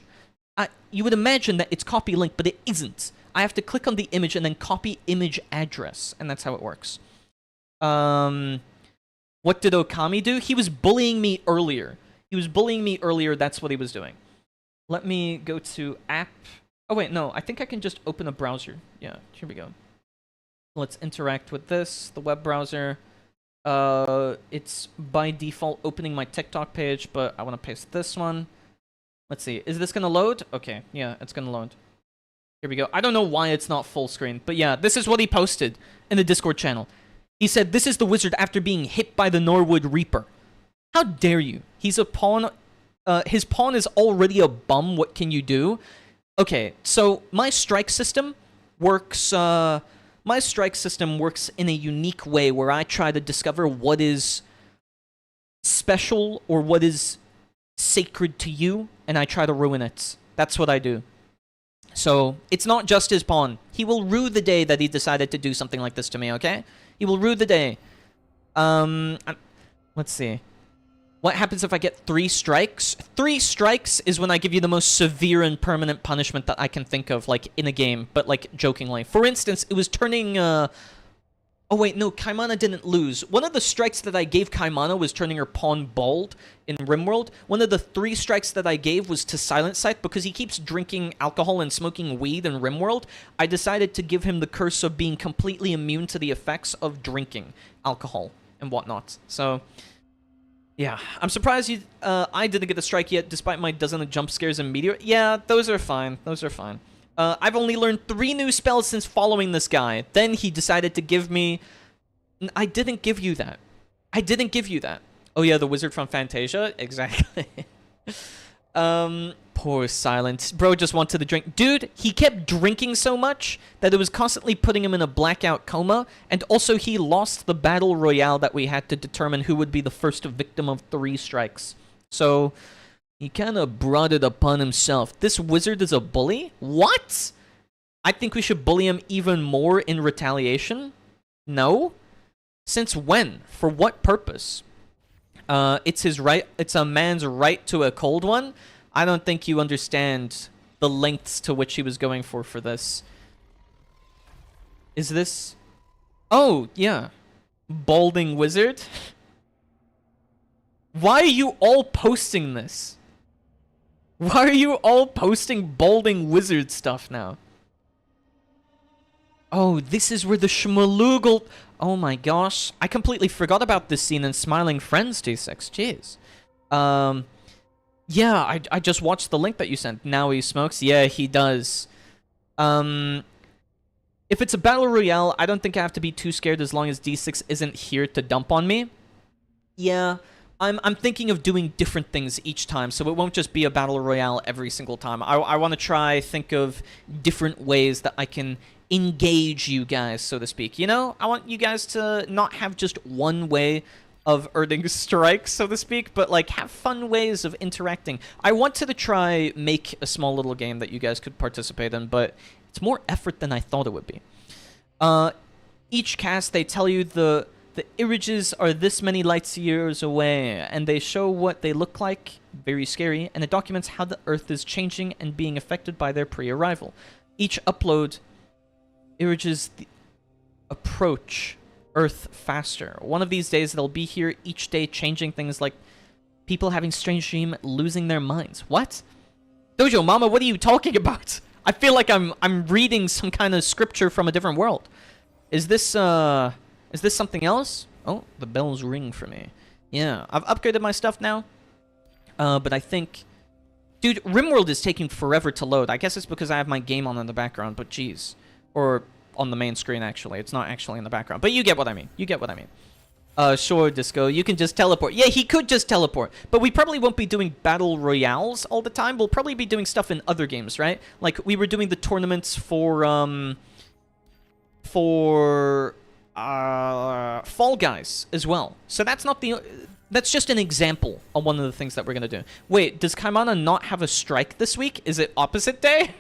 You would imagine that it's copy link, but it isn't. I have to click on the image and then copy image address, and that's how it works. What did Okami do? He was bullying me earlier. That's what he was doing. Let me go to app. Oh, wait, no. I think I can just open a browser. Yeah, here we go. Let's interact with this, the web browser. It's by default opening my TikTok page, but I want to paste this one. Let's see. Is this going to load? Okay, yeah, it's going to load. Here we go. I don't know why it's not full screen, but yeah, this is what he posted in the Discord channel. He said, "This is the wizard after being hit by the Norwood Reaper." How dare you? He's a pawn. His pawn is already a bum. What can you do? Okay, so my strike system works. My strike system works in a unique way where I try to discover what is special or what is sacred to you, and I try to ruin it. That's what I do. So, it's not just his pawn. He will rue the day that he decided to do something like this to me, okay? He will rue the day. Let's see. What happens if I get 3 strikes? 3 strikes is when I give you the most severe and permanent punishment that I can think of, like, in a game, but, like, jokingly. For instance, it was turning, Oh, wait, no, Kaimana didn't lose. One of the strikes that I gave Kaimana was turning her pawn bald in Rimworld. One of the 3 strikes that I gave was to Silent Sight because he keeps drinking alcohol and smoking weed in Rimworld. I decided to give him the curse of being completely immune to the effects of drinking alcohol and whatnot. So, yeah. I'm surprised I didn't get a strike yet despite my dozen of jump scares and meteor. Yeah, those are fine. Those are fine. I've only learned 3 new spells since following this guy. Then he decided to give me... I didn't give you that. I didn't give you that. Oh yeah, the wizard from Fantasia? Exactly. Poor Silent. Bro just wanted to drink. Dude, he kept drinking so much that it was constantly putting him in a blackout coma. And also he lost the battle royale that we had to determine who would be the first victim of 3 strikes. So... he kind of brought it upon himself. This wizard is a bully? What? I think we should bully him even more in retaliation? No? Since when? For what purpose? It's his right. It's a man's right to a cold one? I don't think you understand the lengths to which he was going for this. Is this... oh, yeah. Balding wizard? Why are you all posting this? Why are you all posting balding wizard stuff now? Oh, this is where the Shmaloogle... Oh my gosh. I completely forgot about this scene in Smiling Friends, J6. Jeez. Yeah, I just watched the link that you sent. Now he smokes? Yeah, he does. If it's a battle royale, I don't think I have to be too scared as long as D6 isn't here to dump on me. Yeah, I'm thinking of doing different things each time, so it won't just be a battle royale every single time. I want to think of different ways that I can engage you guys, so to speak. You know, I want you guys to not have just one way of earning strikes, so to speak, but like have fun ways of interacting. I wanted to try make a small little game that you guys could participate in, but it's more effort than I thought it would be. Each cast, they tell you the images are this many light years away, and they show what they look like, very scary, and it documents how the Earth is changing and being affected by their pre-arrival. Each upload images the approach Earth faster. One of these days, they'll be here each day changing things like people having strange dream, losing their minds. What? Dojo Mama, what are you talking about? I feel like I'm reading some kind of scripture from a different world. Is this something else? Oh, the bells ring for me. Yeah, I've upgraded my stuff now. But I think... Dude, Rimworld is taking forever to load. I guess it's because I have my game on in the background, but jeez. Or on the main screen, actually. It's not actually in the background. But you get what I mean. You get what I mean. Sure, Disco. You can just teleport. Yeah, he could just teleport. But we probably won't be doing battle royales all the time. We'll probably be doing stuff in other games, right? Like, we were doing the tournaments for Fall Guys as well. So that's not the... That's just an example of one of the things that we're going to do. Wait, does Kaimana not have a strike this week? Is it opposite day?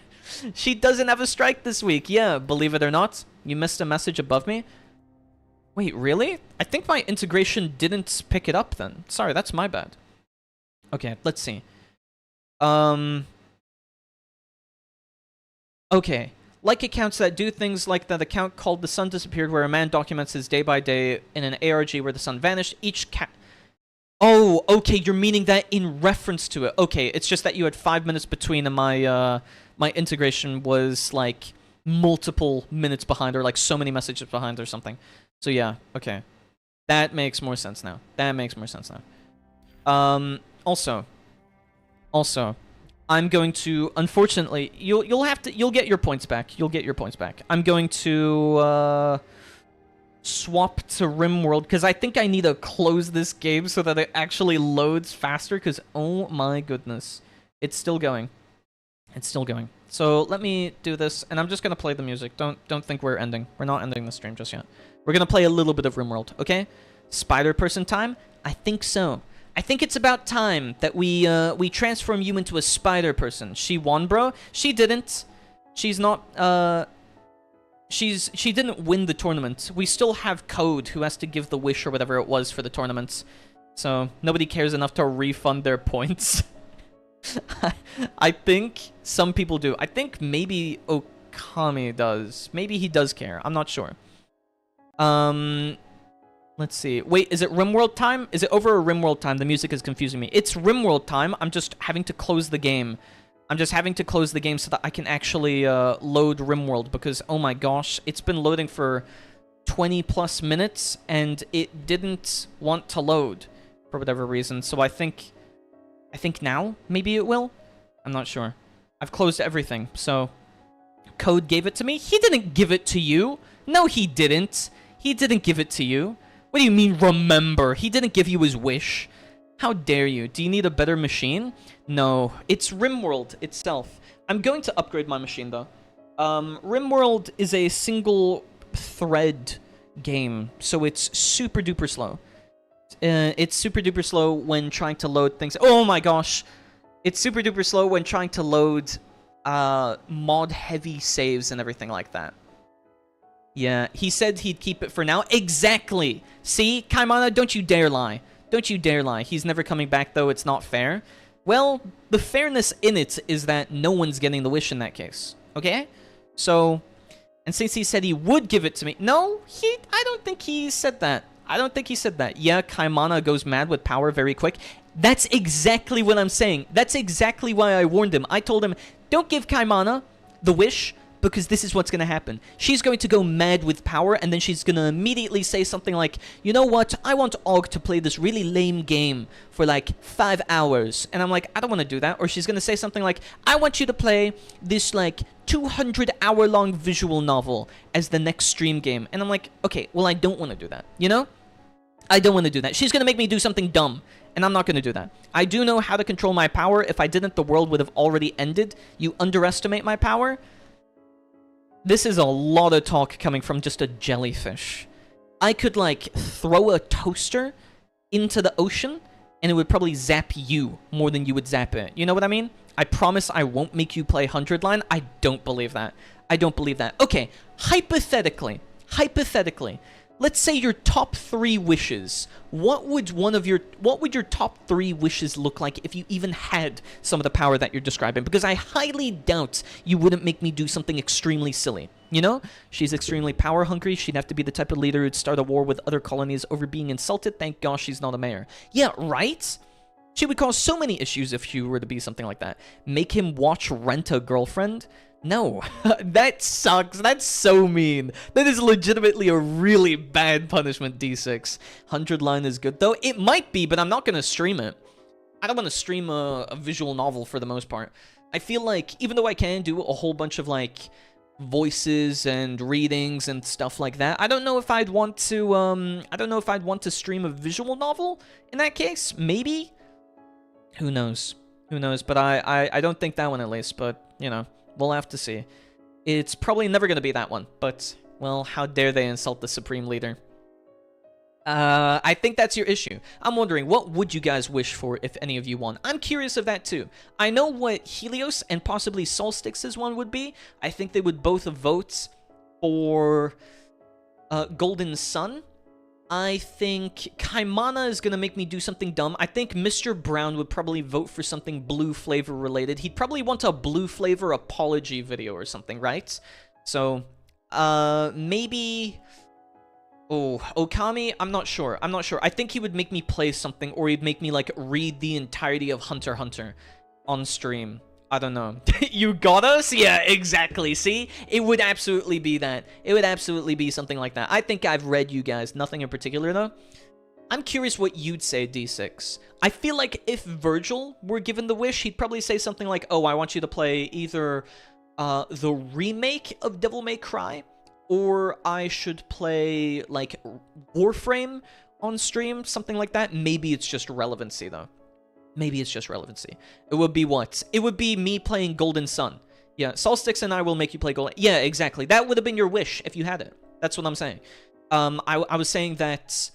She doesn't have a strike this week. Yeah, believe it or not. You missed a message above me. Wait, really? I think my integration didn't pick it up then. Sorry, that's my bad. Okay, let's see. Okay. Like accounts that do things like that account called The Sun Disappeared, where a man documents his day by day in an ARG where the sun vanished. Each cat... Oh, okay, you're meaning that in reference to it. Okay, it's just that you had 5 minutes between and my integration was like multiple minutes behind, or like so many messages behind or something. So yeah, okay. That makes more sense now. That makes more sense now. Also, I'm going to, unfortunately, you'll get your points back. You'll get your points back. I'm going to swap to Rimworld because I think I need to close this game so that it actually loads faster, because oh my goodness, it's still going. It's still going. So let me do this, and I'm just gonna play the music. Don't think we're ending. We're not ending the stream just yet. We're gonna play a little bit of Rimworld, okay? Spider person time? I think so. I think it's about time that we transform you into a spider person. She won, bro. She didn't. She's not. She didn't win the tournament. We still have Code, who has to give the wish or whatever it was for the tournament. So nobody cares enough to refund their points. I think some people do. I think maybe Okami does. Maybe he does care. I'm not sure. Let's see. Wait, is it Rimworld time? Is it over or Rimworld time? The music is confusing me. It's Rimworld time. I'm just having to close the game. I'm just having to close the game so that I can actually load Rimworld, because, oh my gosh, it's been loading for 20 plus minutes and it didn't want to load for whatever reason. So I think now maybe it will. I'm not sure. I've closed everything. So Code gave it to me. He didn't give it to you. No, he didn't. He didn't give it to you. What do you mean, remember? He didn't give you his wish. How dare you? Do you need a better machine? No, it's Rimworld itself. I'm going to upgrade my machine, though. Rimworld is a single thread game, so it's super duper slow. It's super duper slow when trying to load things. Oh my gosh! It's super duper slow when trying to load mod heavy saves and everything like that. Yeah, he said he'd keep it for now. Exactly! See? Kaimana, don't you dare lie. Don't you dare lie. He's never coming back, though. It's not fair. Well, the fairness in it is that no one's getting the wish in that case. Okay? So, and since he said he would give it to me... No, I don't think he said that. I don't think he said that. Yeah, Kaimana goes mad with power very quick. That's exactly what I'm saying. That's exactly why I warned him. I told him, don't give Kaimana the wish, because this is what's going to happen. She's going to go mad with power, and then she's going to immediately say something like, you know what, I want Auger to play this really lame game for like 5 hours. And I'm like, I don't want to do that. Or she's going to say something like, I want you to play this like 200-hour-long visual novel as the next stream game. And I'm like, okay, well, I don't want to do that, you know? I don't want to do that. She's going to make me do something dumb, and I'm not going to do that. I do know how to control my power. If I didn't, the world would have already ended. You underestimate my power? This is a lot of talk coming from just a jellyfish. I could, like, throw a toaster into the ocean, and it would probably zap you more than you would zap it. You know what I mean? I promise I won't make you play 100 line. I don't believe that. I don't believe that. Okay, hypothetically, let's say your top 3 wishes. What would your top 3 wishes look like if you even had some of the power that you're describing? Because I highly doubt you wouldn't make me do something extremely silly. You know? She's extremely power hungry. She'd have to be the type of leader who'd start a war with other colonies over being insulted. Thank gosh she's not a mayor. Yeah, right? She would cause so many issues if she were to be something like that. Make him watch Rent a Girlfriend? No, that sucks. That's so mean. That is legitimately a really bad punishment, D6. 100 line is good, though. It might be, but I'm not going to stream it. I don't want to stream a visual novel for the most part. I feel like, even though I can do a whole bunch of, like, voices and readings and stuff like that, I don't know if I'd want to, stream a visual novel in that case. Maybe? Who knows? Who knows? But I don't think that one at least, but, you know. We'll have to see. It's probably never going to be that one, but, well, how dare they insult the Supreme Leader? I think that's your issue. I'm wondering, what would you guys wish for if any of you won? I'm curious of that, too. I know what Helios and possibly Solstix's one would be. I think they would both vote for Golden Sun. I think Kaimana is going to make me do something dumb. I think Mr. Brown would probably vote for something blue flavor related. He'd probably want a blue flavor apology video or something, right? So, maybe... Oh, Okami? I'm not sure. I think he would make me play something, or he'd make me, like, read the entirety of Hunter x Hunter on stream. I don't know. You got us? Yeah, exactly. See? It would absolutely be that. It would absolutely be something like that. I think I've read you guys. Nothing in particular, though. I'm curious what you'd say, D6. I feel like if Virgil were given the wish, he'd probably say something like, oh, I want you to play either the remake of Devil May Cry, or I should play, like, Warframe on stream, something like that. Maybe it's just relevancy, though. Maybe it's just relevancy. It would be what? It would be me playing Golden Sun. Yeah, Solstix and I will make you play Golden... Yeah, exactly. That would have been your wish if you had it. That's what I'm saying. I was saying that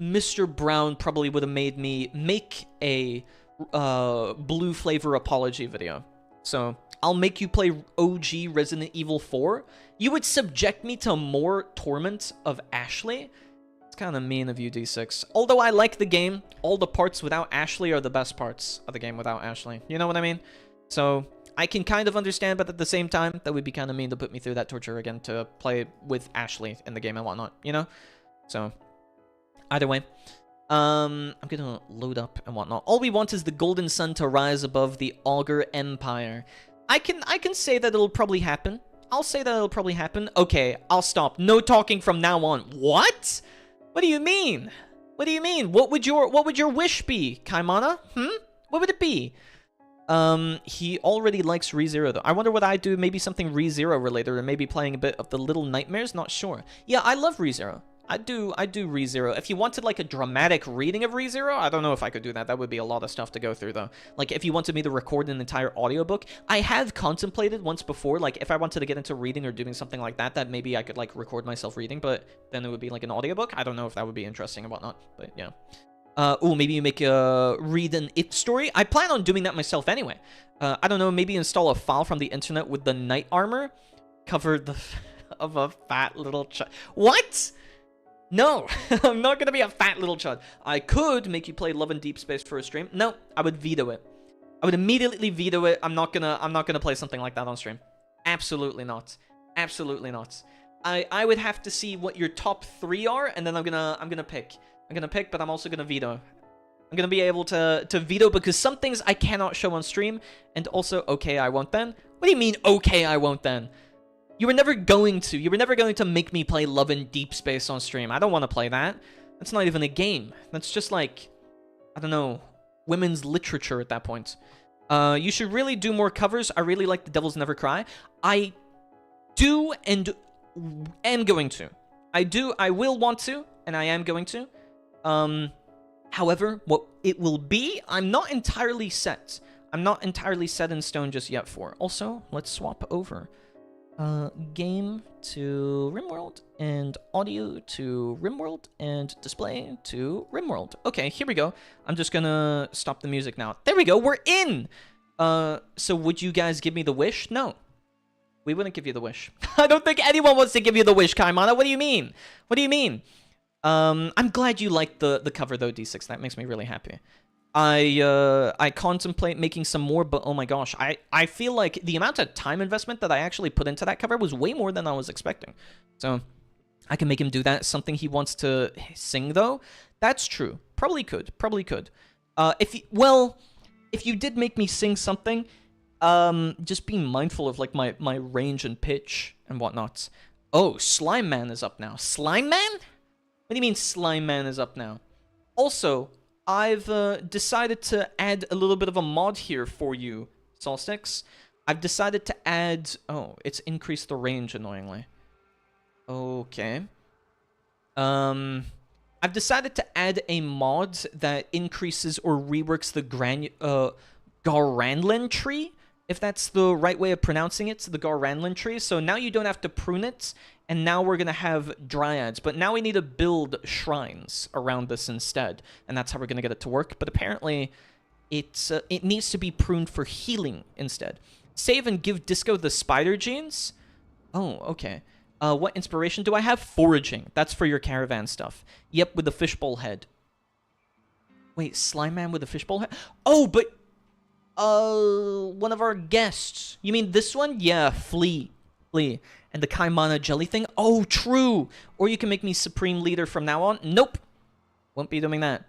Mr. Brown probably would have made me make a blue flavor apology video. So, I'll make you play OG Resident Evil 4. You would subject me to more torment of Ashley? It's kind of mean of you, D6. Although I like the game, all the parts without Ashley are the best parts of the game without Ashley. You know what I mean? So, I can kind of understand, but at the same time, that would be kind of mean to put me through that torture again to play with Ashley in the game and whatnot, you know? So, either way. I'm gonna load up and whatnot. All we want is the Golden Sun to rise above the Auger Empire. I can say that it'll probably happen. I'll say that it'll probably happen. Okay, I'll stop. No talking from now on. What? What do you mean? What do you mean? What would your wish be, Kaimana? What would it be? He already likes ReZero, though. I wonder what I'd do. Maybe something ReZero related, or maybe playing a bit of the Little Nightmares. Not sure. Yeah, I love ReZero. I do ReZero. If you wanted, like, a dramatic reading of ReZero, I don't know if I could do that. That would be a lot of stuff to go through, though. Like, if you wanted me to record an entire audiobook, I have contemplated once before, like, if I wanted to get into reading or doing something like that, that maybe I could, like, record myself reading, but then it would be, like, an audiobook. I don't know if that would be interesting and whatnot, but, yeah. Oh, maybe you make read an It story? I plan on doing that myself anyway. I don't know, maybe install a file from the internet with the knight armor. Cover the... of a fat little child. What?! No, I'm not gonna be a fat little chud. I could make you play Love and Deep Space for a stream. No, I would veto it. I would immediately veto it. I'm not gonna play something like that on stream. Absolutely not. Absolutely not. I would have to see what your top 3 are, and then I'm gonna pick. I'm gonna pick, but I'm also gonna veto. I'm gonna be able to veto because some things I cannot show on stream, and also, okay, I won't then. What do you mean, okay, I won't then? You were never going to make me play Love in Deep Space on stream. I don't want to play that. That's not even a game. That's just like, I don't know, women's literature at that point. You should really do more covers. I really like The Devils Never Cry. I do and am going to. I will want to, and I am going to. However, what it will be, I'm not entirely set. I'm not entirely set in stone just yet for. Also, let's swap over. Game to Rimworld, and audio to Rimworld, and display to Rimworld. Okay, here we go. I'm just gonna stop the music now. There we go, we're in! So would you guys give me the wish? No. We wouldn't give you the wish. I don't think anyone wants to give you the wish, Kaimana. What do you mean? What do you mean? I'm glad you liked the cover though, D6. That makes me really happy. I contemplate making some more, but oh my gosh, I feel like the amount of time investment that I actually put into that cover was way more than I was expecting. So I can make him do that. Something he wants to sing though, that's true. Probably could. If you did make me sing something, just being mindful of like my range and pitch and whatnot. Oh, Slime Man is up now. Slime Man? What do you mean Slime Man is up now? Also, I've decided to add a little bit of a mod here for you, Solstix. I've decided to add... Oh, it's increased the range, annoyingly. Okay. I've decided to add a mod that increases or reworks the Garandlin tree, if that's the right way of pronouncing it, the Garandlin tree. So now you don't have to prune it, and now we're going to have dryads. But now we need to build shrines around this instead, and that's how we're going to get it to work. But apparently, it needs to be pruned for healing instead. Save and give Disco the spider genes? Oh, okay. What inspiration do I have? Foraging. That's for your caravan stuff. Yep, with the fishbowl head. Wait, Slime Man with a fishbowl head? Oh, but... one of our guests. You mean this one? Yeah, Flea. And the Kaimana jelly thing? Oh, true! Or you can make me Supreme Leader from now on. Nope. Won't be doing that.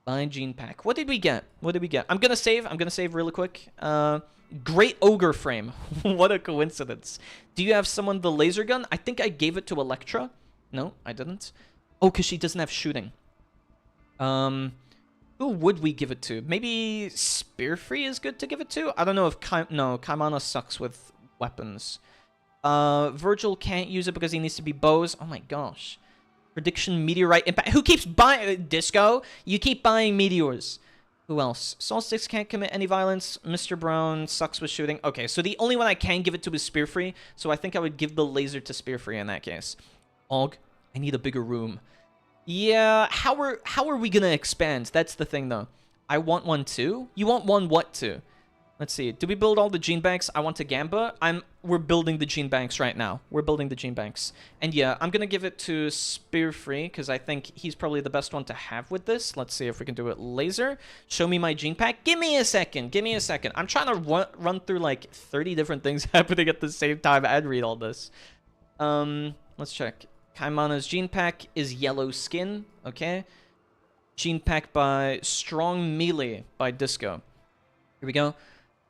Buy Gene Pack. What did we get? I'm gonna save really quick. Great Auger frame. What a coincidence. Do you have someone the laser gun? I think I gave it to Electra. No, I didn't. Oh, because she doesn't have shooting. Who would we give it to? Maybe Spearfree is good to give it to? I don't know if... No, Kaimana sucks with weapons. Virgil can't use it because he needs to be bows. Oh my gosh. Prediction Meteorite Impact. Who keeps buying... Disco? You keep buying meteors. Who else? Solstice can't commit any violence. Mr. Brown sucks with shooting. Okay, so the only one I can give it to is Spearfree, so I think I would give the laser to Spearfree in that case. Og, I need a bigger room. Yeah, how are we gonna expand? That's the thing, though. I want one too. You want one what too? Let's see. Do we build all the gene banks? I want to Gamba. We're building the gene banks right now. We're building the gene banks. And yeah, I'm gonna give it to Spearfree because I think he's probably the best one to have with this. Let's see if we can do it. Laser. Show me my gene pack. Give me a second. I'm trying to run through like 30 different things happening at the same time and read all this. Let's check. Kaimana's gene pack is yellow skin. Okay. Gene pack by Strong Melee by Disco. Here we go.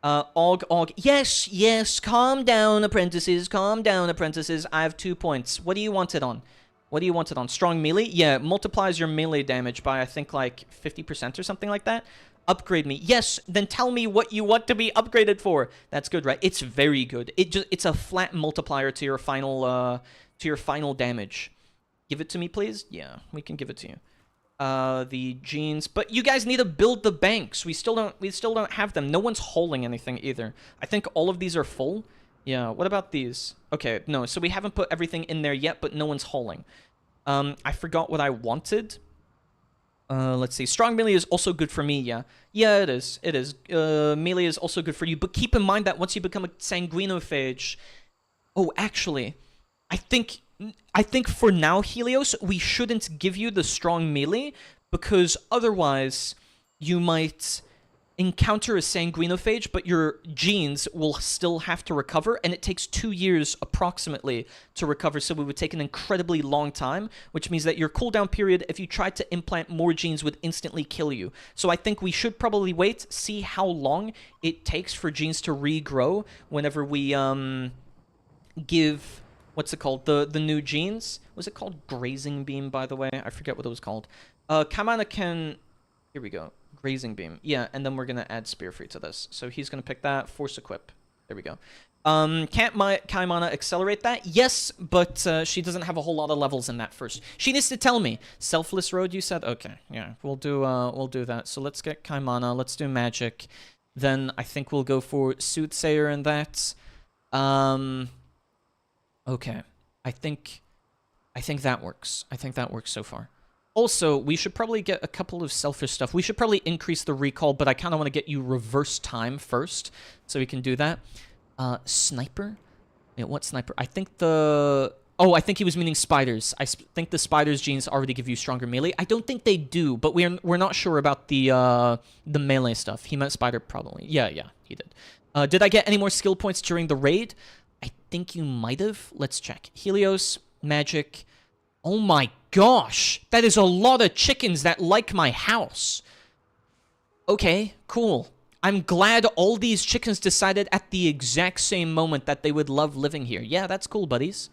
Og. Yes. Calm down, apprentices. I have 2 points. What do you want it on? Strong Melee? Yeah, multiplies your melee damage by, I think, like 50% or something like that. Upgrade me. Yes, then tell me what you want to be upgraded for. That's good, right? It's very good. It's a flat multiplier to your final damage. Give it to me, please? Yeah, we can give it to you. The genes, but you guys need to build the banks. We still don't have them. No one's holding anything either. I think all of these are full. Yeah, what about these? Okay, no, so we haven't put everything in there yet, but no one's holding. I forgot what I wanted. Let's see. Strong melee is also good for me, yeah. Yeah, it is. Melee is also good for you, but keep in mind that once you become a sanguinophage... Oh, actually, I think for now, Helios, we shouldn't give you the strong melee, because otherwise you might encounter a sanguinophage, but your genes will still have to recover, and it takes 2 years approximately to recover, so it would take an incredibly long time, which means that your cooldown period, if you tried to implant more genes, would instantly kill you. So I think we should probably wait, see how long it takes for genes to regrow whenever we give... What's it called? The new genes? Was it called Grazing Beam, by the way? I forget what it was called. Kamana can... Here we go. Grazing Beam. Yeah, and then we're going to add Spear Free to this. So he's going to pick that. Force Equip. There we go. Can't Kaimana accelerate that? Yes, but she doesn't have a whole lot of levels in that first. She needs to tell me. Selfless Road, you said? Okay, yeah. We'll do that. So let's get Kaimana. Let's do Magic. Then I think we'll go for Soothsayer in that. Okay. I think that works. I think that works so far. Also, we should probably get a couple of selfish stuff. We should probably increase the recall, but I kind of want to get you reverse time first, so we can do that. Sniper? Wait, what sniper? I think the... Oh, I think he was meaning spiders. I think the spiders genes already give you stronger melee. I don't think they do, but we're not sure about the melee stuff. He meant spider probably. Yeah, he did. Did I get any more skill points during the raid? I think you might have. Let's check. Helios, Magic... Oh my gosh, that is a lot of chickens that like my house. Okay, cool. I'm glad all these chickens decided at the exact same moment that they would love living here. Yeah, that's cool, buddies.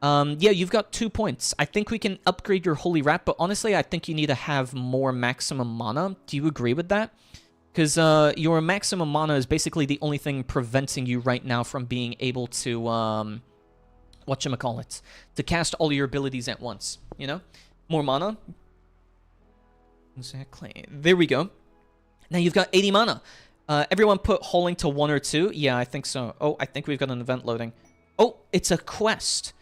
Yeah, you've got 2 points. I think we can upgrade your Holy Wrap, but honestly, I think you need to have more maximum mana. Do you agree with that? Because your maximum mana is basically the only thing preventing you right now from being able to... whatchamacallit, to cast all your abilities at once, you know? More mana. Exactly. There we go. Now you've got 80 mana. Everyone put Hauling to 1 or 2? Yeah, I think so. Oh, I think we've got an event loading. Oh, it's a quest.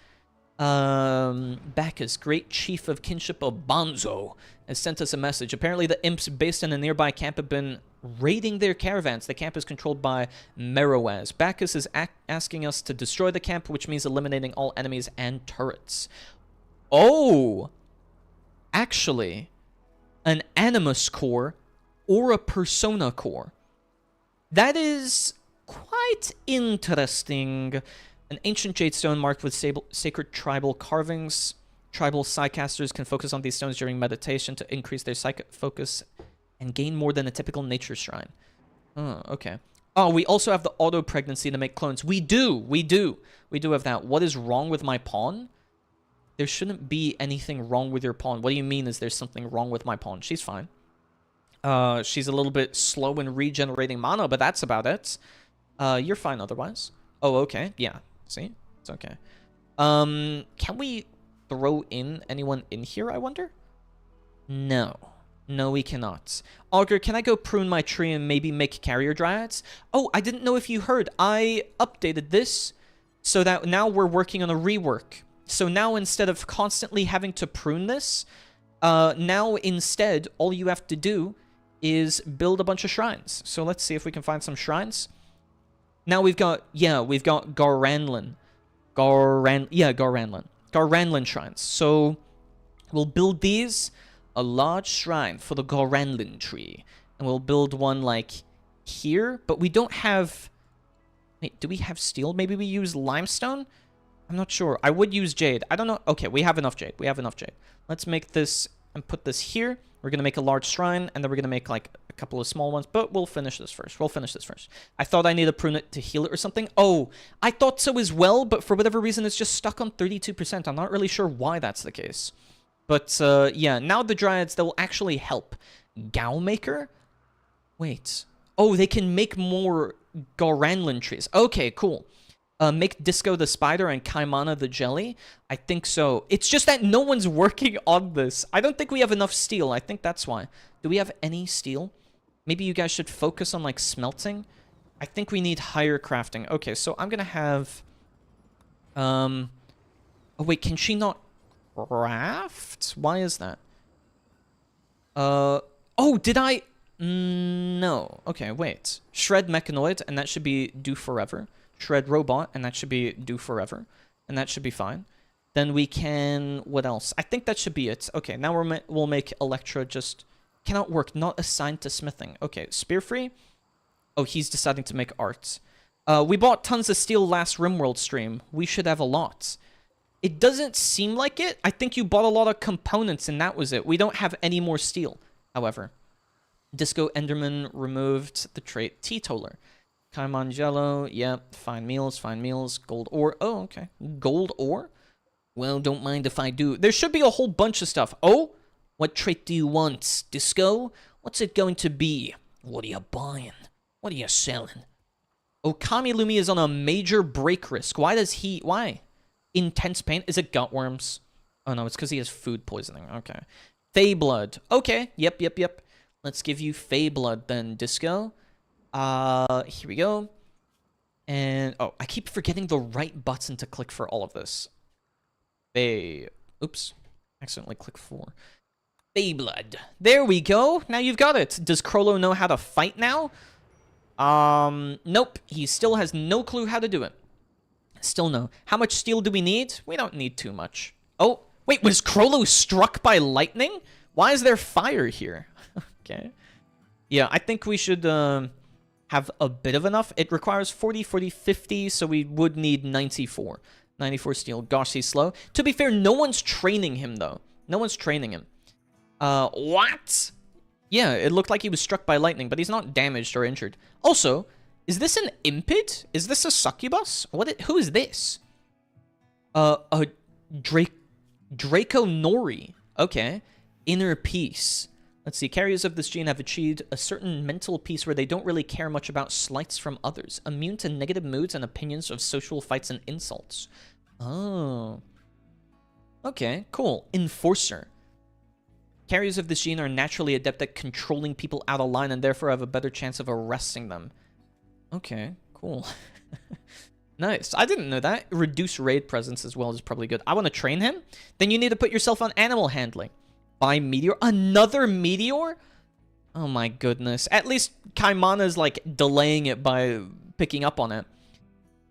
Bacchus, great chief of kinship of Bonzo, has sent us a message. Apparently the imps based in a nearby camp have been raiding their caravans. The camp is controlled by Meroaz. Bacchus is asking us to destroy the camp, which means eliminating all enemies and turrets. Oh! Actually, an Animus core or a Persona core. That is quite interesting. An ancient jade stone marked with sacred tribal carvings. Tribal psychcasters can focus on these stones during meditation to increase their psychic focus and gain more than a typical nature shrine. Oh, okay. Oh, we also have the auto pregnancy to make clones. We do have that. What is wrong with my pawn? There shouldn't be anything wrong with your pawn. What do you mean is there something wrong with my pawn? She's fine. She's a little bit slow in regenerating mana, but that's about it. You're fine otherwise. Oh, okay. Yeah. See? It's okay. Can we throw in anyone in here, I wonder? No. No, we cannot. Auger, can I go prune my tree and maybe make carrier dryads? Oh, I didn't know if you heard. I updated this so that now we're working on a rework. So now instead of constantly having to prune this, now instead all you have to do is build a bunch of shrines. So let's see if we can find some shrines. Now we've got, we've got Garranlin. Garranlin shrines. So we'll build these, a large shrine for the Garranlin tree. And we'll build one like here, but we don't have... Wait, do we have steel? Maybe we use limestone? I'm not sure. I would use jade. I don't know. Okay, we have enough jade. Let's make this and put this here. We're going to make a large shrine, and then we're going to make like a couple of small ones, but we'll finish this first. I thought I need to prune it to heal it or something. Oh, I thought so as well, but for whatever reason, it's just stuck on 32%. I'm not really sure why that's the case. But, yeah, now the dryads, they'll actually help. Gowmaker? Wait. Oh, they can make more Garranlin trees. Okay, cool. Make Disco the spider and Kaimana the jelly? I think so. It's just that no one's working on this. I don't think we have enough steel. I think that's why. Do we have any steel? Maybe you guys should focus on, like, smelting? I think we need higher crafting. Okay, so I'm gonna have... Oh, wait, can she not craft? Why is that? Oh, did I... No. Okay, wait. Shred Mechanoid, and that should be do forever. Shred Robot, and that should be do forever. And that should be fine. Then we can... What else? I think that should be it. Okay, now we'll make Electra just Cannot work. Not assigned to smithing. Okay, spear free. Oh, he's deciding to make art. We bought tons of steel last Rimworld stream. We should have a lot. It doesn't seem like it. I think you bought a lot of components and that was it. We don't have any more steel, however. Disco Enderman removed the trait Teetotaler. Kilimanjaro, yep. Fine meals. Gold ore. Oh, okay. Gold ore? Well, don't mind if I do. There should be a whole bunch of stuff. Oh, what trait do you want, Disco? What's it going to be? What are you buying? What are you selling? Oh, Kamilumi is on a major break risk. Why? Intense pain? Is it gut worms? Oh, no, it's because he has food poisoning. Okay. Fey blood. Okay. Yep. Let's give you Fey blood then, Disco. Here we go. And, oh, I keep forgetting the right button to click for all of this. Oops. Accidentally click 4. Fey blood. There we go. Now you've got it. Does Krollo know how to fight now? Nope. He still has no clue how to do it. Still no. How much steel do we need? We don't need too much. Oh, wait, was Krollo struck by lightning? Why is there fire here? Okay. Yeah, I think we should, have a bit of enough. It requires 40, 40, 50, so we would need 94. 94 steel. Gosh, he's slow. To be fair, no one's training him, though. No one's training him. What? Yeah, it looked like he was struck by lightning, but he's not damaged or injured. Also, is this an impid? Is this a succubus? Who is this? A Draco Nori. Okay. Inner peace. Let's see. Carriers of this gene have achieved a certain mental peace where they don't really care much about slights from others. Immune to negative moods and opinions of social fights and insults. Oh. Okay, cool. Enforcer. Carriers of this gene are naturally adept at controlling people out of line and therefore have a better chance of arresting them. Okay, cool. Nice. I didn't know that. Reduce raid presence as well is probably good. I want to train him? Then you need to put yourself on animal handling. Buy meteor? Another meteor? Oh my goodness. At least Kaimana's like delaying it by picking up on it.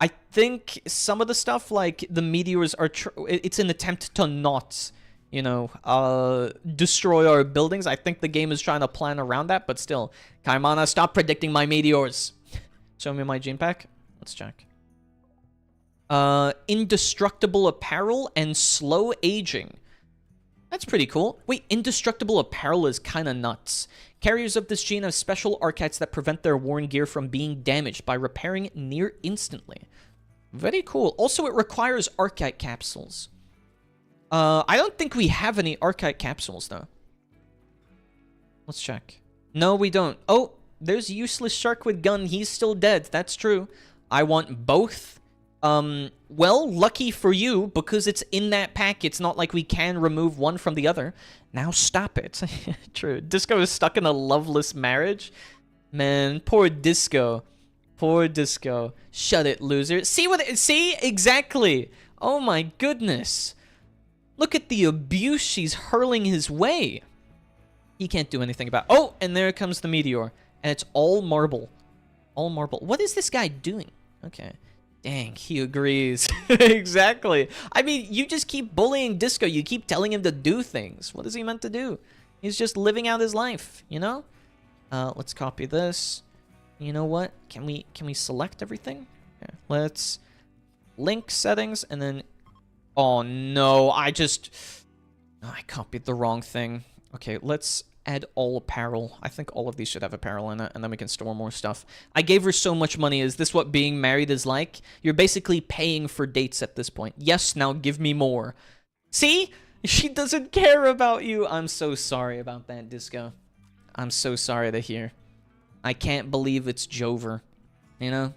I think some of the stuff like the meteors are... it's an attempt to not... you know, destroy our buildings. I think the game is trying to plan around that, but still. Kaimana, stop predicting my meteors. Show me my gene pack. Let's check. Indestructible apparel and slow aging. That's pretty cool. Wait, indestructible apparel is kind of nuts. Carriers of this gene have special archites that prevent their worn gear from being damaged by repairing it near instantly. Very cool. Also, it requires archite capsules. I don't think we have any archite capsules, though. Let's check. No, we don't. Oh, there's useless shark with gun. He's still dead. That's true. I want both. Well, lucky for you, because it's in that pack. It's not like we can remove one from the other. Now stop it. True. Disco is stuck in a loveless marriage. Man, poor Disco. Poor Disco. Shut it, loser. See, exactly. Oh my goodness. Look at the abuse she's hurling his way. He can't do anything about... Oh, and there comes the meteor. And it's all marble. All marble. What is this guy doing? Okay. Dang, he agrees. Exactly. I mean, you just keep bullying Disco. You keep telling him to do things. What is he meant to do? He's just living out his life, you know? Let's copy this. You know what? Can we select everything? Okay. Let's link settings and then... Oh, no. I copied the wrong thing. Okay, let's add all apparel. I think all of these should have apparel in it, and then we can store more stuff. I gave her so much money. Is this what being married is like? You're basically paying for dates at this point. Yes, now give me more. See? She doesn't care about you. I'm so sorry about that, Disco. I'm so sorry to hear. I can't believe it's Jover. You know?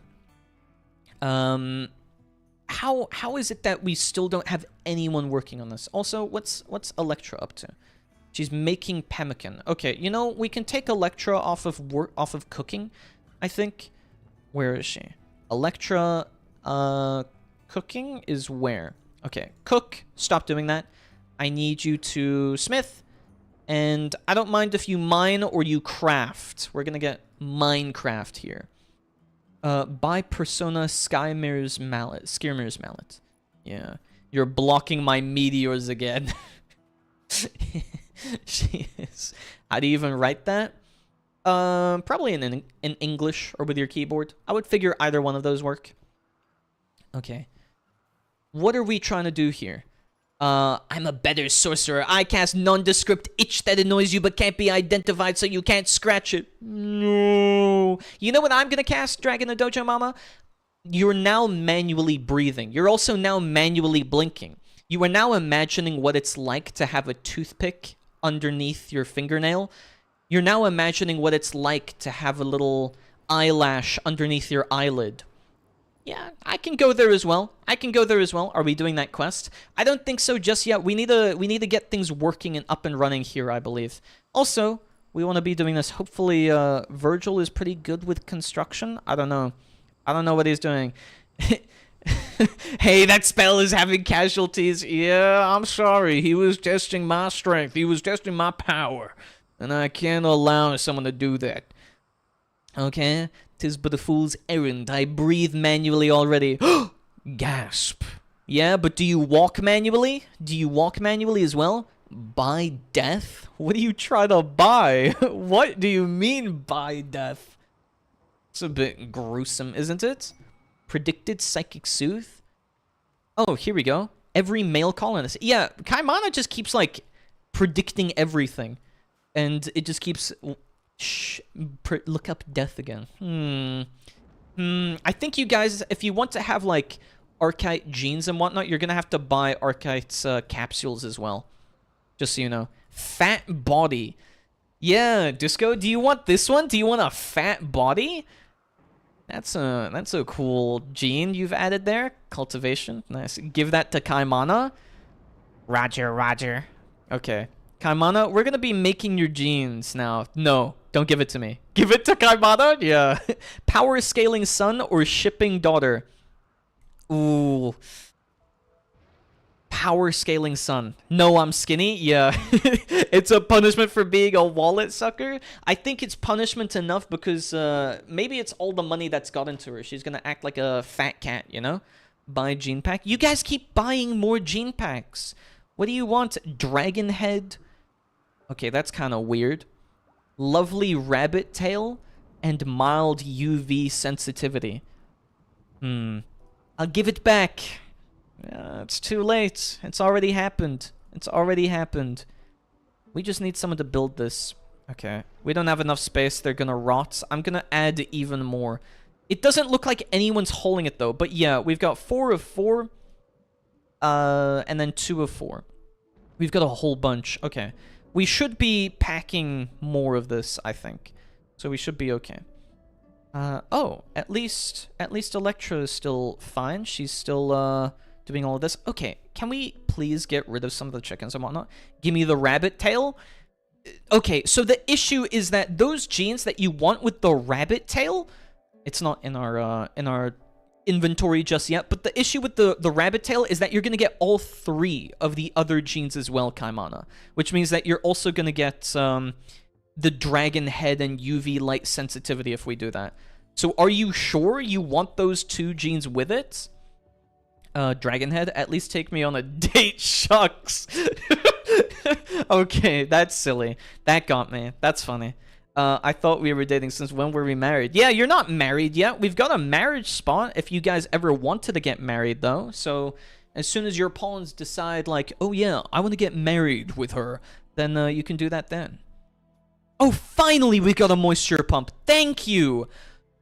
How is it that we still don't have anyone working on this? Also, what's Electra up to? She's making pemmican. Okay, you know, we can take Electra off of cooking, I think. Where is she? Electra, cooking is where? Okay, cook. Stop doing that. I need you to smith. And I don't mind if you mine or you craft. We're gonna get Minecraft here. Buy Persona Skymir's mallet. Skirmir's mallet. Yeah. You're blocking my meteors again. She is. How do you even write that? Probably in English or with your keyboard. I would figure either one of those work. Okay. What are we trying to do here? I'm a better sorcerer. I cast nondescript itch that annoys you but can't be identified so you can't scratch it. No. You know what I'm gonna cast, Dragon the Dojo Mama? You're now manually breathing. You're also now manually blinking. You are now imagining what it's like to have a toothpick underneath your fingernail. You're now imagining what it's like to have a little eyelash underneath your eyelid. Yeah, I can go there as well. I can go there as well. Are we doing that quest? I don't think so just yet. We need to get things working and up and running here, I believe. Also, we want to be doing this. Hopefully, Virgil is pretty good with construction. I don't know. I don't know what he's doing. Hey, that spell is having casualties. Yeah, I'm sorry. He was testing my strength. He was testing my power. And I can't allow someone to do that. Okay? 'Tis but a fool's errand. I breathe manually already. Gasp. Yeah, but do you walk manually? Do you walk manually as well? By death? What do you try to buy? What do you mean by death? It's a bit gruesome, isn't it? Predicted psychic soothe? Oh, here we go. Every male colonist. Yeah, Kaimana just keeps, like, predicting everything. And it just keeps... look up death again. I think you guys, if you want to have, like, Archite genes and whatnot, you're gonna have to buy Archite's capsules as well. Just so you know. Fat body. Yeah, Disco, do you want this one? Do you want a fat body? That's a cool gene you've added there. Cultivation. Nice. Give that to Kaimana. Roger, roger. Okay. Kaimana, we're gonna be making your genes now. No, don't give it to me. Give it to Kaimana? Yeah. Power scaling son or shipping daughter? Ooh. Power scaling son. No, I'm skinny? Yeah. It's a punishment for being a wallet sucker? I think it's punishment enough because maybe it's all the money that's got into her. She's gonna act like a fat cat, you know? Buy gene pack. You guys keep buying more gene packs. What do you want? Dragon head? Okay, that's kind of weird. Lovely rabbit tail and mild UV sensitivity. I'll give it back. It's too late. It's already happened. It's already happened. We just need someone to build this. Okay. We don't have enough space. They're gonna rot. I'm gonna add even more. It doesn't look like anyone's holding it, though. But yeah, we've got 4 of 4. And then 2 of 4. We've got a whole bunch. Okay. We should be packing more of this, I think. So we should be okay. Oh, at least Electra is still fine. She's still, doing all of this. Okay, can we please get rid of some of the chickens and whatnot? Give me the rabbit tail. Okay, so the issue is that those genes that you want with the rabbit tail, it's not in our inventory just yet, but the issue with the rabbit tail is that you're going to get all 3 of the other genes as well, Kaimana, which means that you're also going to get the dragon head and UV light sensitivity if we do that. So are you sure you want those 2 genes with it? Dragon head, at least take me on a date. Shucks. Okay, that's silly. That got me. That's funny. I thought we were dating since when were we married? Yeah, you're not married yet. We've got a marriage spot if you guys ever wanted to get married, though. So as soon as your pawns decide, like, oh yeah, I want to get married with her, then you can do that then. Oh, finally we got a moisture pump. Thank you.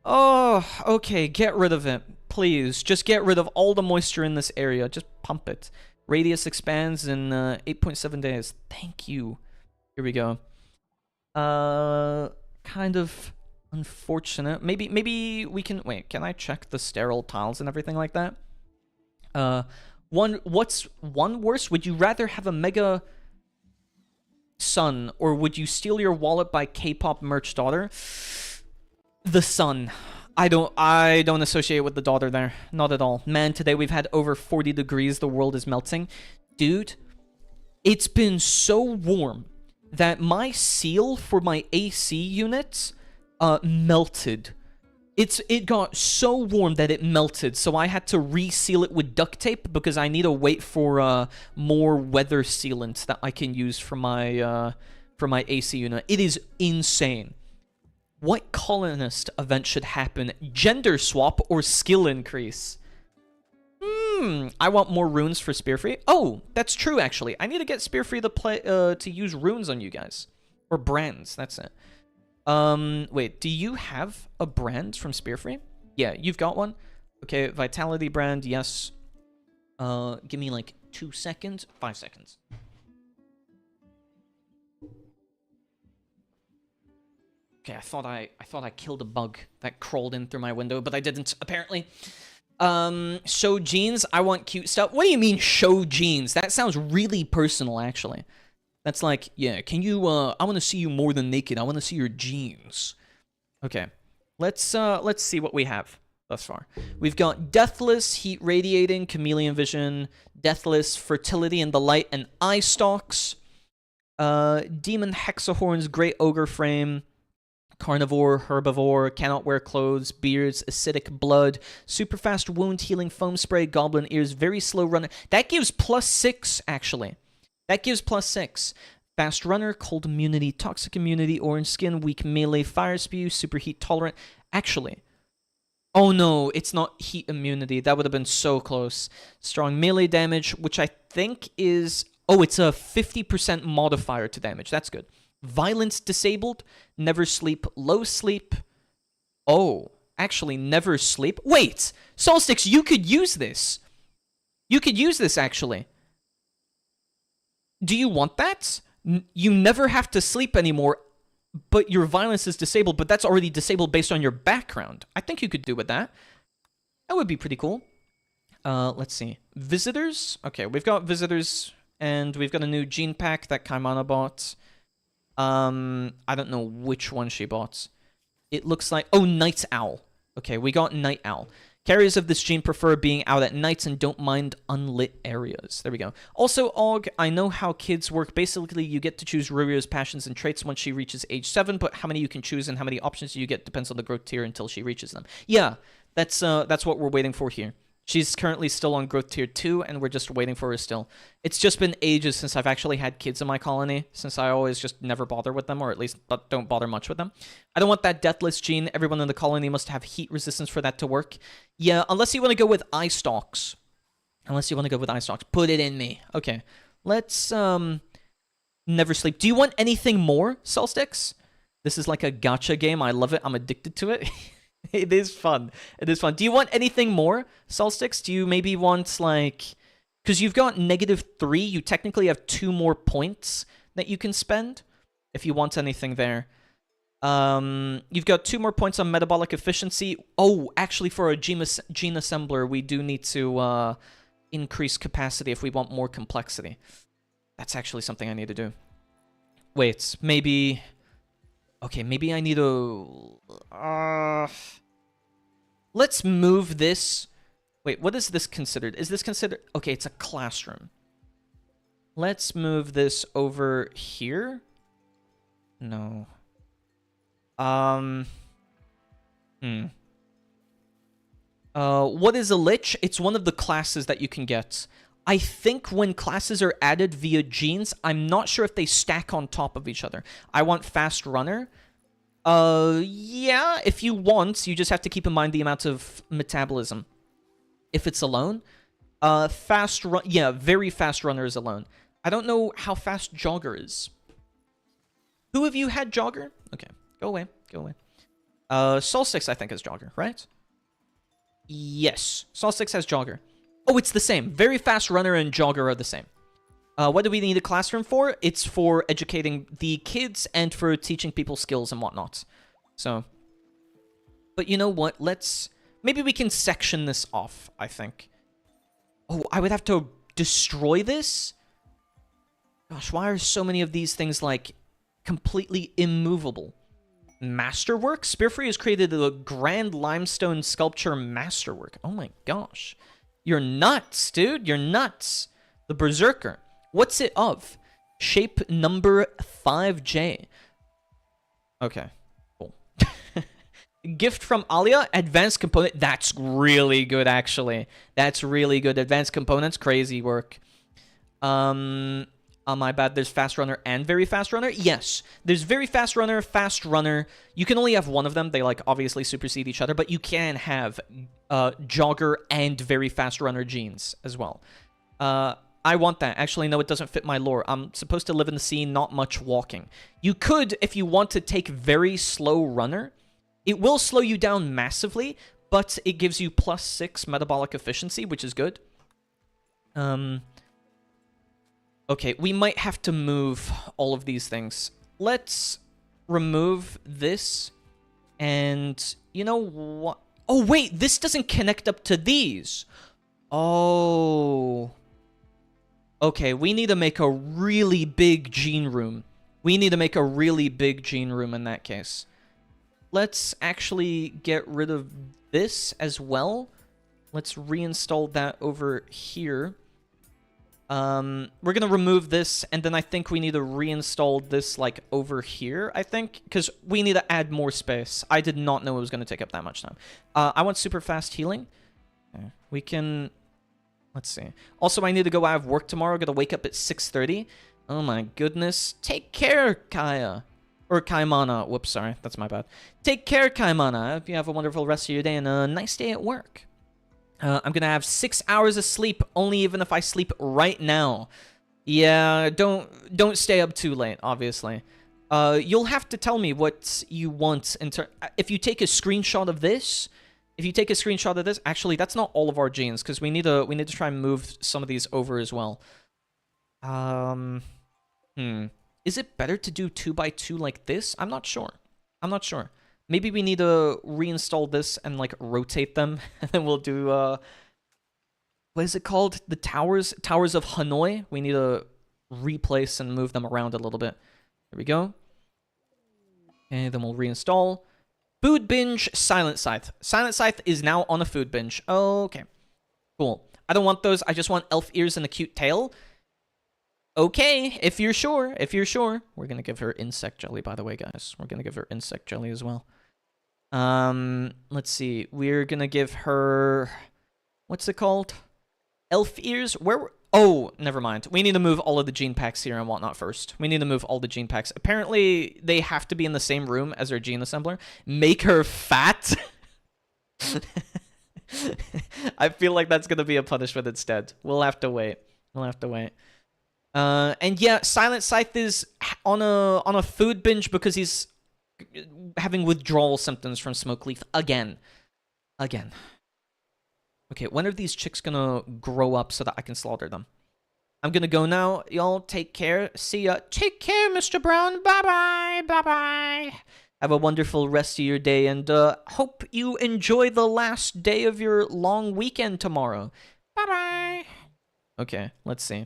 Oh, okay, get rid of it. Please, just get rid of all the moisture in this area. Just pump it. Radius expands in 8.7 days. Thank you. Here we go. Kind of unfortunate. Maybe we can... Wait, can I check the sterile tiles and everything like that? What's one worse? Would you rather have a mega son, or would you steal your wallet by K-pop merch daughter? The son. I don't associate with the daughter there. Not at all. Man, today we've had over 40 degrees. The world is melting. Dude, it's been so warm that my seal for my AC units melted. It got so warm that it melted, so I had to reseal it with duct tape because I need to wait for more weather sealant that I can use for my AC unit. It is insane. What colonist event should happen? Gender swap or skill increase? I want more runes for Spearfree. Oh, that's true, actually. I need to get Spearfree to use runes on you guys. Or brands, that's it. Wait, do you have a brand from Spearfree? Yeah, you've got one. Okay, Vitality brand, yes. Give me like 2 seconds. 5 seconds. Okay, I thought I killed a bug that crawled in through my window, but I didn't, apparently. Show jeans. I want cute stuff. What do you mean show jeans? That sounds really personal, actually. That's like, yeah, can you, I want to see you more than naked. I want to see your jeans. Okay. Let's see what we have thus far. We've got Deathless, Heat Radiating, Chameleon Vision, Deathless, Fertility in the Light, and Eye Stalks. Demon Hexahorns, Great Auger Frame, Carnivore, Herbivore, Cannot Wear Clothes, Beards, Acidic Blood, Super Fast Wound Healing Foam Spray, Goblin Ears, Very Slow Runner. That gives +6, actually. That gives +6. Fast Runner, Cold Immunity, Toxic Immunity, Orange Skin, Weak Melee, Fire Spew, Super Heat Tolerant. Actually. Oh no, it's not Heat Immunity. That would have been so close. Strong Melee Damage, which I think is... Oh, it's a 50% modifier to damage. That's good. Violence Disabled, Never Sleep, Low Sleep. Oh, actually, Never Sleep. Wait, Solstix, you could use this. You could use this, actually. Do you want that? You never have to sleep anymore, but your violence is disabled, but that's already disabled based on your background. I think you could do with that. That would be pretty cool. Let's see. Visitors. Okay, we've got visitors, and we've got a new gene pack that Kaimana bought. I don't know which one she bought. It looks like... Oh, Night Owl. Okay, we got Night Owl. Carriers of this gene prefer being out at nights and don't mind unlit areas. There we go. Also, Aug, I know how kids work. Basically, you get to choose Ruria's passions and traits once she reaches age 7, but how many you can choose and how many options you get depends on the growth tier until she reaches them. Yeah, that's what we're waiting for here. She's currently still on growth tier 2, and we're just waiting for her still. It's just been ages since I've actually had kids in my colony, since I always just never bother with them, or at least don't bother much with them. I don't want that Deathless gene. Everyone in the colony must have heat resistance for that to work. Yeah, unless you want to go with Eye Stalks. Unless you want to go with Eye Stalks. Put it in me. Okay. Let's, Never Sleep. Do you want anything more, Solstix? This is like a gacha game. I love it. I'm addicted to it. It is fun. It is fun. Do you want anything more, Solstix? Do you maybe want, like... Because you've got -3. You technically have 2 more points that you can spend if you want anything there. You've got 2 more points on metabolic efficiency. Oh, actually, for a gene assembler, we do need to increase capacity if we want more complexity. That's actually something I need to do. Wait, maybe... Okay, maybe I need to... Let's move this... Wait, what is this considered? Is this considered... Okay, it's a classroom. Let's move this over here. No. What is a lich? It's one of the classes that you can get. I think when classes are added via genes, I'm not sure if they stack on top of each other. I want Fast Runner. Yeah, if you want, you just have to keep in mind the amount of metabolism. If it's alone. Fast Run... Yeah, Very Fast Runner is alone. I don't know how fast Jogger is. Who of you had Jogger? Okay, go away, go away. Solstix, I think, has Jogger, right? Yes, Solstix has Jogger. Oh, it's the same. Very Fast Runner and Jogger are the same. What do we need a classroom for? It's for educating the kids and for teaching people skills and whatnot. So, but you know what? Let's... Maybe we can section this off, I think. Oh, I would have to destroy this? Gosh, why are so many of these things, like, completely immovable? Masterwork? Spearfree has created a grand limestone sculpture masterwork. Oh my gosh. You're nuts, dude. You're nuts. The Berserker. What's it of? Shape number 5J. Okay. Cool. Gift from Alia, advanced component. That's really good, actually. That's really good. Advanced components, crazy work. Oh, my bad. There's fast runner and very fast runner. Yes, there's very fast runner, fast runner. You can only have one of them. They like obviously supersede each other, but you can have jogger and very fast runner genes as well. I want that. Actually, no, it doesn't fit my lore. I'm supposed to live in the sea, not much walking. You could, if you want to take very slow runner. It will slow you down massively, but it gives you +6 metabolic efficiency, which is good. Okay, we might have to move all of these things. Let's remove this, and you know what? Oh, wait, this doesn't connect up to these. Oh. Okay, we need to make a really big gene room. We need to make a really big gene room in that case. Let's actually get rid of this as well. Let's reinstall that over here. We're going to remove this, and then I think we need to reinstall this, like, over here, I think, because we need to add more space. I did not know it was going to take up that much time. I want super fast healing. Okay. We can... Let's see. Also, I need to go out of work tomorrow. I'm going to wake up at 6:30. Oh, my goodness. Take care, Kaya. Or Kaimana. Whoops, sorry. That's my bad. Take care, Kaimana. I hope you have a wonderful rest of your day and a nice day at work. I'm going to have 6 hours of sleep, only even if I sleep right now. Yeah, don't stay up too late, obviously. You'll have to tell me what you want. If you take a screenshot of this... Actually, that's not all of our genes, because we need to try and move some of these over as well. Is it better to do 2x2 like this? I'm not sure. Maybe we need to reinstall this and, like, rotate them. And then we'll do, what is it called? The towers? Towers of Hanoi. We need to replace and move them around a little bit. There we go. Okay, then we'll reinstall. Food binge, Silent Scythe. Silent Scythe is now on a food binge. Okay. Cool. I don't want those. I just want elf ears and a cute tail. Okay, if you're sure. We're going to give her insect jelly, by the way, guys. We're going to give her insect jelly as well. Let's see. We're going to give her... What's it called? Elf ears? Oh, never mind. We need to move all of the gene packs here and whatnot first. We need to move all the gene packs. Apparently, they have to be in the same room as our gene assembler. Make her fat? I feel like that's going to be a punishment instead. We'll have to wait. And yeah, Silent Scythe is on a food binge because he's having withdrawal symptoms from Smoke Leaf again. Okay, when are these chicks gonna grow up so that I can slaughter them? I'm gonna go now. Y'all take care. See ya. Take care, Mr. Brown. Bye-bye. Have a wonderful rest of your day, and hope you enjoy the last day of your long weekend tomorrow. Bye-bye. Okay, let's see.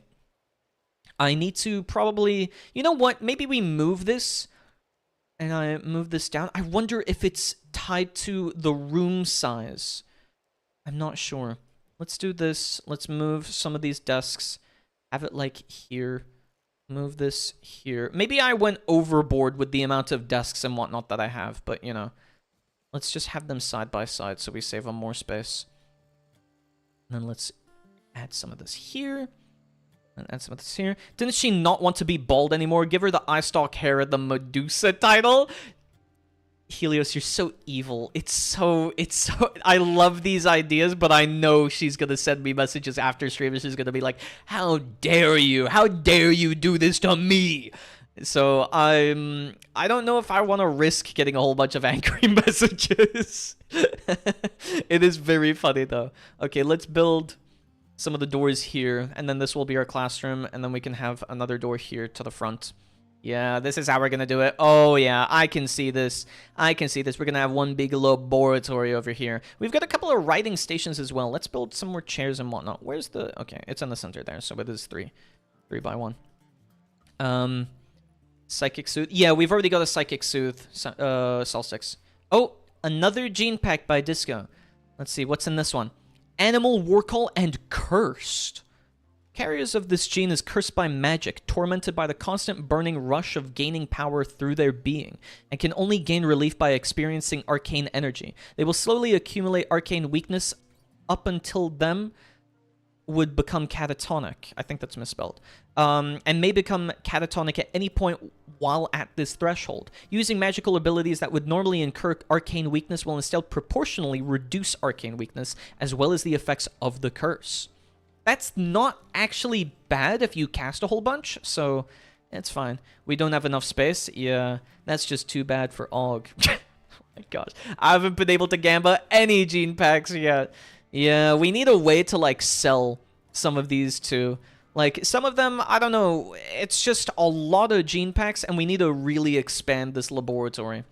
I need to probably... You know what? Maybe we move this, and I move this down. I wonder if it's tied to the room size. I'm not sure. Let's do this. Let's move some of these desks. Have it, like, here. Move this here. Maybe I went overboard with the amount of desks and whatnot that I have, but, you know. Let's just have them side by side so we save on more space. And then let's add some of this here. And add some of this here. Didn't she not want to be bald anymore? Give her the eye stalk hair and the Medusa title. Helios, you're so evil. It's so... I love these ideas, but I know she's gonna send me messages after stream and she's gonna be like, how dare you? How dare you do this to me? So, I don't know if I want to risk getting a whole bunch of angry messages. It is very funny, though. Okay, let's build some of the doors here, and then this will be our classroom, and then we can have another door here to the front. Yeah, this is how we're gonna do it. Oh, yeah, I can see this. We're gonna have one big laboratory over here. We've got a couple of writing stations as well. Let's build some more chairs and whatnot. Where's the... Okay, it's in the center there, so it is 3 by 1. Psychic Soothe. Yeah, we've already got a Psychic Soothe, Solstice. Oh, another gene pack by Disco. Let's see, what's in this one? Animal War Call and Cursed. Carriers of this gene is cursed by magic, tormented by the constant burning rush of gaining power through their being, and can only gain relief by experiencing arcane energy. They will slowly accumulate arcane weakness up until them would become catatonic. I think that's misspelled. And may become catatonic at any point while at this threshold. Using magical abilities that would normally incur arcane weakness will instead proportionally reduce arcane weakness, as well as the effects of the curse. That's not actually bad if you cast a whole bunch, so it's fine. We don't have enough space. Yeah, that's just too bad for Aug. Oh my gosh. I haven't been able to gamba any gene packs yet. Yeah, we need a way to, like, sell some of these too. Like, some of them, I don't know, it's just a lot of gene packs, and we need to really expand this laboratory.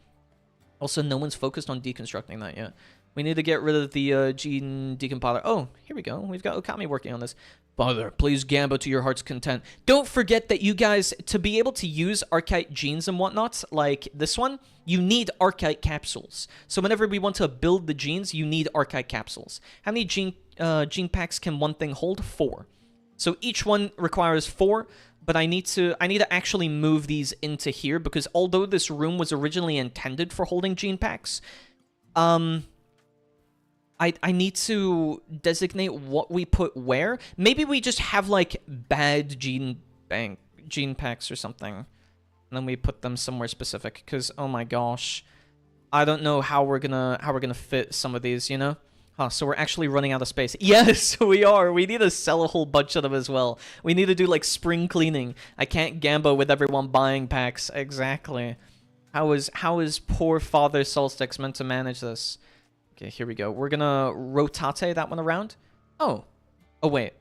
Also, no one's focused on deconstructing that yet. We need to get rid of the gene decompiler. Oh, here we go. We've got Okami working on this. Father, please gamba to your heart's content. Don't forget that you guys, to be able to use Archetype genes and whatnot, like this one, you need Archetype capsules. So whenever we want to build the genes, you need Archetype capsules. How many gene packs can one thing hold? 4. So each one requires 4, but I need to actually move these into here, because although this room was originally intended for holding gene packs, I need to designate what we put where. Maybe we just have, like, bad gene packs or something, and then we put them somewhere specific. Because oh my gosh, I don't know how we're gonna fit some of these. You know? Huh? So we're actually running out of space. Yes, we are. We need to sell a whole bunch of them as well. We need to do, like, spring cleaning. I can't gamba with everyone buying packs. Exactly. How is poor Father Solstix meant to manage this? Okay, here we go. We're gonna rotate that one around. Oh, wait.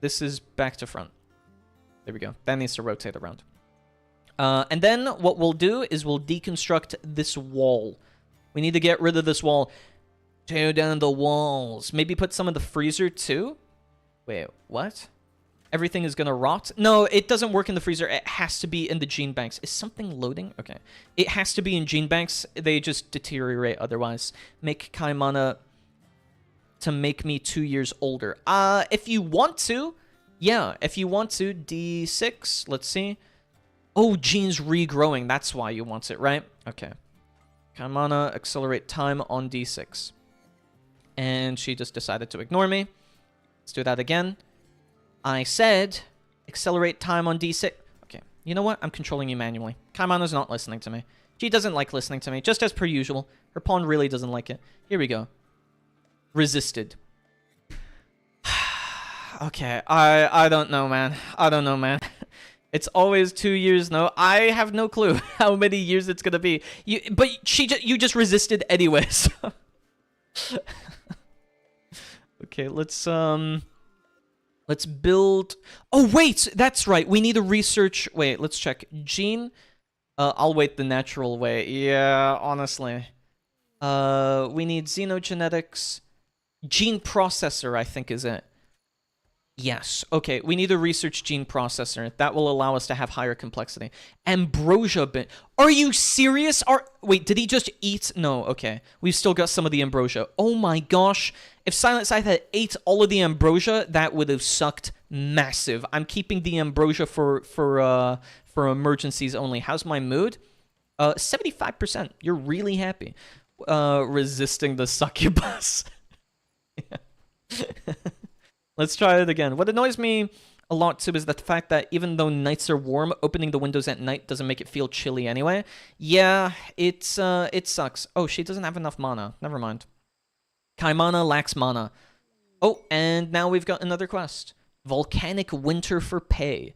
This is back to front. There we go. That needs to rotate around. And then what we'll do is we'll deconstruct this wall. We need to get rid of this wall. Tear down the walls. Maybe put some of the freezer too? Wait, what? Everything is gonna rot? No, it doesn't work in the freezer. It has to be in the gene banks. Is something loading? Okay. It has to be in gene banks. They just deteriorate otherwise. Make Kaimana to make me 2 years older. If you want to, yeah. If you want to, D6. Let's see. Oh, genes regrowing. That's why you want it, right? Okay. Kaimana, accelerate time on D6. And she just decided to ignore me. Let's do that again. I said, accelerate time on D6. Okay, you know what? I'm controlling you manually. Kaimana's not listening to me. She doesn't like listening to me, just as per usual. Her pawn really doesn't like it. Here we go. Resisted. Okay, I don't know, man. I don't know, man. It's always 2 years, no. I have no clue how many years it's gonna be. But you just resisted anyway, so. Okay, let's build... Oh, wait! That's right. We need to research... Wait, let's check. Gene? I'll wait the natural way. Yeah, honestly. We need xenogenetics. Gene processor, I think, is it. Yes. Okay, we need to research gene processor. That will allow us to have higher complexity. Ambrosia bin. Are you serious? Wait, did he just eat? No, okay. We've still got some of the ambrosia. Oh my gosh. If Silent Scythe had ate all of the ambrosia, that would have sucked massive. I'm keeping the ambrosia for emergencies only. How's my mood? 75%. You're really happy. Resisting the succubus. Yeah. Let's try it again. What annoys me a lot too is the fact that even though nights are warm, opening the windows at night doesn't make it feel chilly anyway. Yeah, it sucks. Oh, she doesn't have enough mana. Never mind. Kaimana lacks mana. Oh, and now we've got another quest. Volcanic Winter for pay.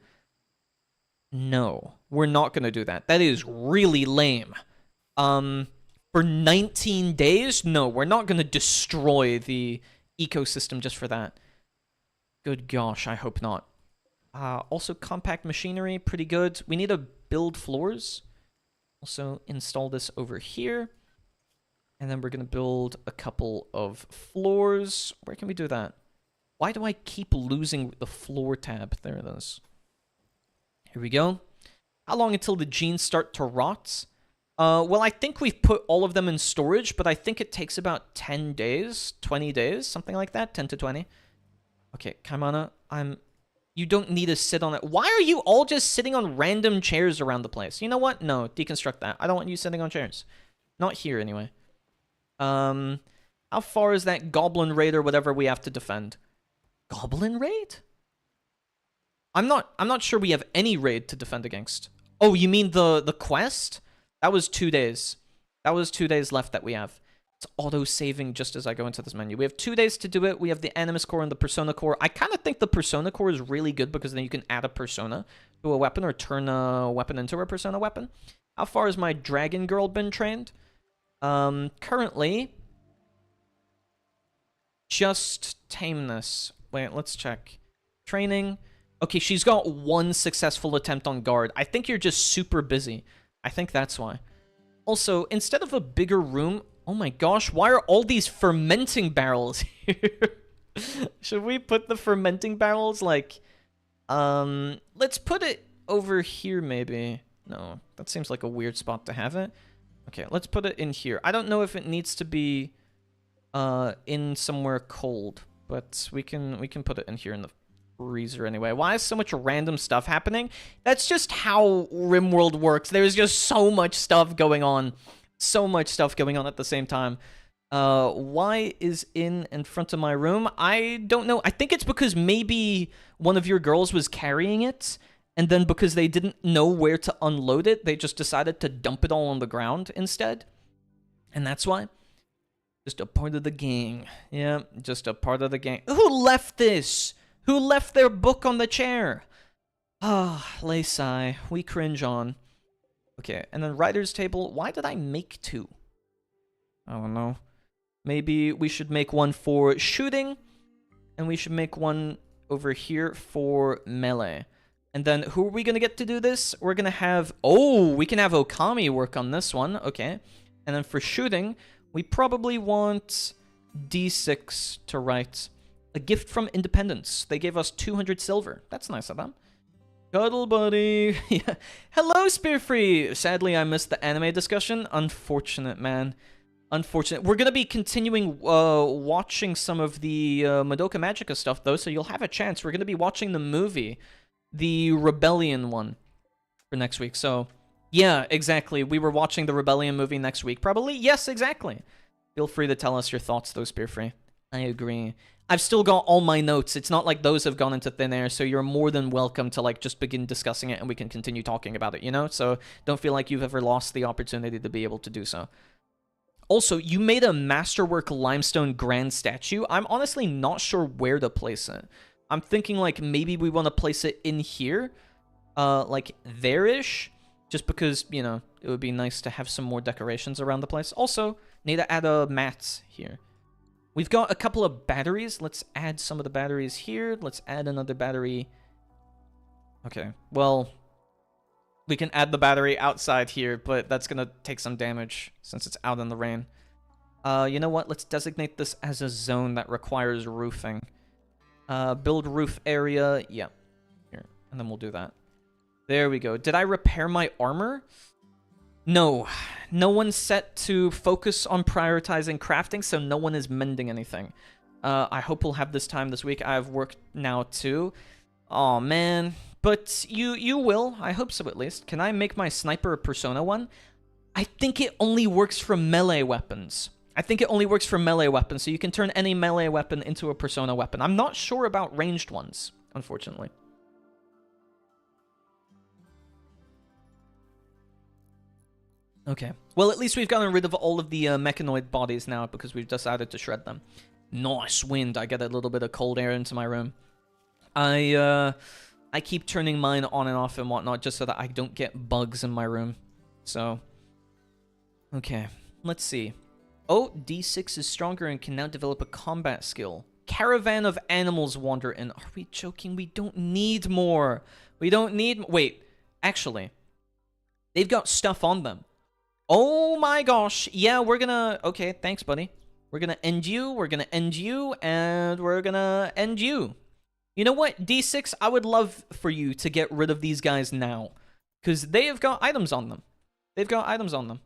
No, we're not going to do that. That is really lame. For 19 days? No, we're not going to destroy the ecosystem just for that. Good gosh, I hope not. Also, compact machinery, pretty good. We need to build floors. Also, install this over here. And then we're going to build a couple of floors. Where can we do that? Why do I keep losing the floor tab? There it is. Here we go. How long until the genes start to rot? Well, I think we've put all of them in storage, but I think it takes about 10 days, 20 days, something like that, 10 to 20. Okay, Kaimana, You don't need to sit on it. Why are you all just sitting on random chairs around the place? You know what? No, deconstruct that. I don't want you sitting on chairs. Not here, anyway. How far is that goblin raid or whatever we have to defend? Goblin raid? I'm not sure we have any raid to defend against. Oh, you mean the quest? That was 2 days. That was 2 days left that we have. It's auto-saving just as I go into this menu. We have 2 days to do it. We have the Animus Core and the Persona Core. I kind of think the Persona Core is really good because then you can add a Persona to a weapon or turn a weapon into a Persona weapon. How far has my Dragon Girl been trained? Currently, just tameness. Wait, let's check. Training. Okay, she's got 1 successful attempt on guard. I think you're just super busy. I think that's why. Also, instead of a bigger room... Oh my gosh, why are all these fermenting barrels here? Should we put the fermenting barrels, like... let's put it over here, maybe. No, that seems like a weird spot to have it. Okay, let's put it in here. I don't know if it needs to be in somewhere cold, but we can put it in here in the freezer anyway. Why is so much random stuff happening? That's just how Rimworld works. There's just so much stuff going on. So much stuff going on at the same time. Why is in front of my room? I don't know. I think it's because maybe one of your girls was carrying it, and then because they didn't know where to unload it, they just decided to dump it all on the ground instead. And that's why. Just a part of the gang. Yeah, just a part of the gang. Who left this? Who left their book on the chair? Ah, Laysai. We cringe on. Okay, and then writer's table. Why did I make 2? I don't know. Maybe we should make one for shooting, and we should make one over here for melee. And then who are we going to get to do this? We're going to have... Oh, we can have Okami work on this one. Okay. And then for shooting, we probably want D6 to write. A gift from Independence. They gave us 200 silver. That's nice of them. Cuddle buddy. Yeah. Hello, Spearfree. Sadly, I missed the anime discussion. Unfortunate, man. Unfortunate. We're going to be continuing watching some of the Madoka Magica stuff, though, so you'll have a chance. We're going to be watching the movie, the Rebellion one, for next week. So, yeah, exactly. We were watching the Rebellion movie next week, probably. Yes, exactly. Feel free to tell us your thoughts, though, Spearfree. I agree. I've still got all my notes. It's not like those have gone into thin air, so you're more than welcome to, like, just begin discussing it and we can continue talking about it, you know? So don't feel like you've ever lost the opportunity to be able to do so. Also, you made a Masterwork Limestone Grand Statue. I'm honestly not sure where to place it. I'm thinking, like, maybe we want to place it in here, like, there-ish, just because, you know, it would be nice to have some more decorations around the place. Also, need to add a mat here. We've got a couple of batteries. Let's add some of the batteries here. Let's add another battery. Okay, well, we can add the battery outside here, but that's going to take some damage since it's out in the rain. You know what? Let's designate this as a zone that requires roofing. Build roof area. Yeah, here. And then we'll do that. There we go. Did I repair my armor? No. No one's set to focus on prioritizing crafting, so no one is mending anything. I hope we'll have this time this week. I have work now, too. Aw, man. But you will. I hope so, at least. Can I make my sniper a Persona one? I think it only works for melee weapons. I think it only works for melee weapons, so you can turn any melee weapon into a Persona weapon. I'm not sure about ranged ones, unfortunately. Okay. Well, at least we've gotten rid of all of the mechanoid bodies now because we've decided to shred them. Nice wind. I get a little bit of cold air into my room. I keep turning mine on and off and whatnot just so that I don't get bugs in my room. So, okay. Let's see. Oh, D6 is stronger and can now develop a combat skill. Caravan of animals wander in. Are we joking? We don't need more. We don't need... Wait, actually, they've got stuff on them. Oh my gosh. Yeah, we're gonna... Okay, thanks, buddy. We're gonna end you, we're gonna end you, and we're gonna end you. You know what, D6, I would love for you to get rid of these guys now. Because they have got items on them. They've got items on them.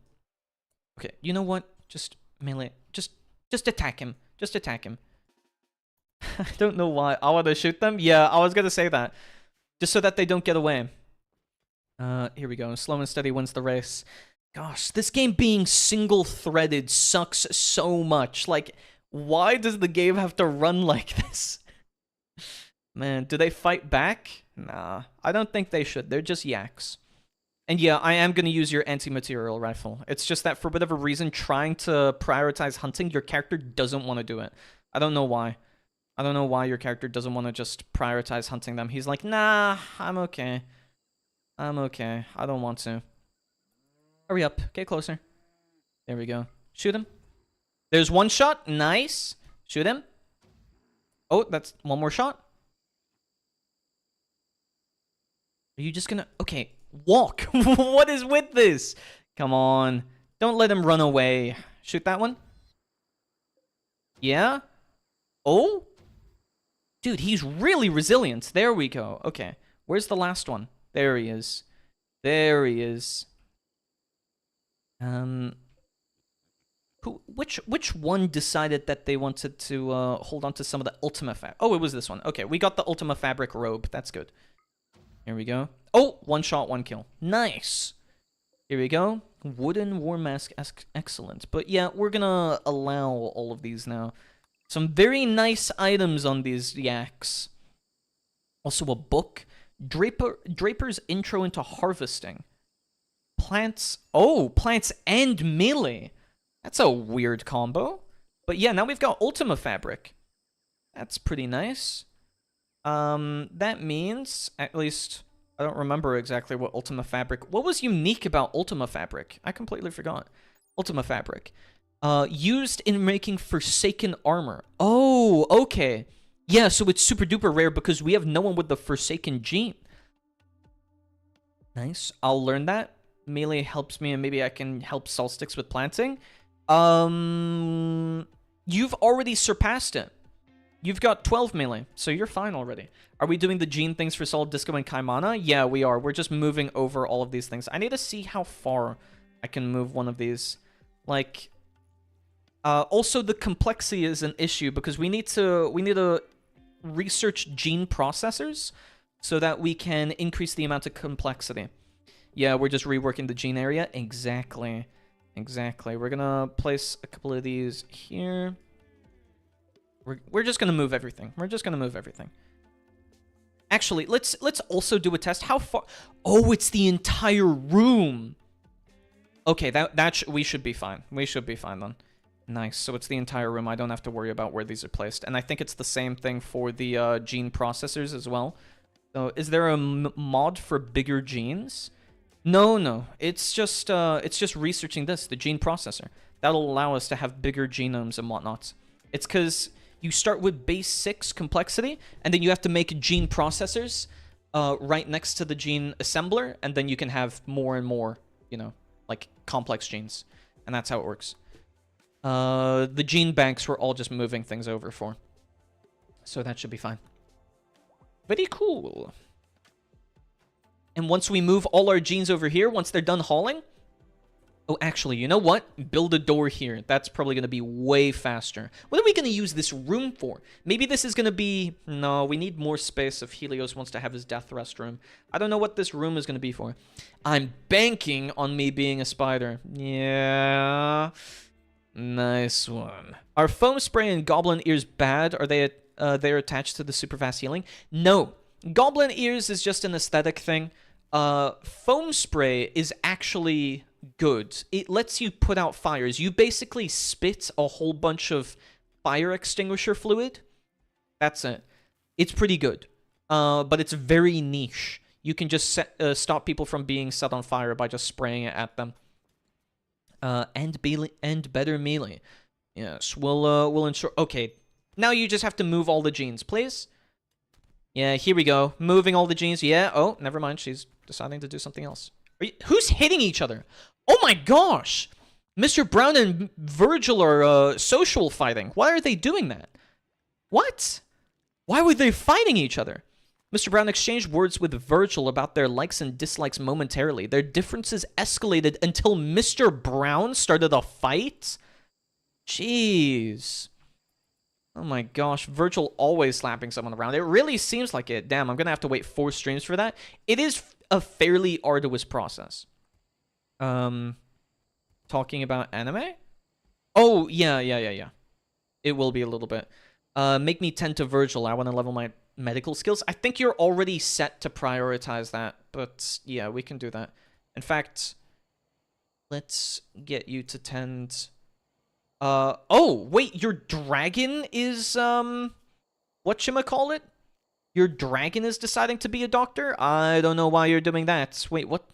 Okay, you know what? Just melee. Just attack him. Just attack him. I don't know why. I want to shoot them? Yeah, I was gonna say that. Just so that they don't get away. Here we go. Slow and steady wins the race. Gosh, this game being single-threaded sucks so much. Like, why does the game have to run like this? Man, do they fight back? Nah, I don't think they should. They're just yaks. And yeah, I am going to use your anti-material rifle. It's just that for whatever reason, trying to prioritize hunting, your character doesn't want to do it. I don't know why. I don't know why your character doesn't want to just prioritize hunting them. He's like, nah, I'm okay. I'm okay. I don't want to. Hurry up. Get closer. There we go. Shoot him. There's one shot. Nice. Shoot him. Oh, that's one more shot. Are you just gonna... Okay, walk. What is with this? Come on. Don't let him run away. Shoot that one. Yeah? Oh? Dude, he's really resilient. There we go. Okay. Where's the last one? There he is. There he is. Which one decided that they wanted to hold on to some of the Ultima Fabric? Oh, it was this one. Okay, we got the Ultima Fabric robe. That's good. Here we go. Oh, one shot, one kill. Nice. Here we go. Wooden war mask. Excellent. But yeah, we're gonna allow all of these now. Some very nice items on these yaks. Also a book. Draper's Intro into Harvesting. Plants. Oh, plants and melee. That's a weird combo. But yeah, now we've got Ultima Fabric. That's pretty nice. That means, at least, I don't remember exactly what Ultima Fabric... What was unique about Ultima Fabric? I completely forgot. Ultima Fabric. Used in making Forsaken armor. Oh, okay. Yeah, so it's super duper rare because we have no one with the Forsaken gene. Nice. I'll learn that. Melee helps me and maybe I can help Solstice with planting. You've already surpassed it. You've got 12 melee, so you're fine already. Are we doing the gene things for Solid Disco and Kaimana? Yeah, we are. We're just moving over all of these things. I need to see how far I can move one of these. Like, also the complexity is an issue because we need to research gene processors so that we can increase the amount of complexity. Yeah, we're just reworking the gene area. Exactly. Exactly. We're gonna place a couple of these here. We're just gonna move everything. We're just gonna move everything. Actually, let's also do a test. How far? Oh, it's the entire room. Okay, we should be fine. We should be fine then. Nice. So it's the entire room. I don't have to worry about where these are placed. And I think it's the same thing for the gene processors as well. So is there a mod for bigger genes? No. It's just researching this, the gene processor. That'll allow us to have bigger genomes and whatnot. It's because you start with base 6 complexity, and then you have to make gene processors right next to the gene assembler, and then you can have more and more, you know, like complex genes. And that's how it works. The gene banks we're all just moving things over for. So that should be fine. Very cool. And once we move all our genes over here, once they're done hauling... Oh, actually, you know what? Build a door here. That's probably going to be way faster. What are we going to use this room for? Maybe this is going to be... No, we need more space if Helios wants to have his death rest room. I don't know what this room is going to be for. I'm banking on me being a spider. Yeah. Nice one. Are foam spray and goblin ears bad? Are they they're attached to the super fast healing? No. Goblin ears is just an aesthetic thing. Foam spray is actually good. It lets you put out fires. You basically spit a whole bunch of fire extinguisher fluid. That's it. It's pretty good. But it's very niche. You can just stop people from being set on fire by just spraying it at them. And better melee. Yes, we'll ensure... Okay, now you just have to move all the genes, please. Yeah, here we go. Moving all the genes. Yeah, oh, never mind. She's deciding to do something else. Who's hitting each other? Oh my gosh! Mr. Brown and Virgil are social fighting. Why are they doing that? What? Why were they fighting each other? Mr. Brown exchanged words with Virgil about their likes and dislikes momentarily. Their differences escalated until Mr. Brown started a fight? Jeez. Oh my gosh, Virgil always slapping someone around. It really seems like it. Damn, I'm gonna have to wait 4 streams for that. It is a fairly arduous process. Talking about anime? Oh, yeah. It will be a little bit. Make me tend to Virgil. I want to level my medical skills. I think you're already set to prioritize that, but yeah, we can do that. In fact, let's get you to tend... oh, wait, your dragon is, whatchamacallit? Your dragon is deciding to be a doctor? I don't know why you're doing that. Wait, what?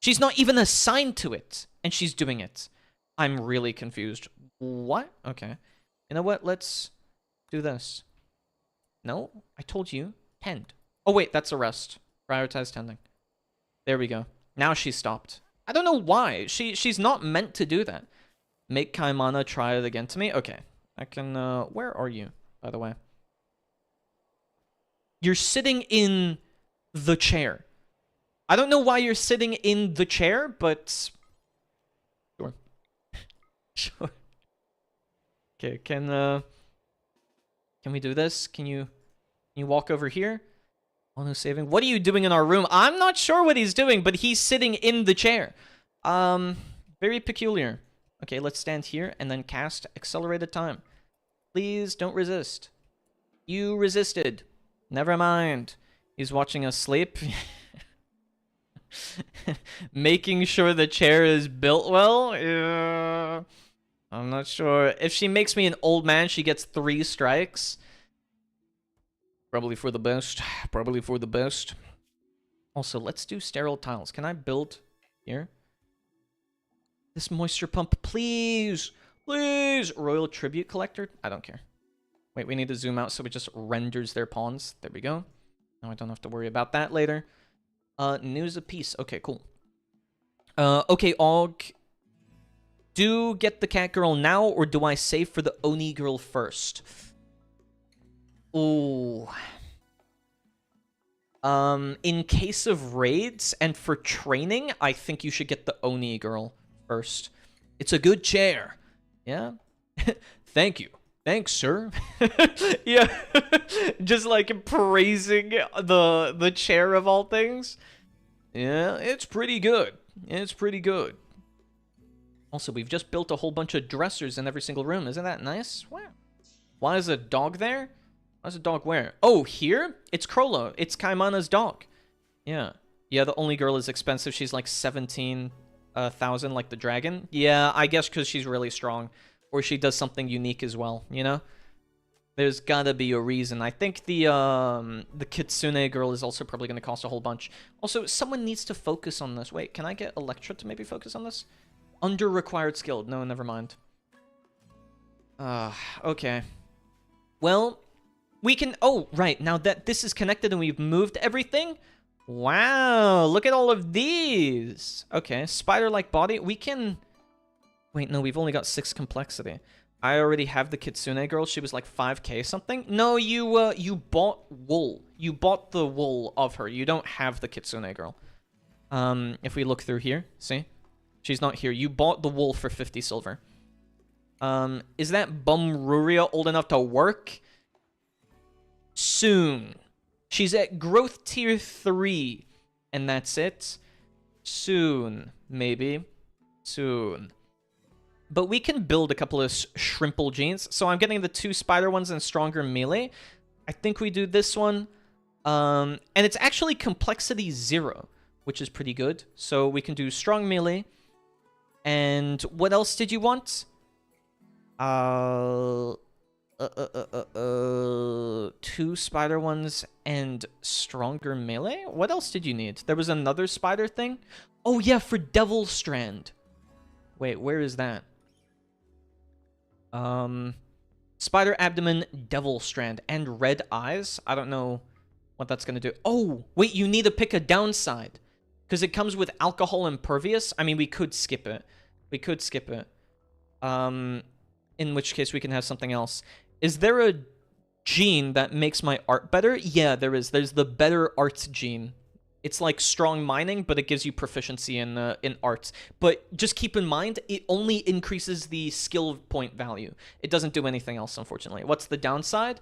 She's not even assigned to it, and she's doing it. I'm really confused. What? Okay. You know what? Let's do this. No, I told you. Tend. Oh, wait, that's a rest. Prioritize tending. There we go. Now she's stopped. I don't know why. She's not meant to do that. Make Kaimana try it again to me? Okay. I can, where are you, by the way? You're sitting in the chair. I don't know why you're sitting in the chair, but... Sure. Sure. Okay, can we do this? Can you walk over here? Oh, no saving. What are you doing in our room? I'm not sure what he's doing, but he's sitting in the chair. Very peculiar. Okay, let's stand here and then cast accelerated time. Please don't resist. You resisted. Never mind. He's watching us sleep. Making sure the chair is built well? I'm not sure. If she makes me an old man, she gets 3 strikes. Probably for the best. Probably for the best. Also, let's do sterile tiles. Can I build here? This moisture pump, please. Please. Royal tribute collector? I don't care. Wait, we need to zoom out so it just renders their pawns. There we go. Now I don't have to worry about that later. News of peace. Okay, cool. Okay, Aug. Do get the cat girl now, or do I save for the Oni girl first? Ooh. In case of raids and for training, I think you should get the Oni girl first. It's a good chair. Yeah? Thank you. Thanks, sir. Yeah. Just like praising the chair of all things. Yeah, it's pretty good. It's pretty good. Also, we've just built a whole bunch of dressers in every single room. Isn't that nice? Wow. Why is a dog there? Why is a dog where? Oh, here? It's Krolo. It's Kaimana's dog. Yeah. Yeah, the only girl is expensive. She's like 17,000 like the dragon. Yeah, I guess because she's really strong. Or she does something unique as well, you know? There's gotta be a reason. I think the Kitsune girl is also probably gonna cost a whole bunch. Also, someone needs to focus on this. Wait, can I get Electra to maybe focus on this? Under required skill. No, never mind. Okay. Well, we can... Oh, right. Now that this is connected and we've moved everything... Wow, look at all of these. Okay, spider-like body. We can... Wait, no, we've only got 6 complexity. I already have the Kitsune girl. She was like 5k something. No, you bought wool. You bought the wool of her. You don't have the Kitsune girl. If we look through here, see? She's not here. You bought the wool for 50 silver. Is that Bumruria old enough to work? Soon. She's at growth tier 3. And that's it. Soon. Maybe. Soon. But we can build a couple of shrimple jeans. So I'm getting the 2 spider ones and stronger melee. I think we do this one. And it's actually complexity 0, which is pretty good. So we can do strong melee. And what else did you want? 2 spider ones and stronger melee? What else did you need? There was another spider thing? Oh yeah, for Devil Strand. Wait, where is that? Spider abdomen, Devil Strand, and red eyes. I don't know what that's gonna do. Oh, wait, you need to pick a downside. Because it comes with alcohol impervious. I mean, we could skip it. We could skip it. In which case we can have something else. Is there a gene that makes my art better? Yeah, there is. There's the better art gene. It's like strong mining, but it gives you proficiency in arts. But just keep in mind, it only increases the skill point value. It doesn't do anything else, unfortunately. What's the downside?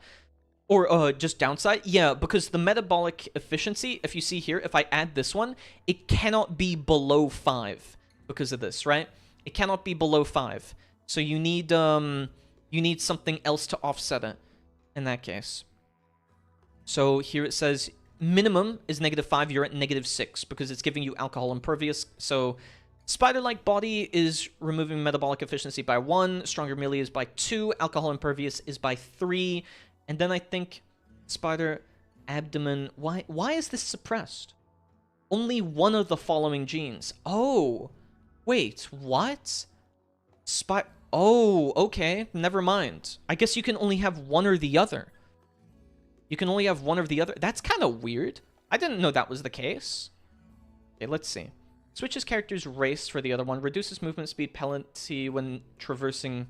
Or just downside? Yeah, because the metabolic efficiency, if you see here, if I add this one, it cannot be below 5 because of this, right? It cannot be below 5. So you need something else to offset it in that case. So here it says minimum is -5, you're at -6 because it's giving you alcohol impervious. So spider-like body is removing metabolic efficiency by 1, stronger melee is by 2, alcohol impervious is by 3, and then I think spider abdomen, why is this suppressed? Only one of the following genes. Oh, wait, what? Oh, okay, never mind. I guess you can only have one or the other. You can only have one or the other. That's kind of weird. I didn't know that was the case. Okay, let's see. Switches character's race for the other one. Reduces movement speed penalty when traversing.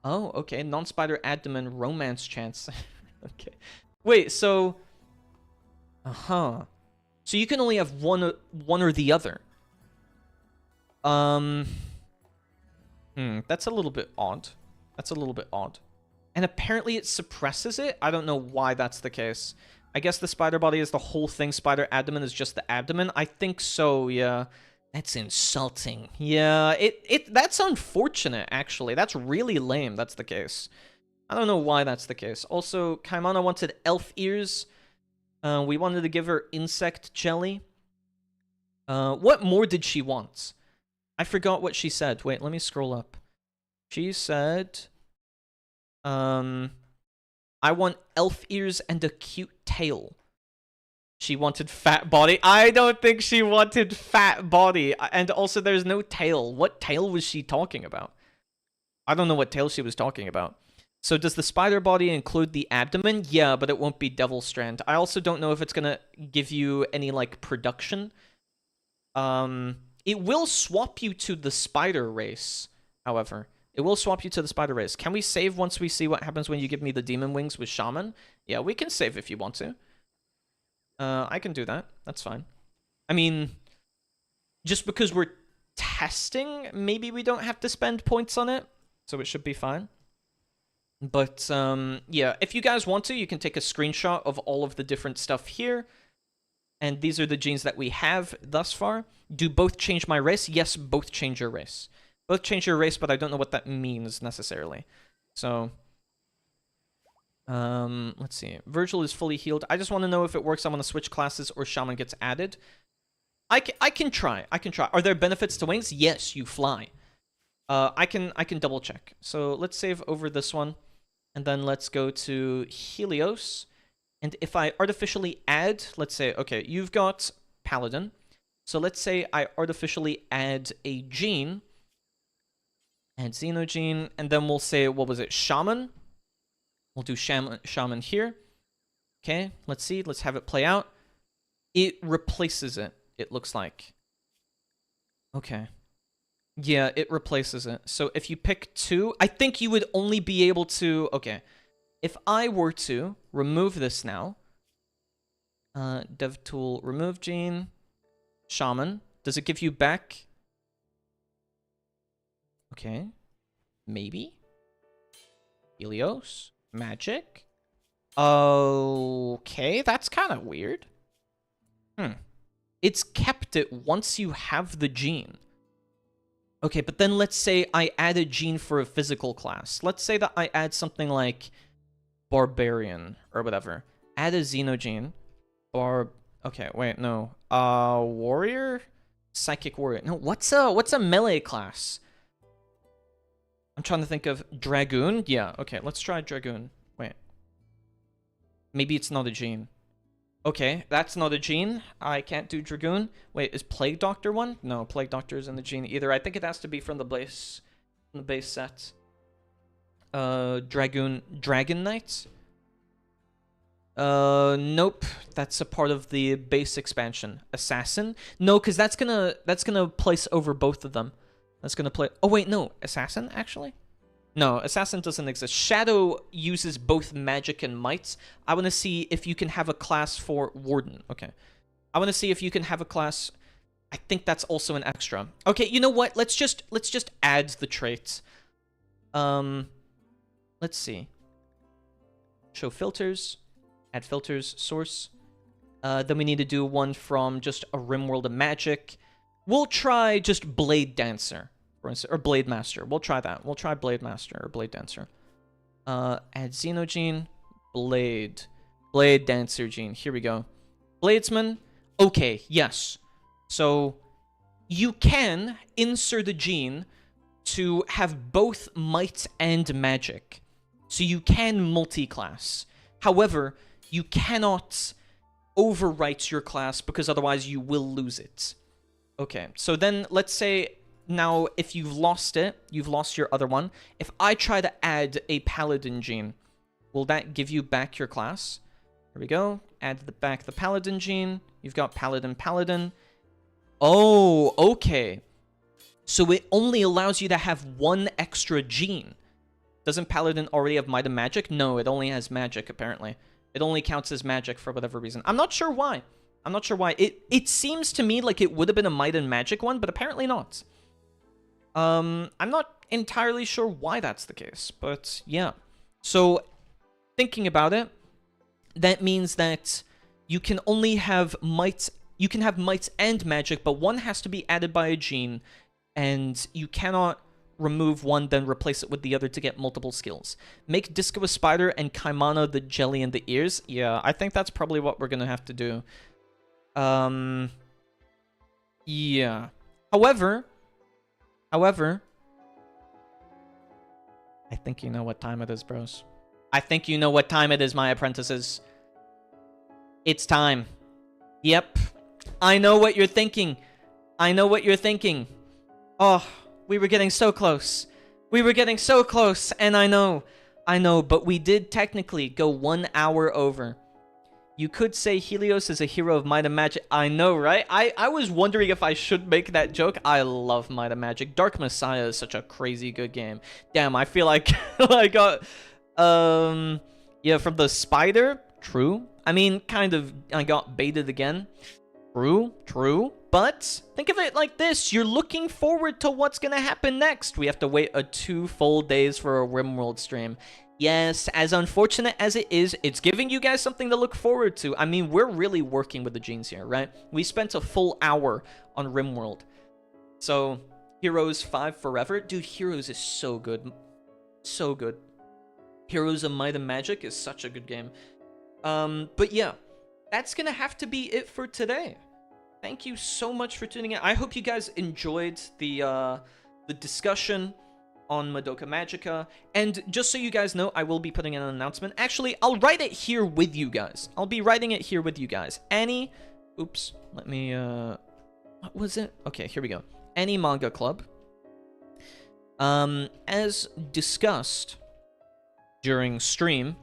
Oh, okay. Non-spider abdomen romance chance. Okay. Wait, so... Uh-huh. So you can only have one or the other. That's a little bit odd. That's a little bit odd. And apparently it suppresses it? I don't know why that's the case. I guess the spider body is the whole thing. Spider abdomen is just the abdomen. I think so, yeah. That's insulting. Yeah, that's unfortunate, actually. That's really lame, that's the case. I don't know why that's the case. Also, Kaimana wanted elf ears. We wanted to give her insect jelly. What more did she want? I forgot what she said. Wait, let me scroll up. She said... I want elf ears and a cute tail. She wanted fat body. I don't think she wanted fat body. And also, there's no tail. What tail was she talking about? I don't know what tail she was talking about. So does the spider body include the abdomen? Yeah, but it won't be devil strand. I also don't know if it's gonna give you any, like, production. It will swap you to the spider race, however. It will swap you to the spider race. Can we save once we see what happens when you give me the demon wings with shaman? Yeah, we can save if you want to. I can do that. That's fine. I mean, just because we're testing, maybe we don't have to spend points on it. So it should be fine. But, yeah, if you guys want to, you can take a screenshot of all of the different stuff here. And these are the genes that we have thus far. Do both change my race? Yes, both change your race. Both change your race, but I don't know what that means necessarily. So, let's see. Virgil is fully healed. I just want to know if it works. I want to switch classes or Shaman gets added. I can try. I can try. Are there benefits to wings? Yes, you fly. I can double check. So let's save over this one, and then let's go to Helios. And if I artificially add, let's say, okay, you've got Paladin. So let's say I artificially add a gene. Add Xenogene, and then we'll say, what was it, Shaman? We'll do Shaman here. Okay, let's see, let's have it play out. It replaces it, it looks like. Okay. Yeah, it replaces it. So if you pick 2, I think you would only be able to... Okay, if I were to remove this now, dev tool, remove gene, Shaman, does it give you back... Okay. Maybe? Helios? Magic? Okay, that's kind of weird. It's kept it once you have the gene. Okay, but then let's say I add a gene for a physical class. Let's say that I add something like Barbarian or whatever. Add a Xenogene. Okay, wait, no. Warrior? Psychic Warrior. No, what's a melee class? I'm trying to think of Dragoon. Yeah, okay, let's try Dragoon. Wait. Maybe it's not a gene. Okay, that's not a gene. I can't do Dragoon. Wait, is Plague Doctor one? No, Plague Doctor isn't a gene either. I think it has to be from the base set. Dragon Knight? Nope. That's a part of the base expansion. Assassin? No, because that's gonna place over both of them. That's gonna play... Oh, wait, no. Assassin, actually? No, Assassin doesn't exist. Shadow uses both magic and might. I want to see if you can have a class for Warden. Okay. I want to see if you can have a class. I think that's also an extra. Okay, you know what? Let's just add the traits. Let's see. Show filters. Add filters. Source. Then we need to do one from just a Rimworld of Magic. We'll try just Blade Dancer, for instance, or Blade Master. We'll try that. We'll try Blade Master or Blade Dancer. Add Xenogene. Blade Dancer gene. Here we go. Bladesman. Okay, yes. So you can insert a gene to have both might and magic. So you can multi-class. However, you cannot overwrite your class because otherwise you will lose it. Okay, so then let's say now if you've lost it, you've lost your other one. If I try to add a paladin gene, will that give you back your class? Here we go. Add back the paladin gene. You've got paladin. Oh, okay. So it only allows you to have one extra gene. Doesn't paladin already have might and magic? No, it only has magic, apparently. It only counts as magic for whatever reason. I'm not sure why. It seems to me like it would have been a might and magic one, but apparently not. I'm not entirely sure why that's the case, but yeah. So, thinking about it, that means that you can only have might. You can have might and magic, but one has to be added by a gene, and you cannot remove one, then replace it with the other to get multiple skills. Make Disco a spider and Kaimana the jelly in the ears. Yeah, I think that's probably what we're gonna have to do. Yeah. However, I think you know what time it is, bros. I think you know what time it is, my apprentices. It's time. Yep. I know what you're thinking. Oh, we were getting so close. And I know, but we did technically go 1 hour over. You could say Helios is a hero of Might and Magic. I know, right? I was wondering if I should make that joke. I love Might and Magic. Dark Messiah is such a crazy good game. Damn, I feel like I got, yeah, from the spider. True. I mean, kind of, I got baited again. True. But think of it like this. You're looking forward to what's going to happen next. We have to wait 2 full days for a Rimworld stream. Yes, as unfortunate as it is, it's giving you guys something to look forward to. I mean, we're really working with the genes here, right? We spent a full hour on Rimworld. So, Heroes 5 Forever. Dude, Heroes is so good. So good. Heroes of Might and Magic is such a good game. But yeah, that's going to have to be it for today. Thank you so much for tuning in. I hope you guys enjoyed the discussion on Madoka Magica. And just so you guys know, I will be putting in an announcement. Actually, I'll write it here with you guys. I'll be writing it here with you guys. Oops, let me, what was it? Okay, here we go. AniManga Club. As discussed during stream,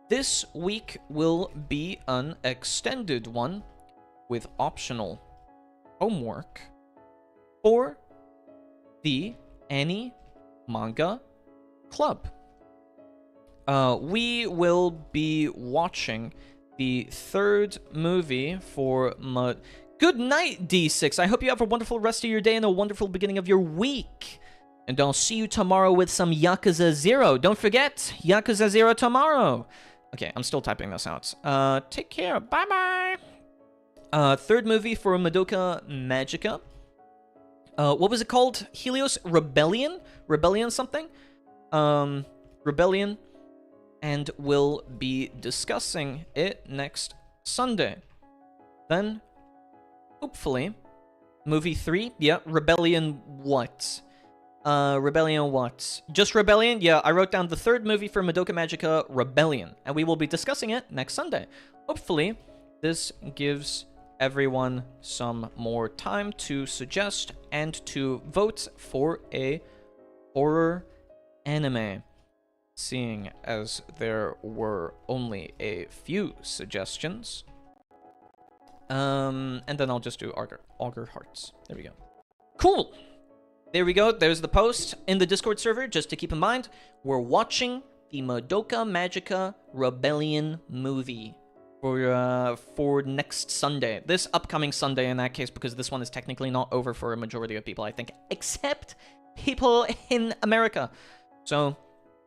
this week will be an extended one with optional homework for the AniManga Club. We will be watching the 3rd movie for Good night, D6. I hope you have a wonderful rest of your day and a wonderful beginning of your week. And I'll see you tomorrow with some Yakuza 0. Don't forget, Yakuza 0 tomorrow. Okay, I'm still typing this out. Take care. Bye-bye. 3rd movie for Madoka Magica. What was it called? Helios Rebellion? Rebellion something? Rebellion. And we'll be discussing it next Sunday. Then, hopefully, movie 3? Yeah, Rebellion what? Rebellion what? Just Rebellion? Yeah, I wrote down the 3rd movie for Madoka Magica, Rebellion. And we will be discussing it next Sunday. Hopefully, this gives everyone some more time to suggest and to vote for a horror anime, seeing as there were only a few suggestions. And then I'll just do Auger Hearts. There we go. Cool! There we go. There's the post in the Discord server. Just to keep in mind, we're watching the Madoka Magica Rebellion movie. for next Sunday. This upcoming Sunday in that case, because this one is technically not over for a majority of people, I think, except people in America. So,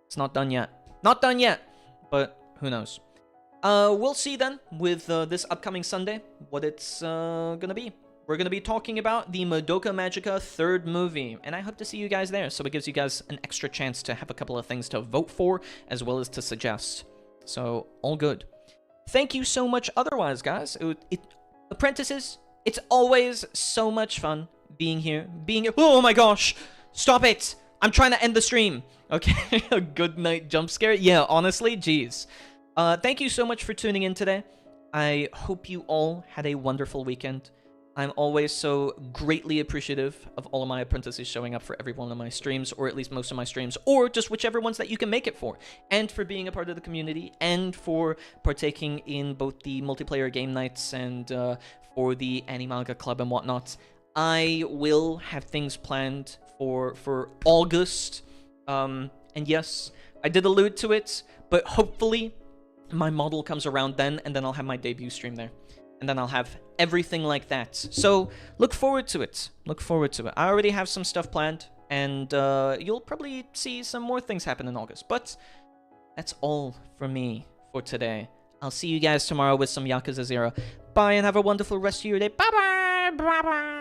it's not done yet. Not done yet, but who knows. We'll see then with this upcoming Sunday what it's gonna be. We're gonna be talking about the Madoka Magica 3rd movie, and I hope to see you guys there, so it gives you guys an extra chance to have a couple of things to vote for, as well as to suggest. So, all good. Thank you so much otherwise, guys. Apprentices, it's always so much fun being here. Oh my gosh! Stop it! I'm trying to end the stream. Okay, a good night jump scare. Yeah, honestly, jeez. Thank you so much for tuning in today. I hope you all had a wonderful weekend. I'm always so greatly appreciative of all of my apprentices showing up for every one of my streams, or at least most of my streams, or just whichever ones that you can make it for, and for being a part of the community, and for partaking in both the multiplayer game nights and for the AniManga club and whatnot. I will have things planned for August, and yes, I did allude to it, but hopefully my model comes around then, and then I'll have my debut stream there. And then I'll have everything like that. So, look forward to it. Look forward to it. I already have some stuff planned, and you'll probably see some more things happen in August. But that's all from me for today. I'll see you guys tomorrow with some Yakuza 0. Bye, and have a wonderful rest of your day. Bye-bye! Bye-bye!